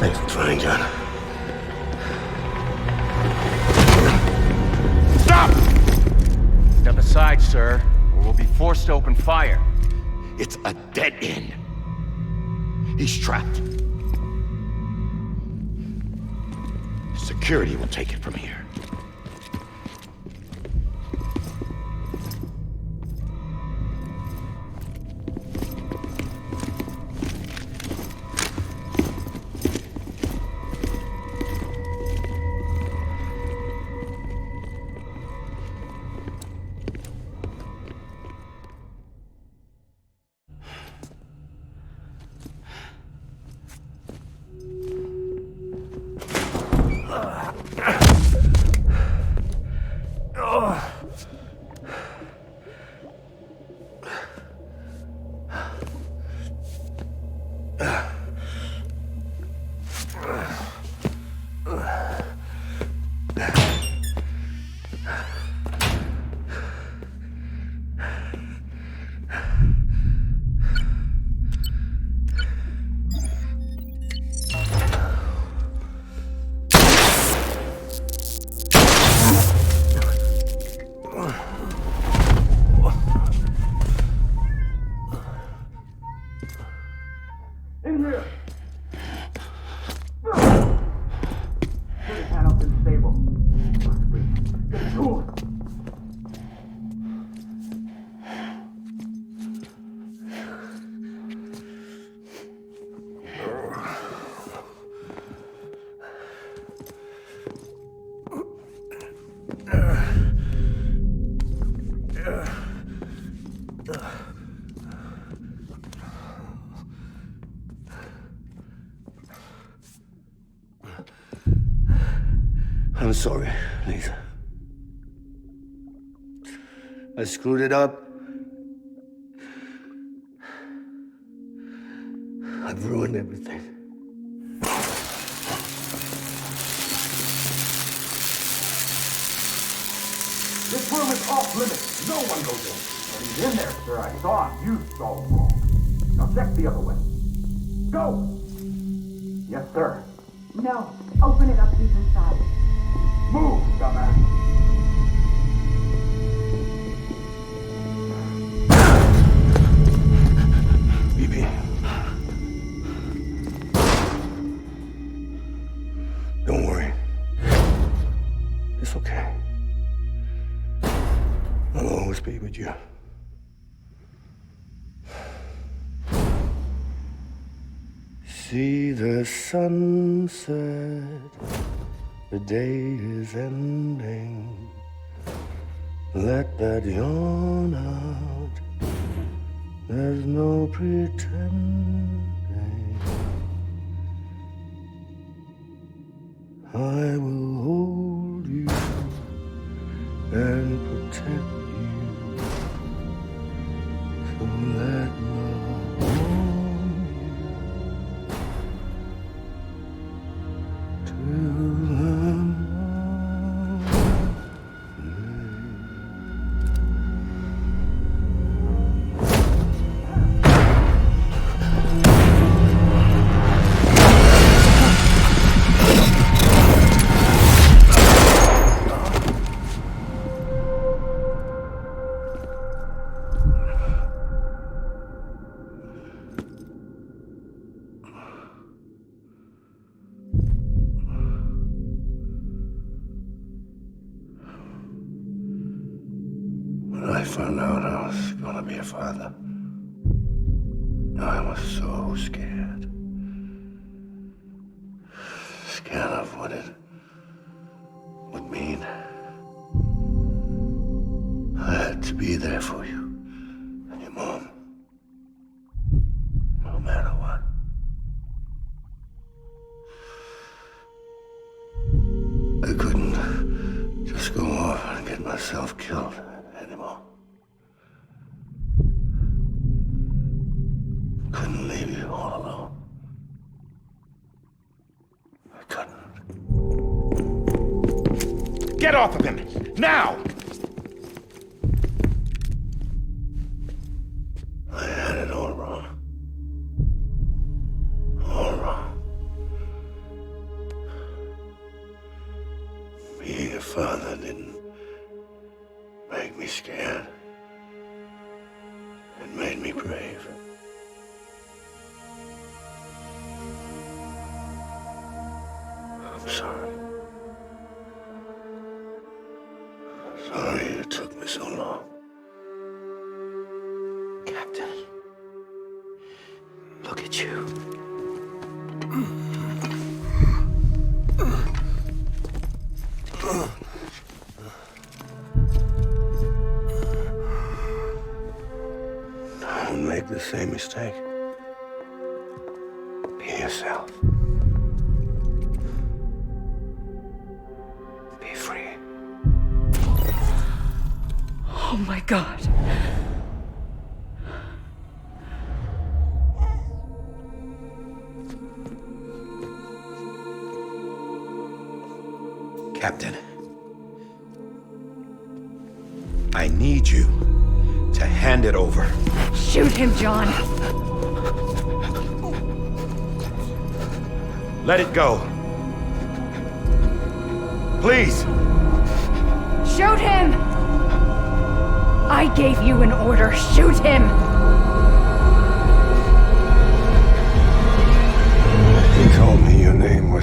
Speaker 1: Thanks for trying, John.
Speaker 15: Stop! Step aside, sir, or we'll be forced to open fire.
Speaker 8: It's a dead end. He's trapped. Security will take it from here.
Speaker 4: Get his hand up and stable. Get tools.
Speaker 1: I'm sorry, Lisa. I screwed it up. I've ruined everything.
Speaker 4: This room is off limits. No one goes in. But he's in there, sir. I saw him. You saw him wrong. Now check the other way. Go! Yes, sir.
Speaker 16: No. Open it up. He's inside.
Speaker 4: Move, dumbass.
Speaker 1: Bibi. Don't worry. It's okay. I'll always be with you. See the sunset, the day is ending. Let that yawn out, there's no pretending. I will hold you and protect you. So let love warm you till the When I found out I was gonna be a father, I was so scared. Scared of what it would mean. I had to be there for you and your mom, no matter what. I couldn't just go off and get myself killed anymore. Couldn't leave you all alone. I couldn't.
Speaker 9: Get off of him! Now!
Speaker 1: I had it all wrong. All wrong. Being a father didn't make me scared. It made me brave. I'm sorry. Sorry it took me so long.
Speaker 2: Captain, look at you.
Speaker 1: Don't make the same mistake. Be yourself. Be free.
Speaker 14: Oh my God.
Speaker 8: Captain, I need you to hand it over.
Speaker 14: Shoot him, John.
Speaker 8: Let it go. Please.
Speaker 14: Shoot him! I gave you an order. Shoot him!
Speaker 1: He told me your name was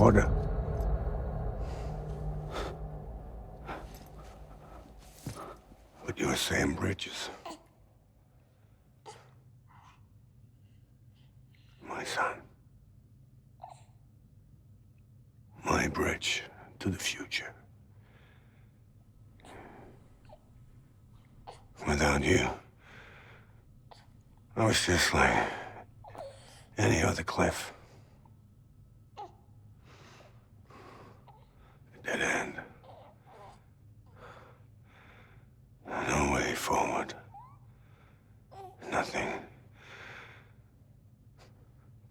Speaker 1: order. But you were saying bridges. My son. My bridge to the future. Without you, I was just like any other cliff. A dead end. No way forward. Nothing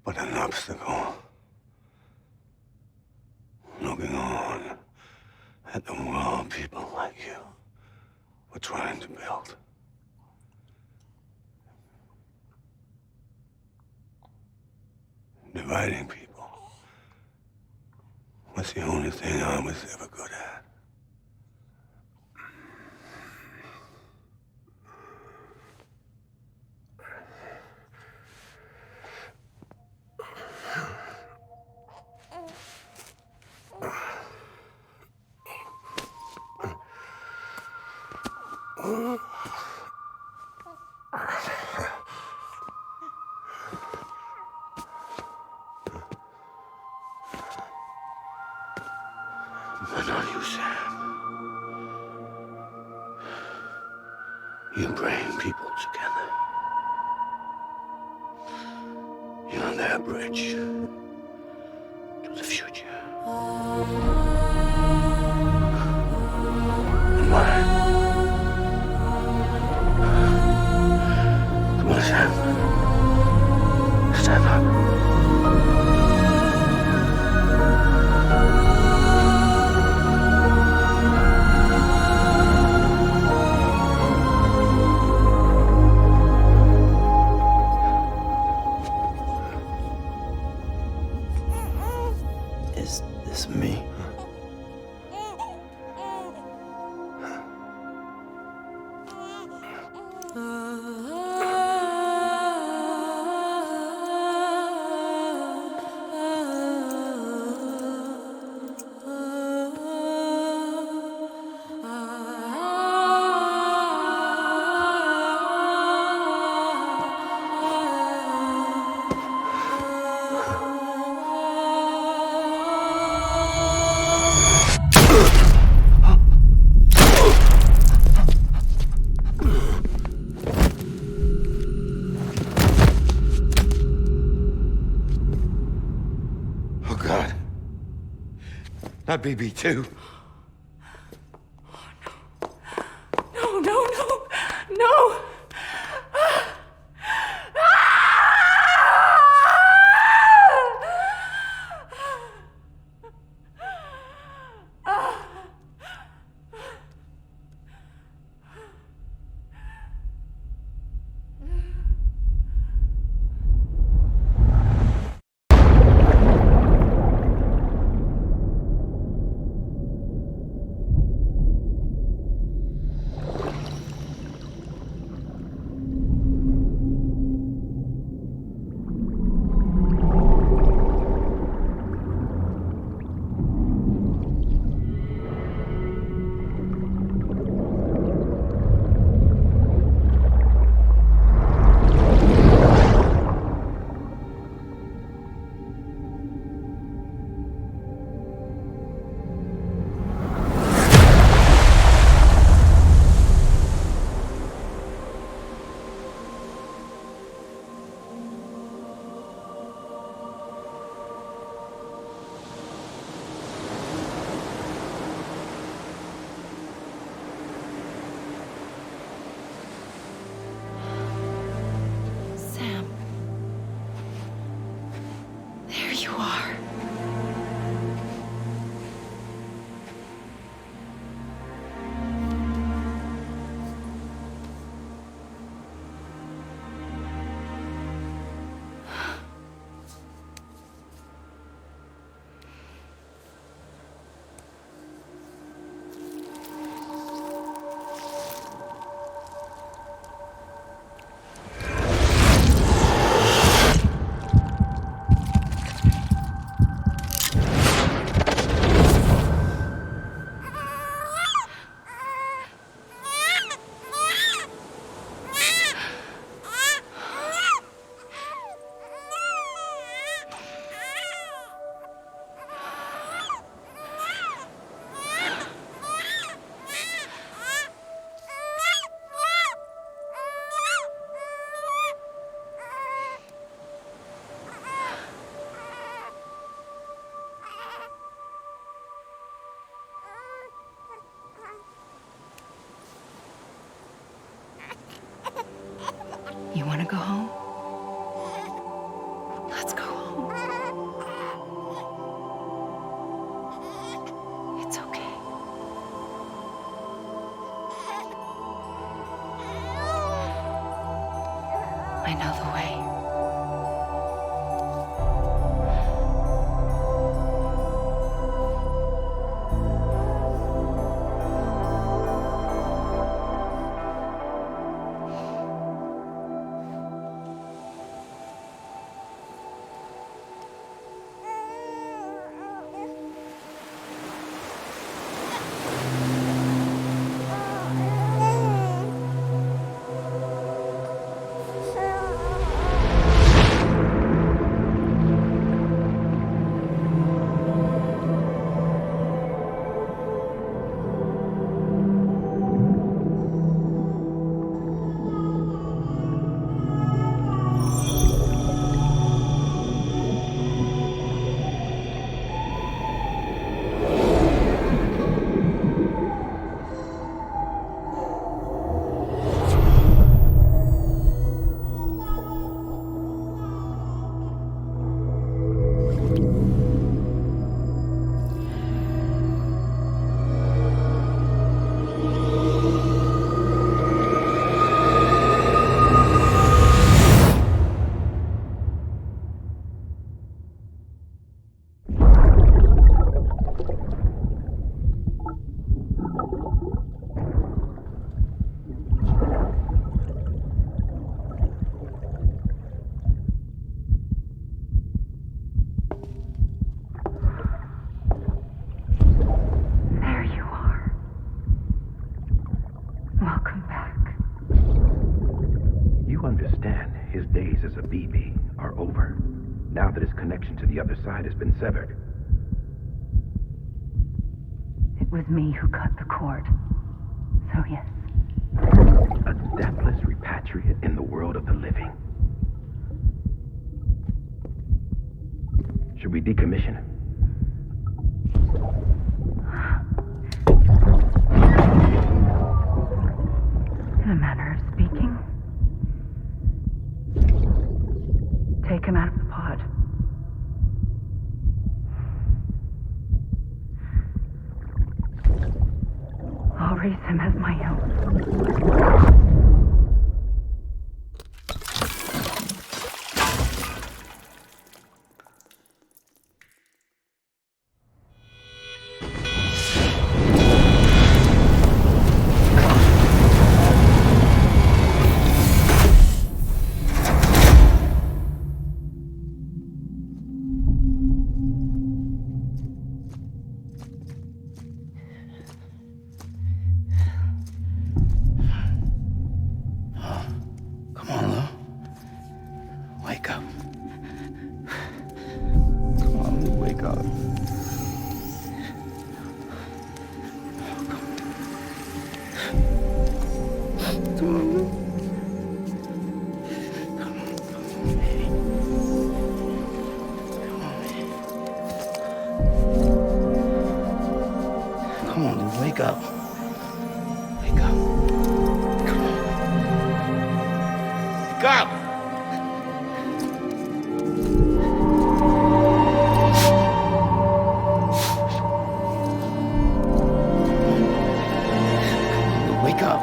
Speaker 1: but an obstacle. Looking on at the world people like you were trying to build. Dividing people was the only thing I was ever good at. But not you, Sam. You bring people together. You're their bridge to the future. And mine. Come on, Sam. Stand up.
Speaker 6: Is this me?
Speaker 8: Oh, God. Not BB2.
Speaker 10: No, no, no, no!
Speaker 5: Sam. There you are.
Speaker 4: traces of BB are over, now that his connection to the other side has been severed.
Speaker 16: It was me who cut the cord. So yes.
Speaker 4: A deathless repatriate in the world of the living. Should we decommission him?
Speaker 16: In a manner of speaking. Take him out of the pod. I'll raise him as my own.
Speaker 6: Come on, dude, wake up. Wake up. Come on. Wake up! Come on, wake up.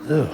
Speaker 6: Lou.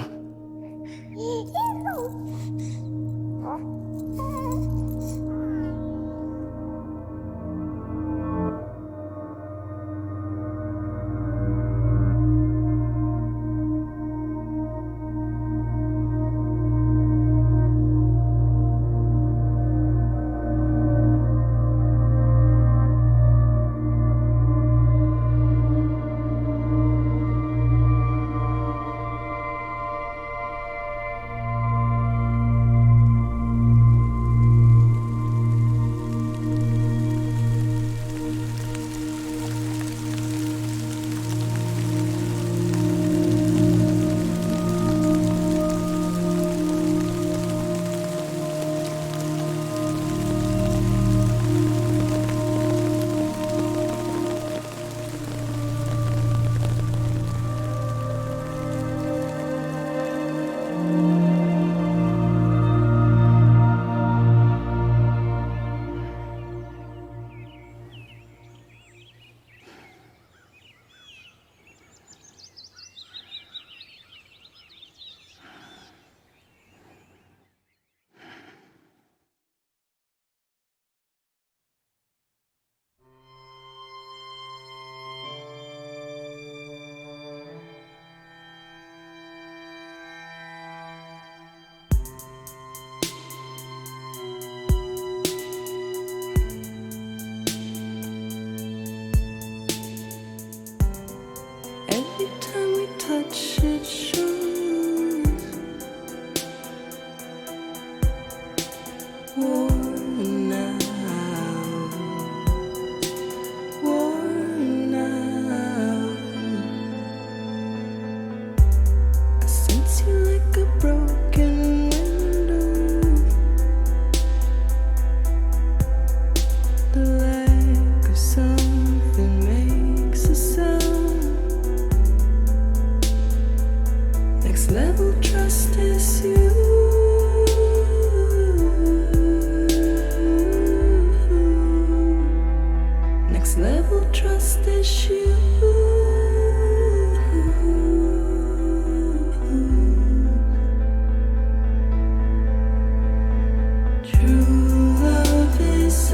Speaker 10: is you. True love is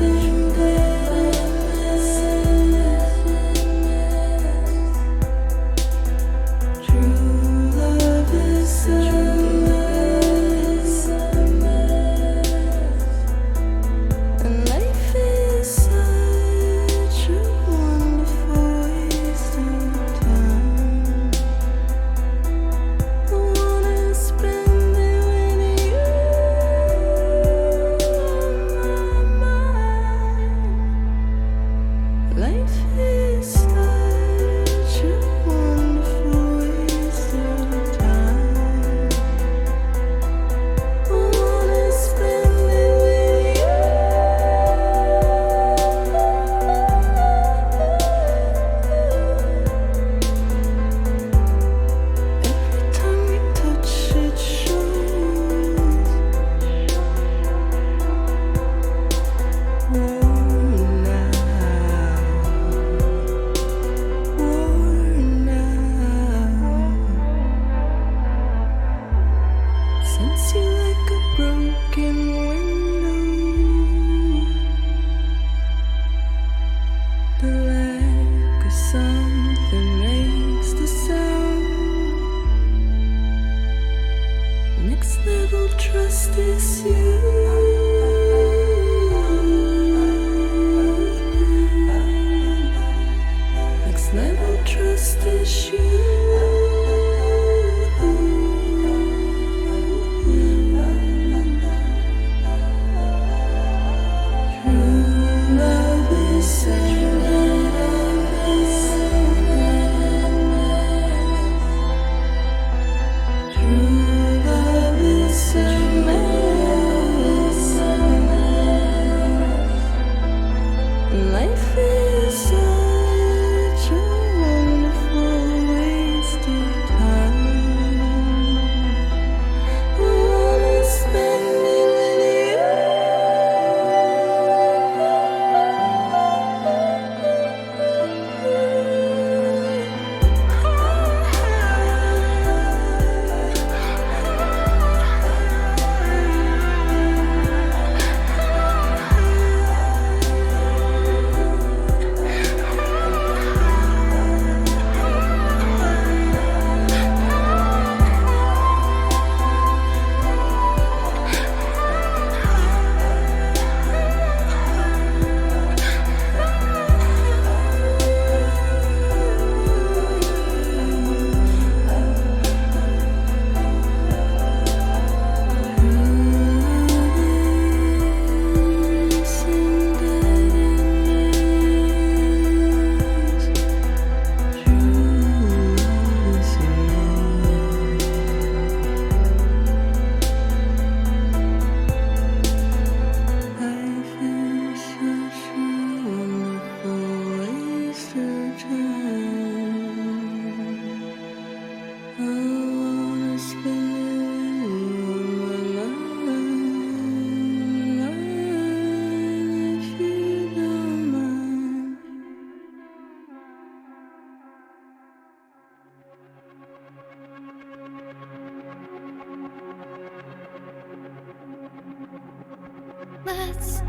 Speaker 17: Let's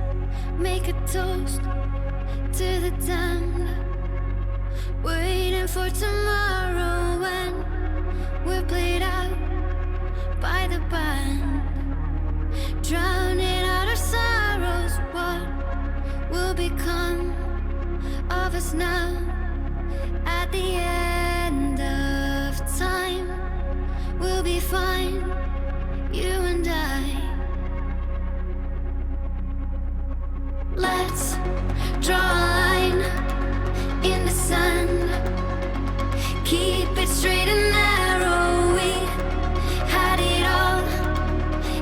Speaker 17: make a toast to the damned, waiting for tomorrow when we're played out by the band, drowning out our sorrows. What will become of us now at the end of time? We'll be fine, you and I. Let's draw a line in the sand, keep it straight and narrow. We had it all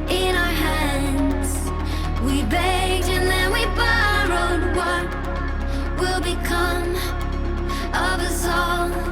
Speaker 17: in our hands. We begged and then we borrowed. What will become of us all?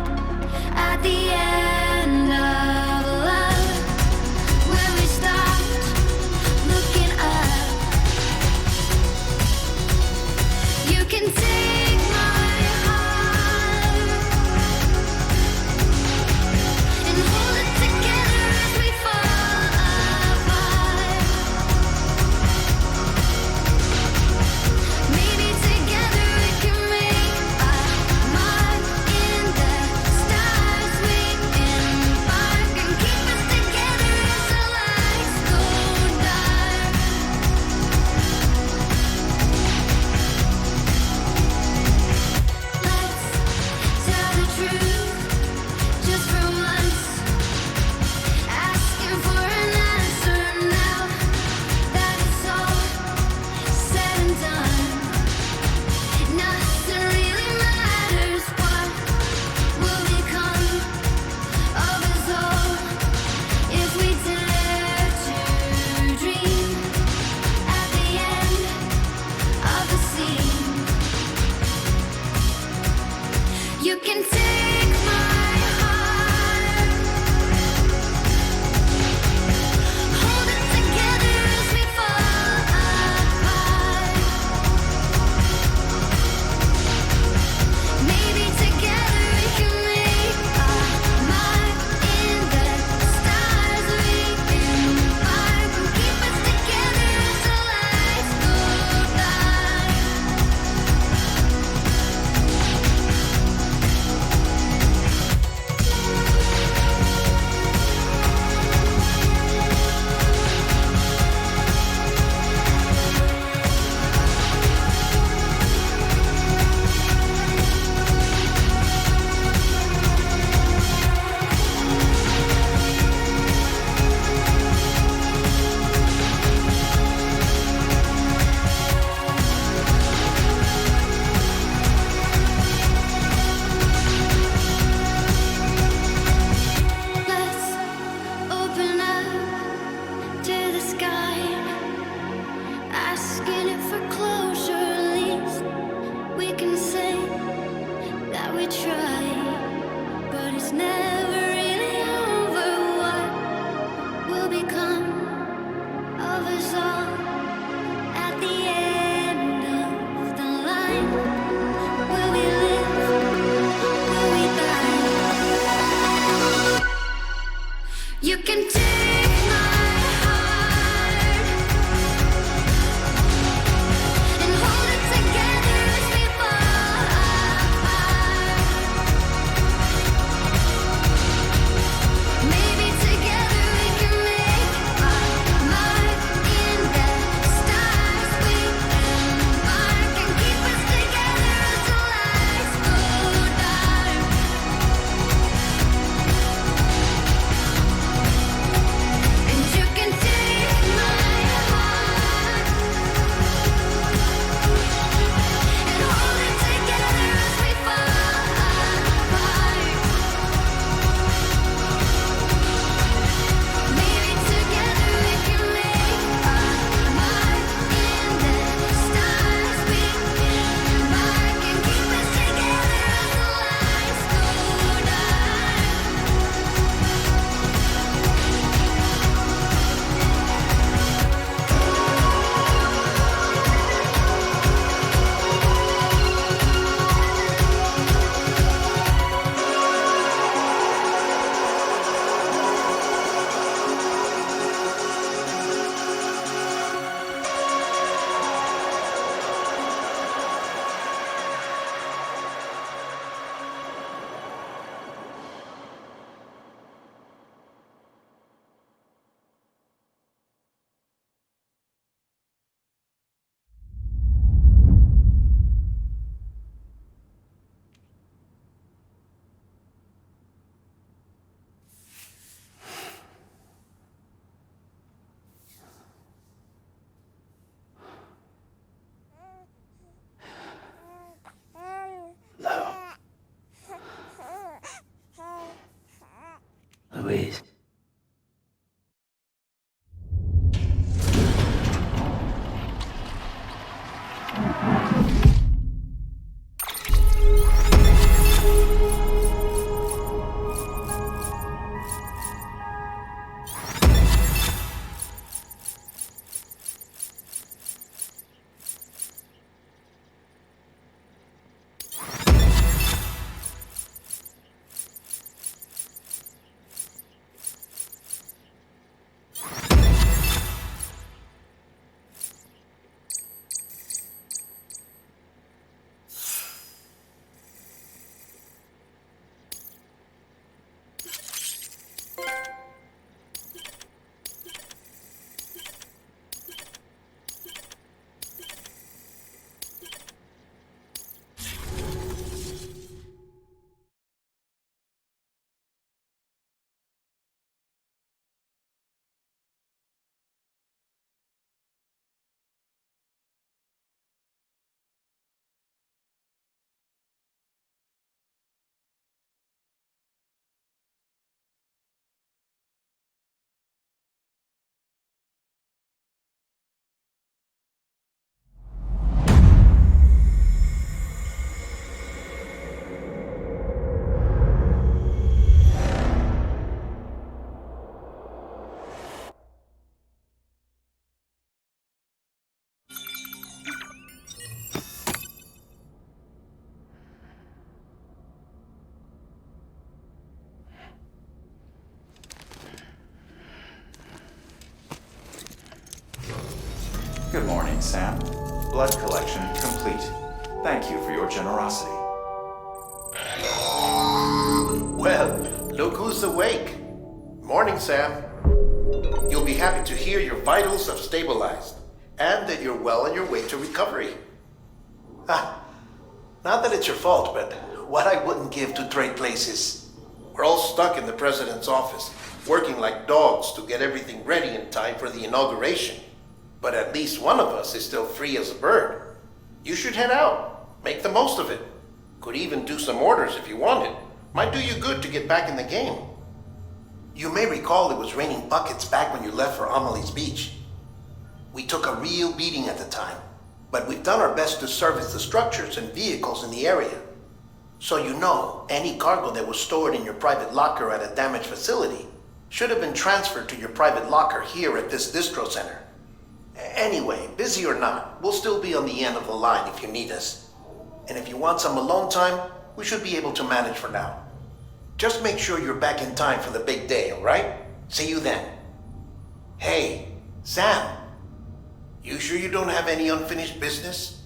Speaker 9: blood collection complete. Thank you for your generosity.
Speaker 2: Well, look who's awake. Morning, Sam. You'll be happy to hear your vitals have stabilized, and that you're well on your way to recovery. Not that it's your fault, but what I wouldn't give to trade places. We're all stuck in the president's office, working like dogs to get everything ready in time for the inauguration. But at least one of us is still free as a bird. You should head out. Make the most of it. Could even do some orders if you wanted. Might do you good to get back in the game. You may recall it was raining buckets back when you left for Amelie's Beach. We took a real beating at the time, but we've done our best to service the structures and vehicles in the area. So you know, any cargo that was stored in your private locker at a damaged facility should have been transferred to your private locker here at this distro center. Anyway, busy or not, we'll still be on the end of the line if you need us. And if you want some alone time, we should be able to manage for now. Just make sure you're back in time for the big day, alright? See you then. Hey, Sam. You sure you don't have any unfinished business?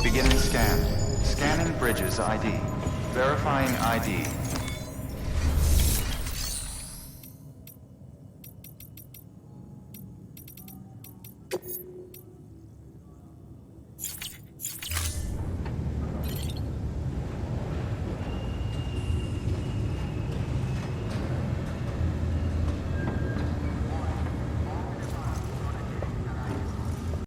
Speaker 9: Beginning scan. Scanning bridges ID. Verifying ID.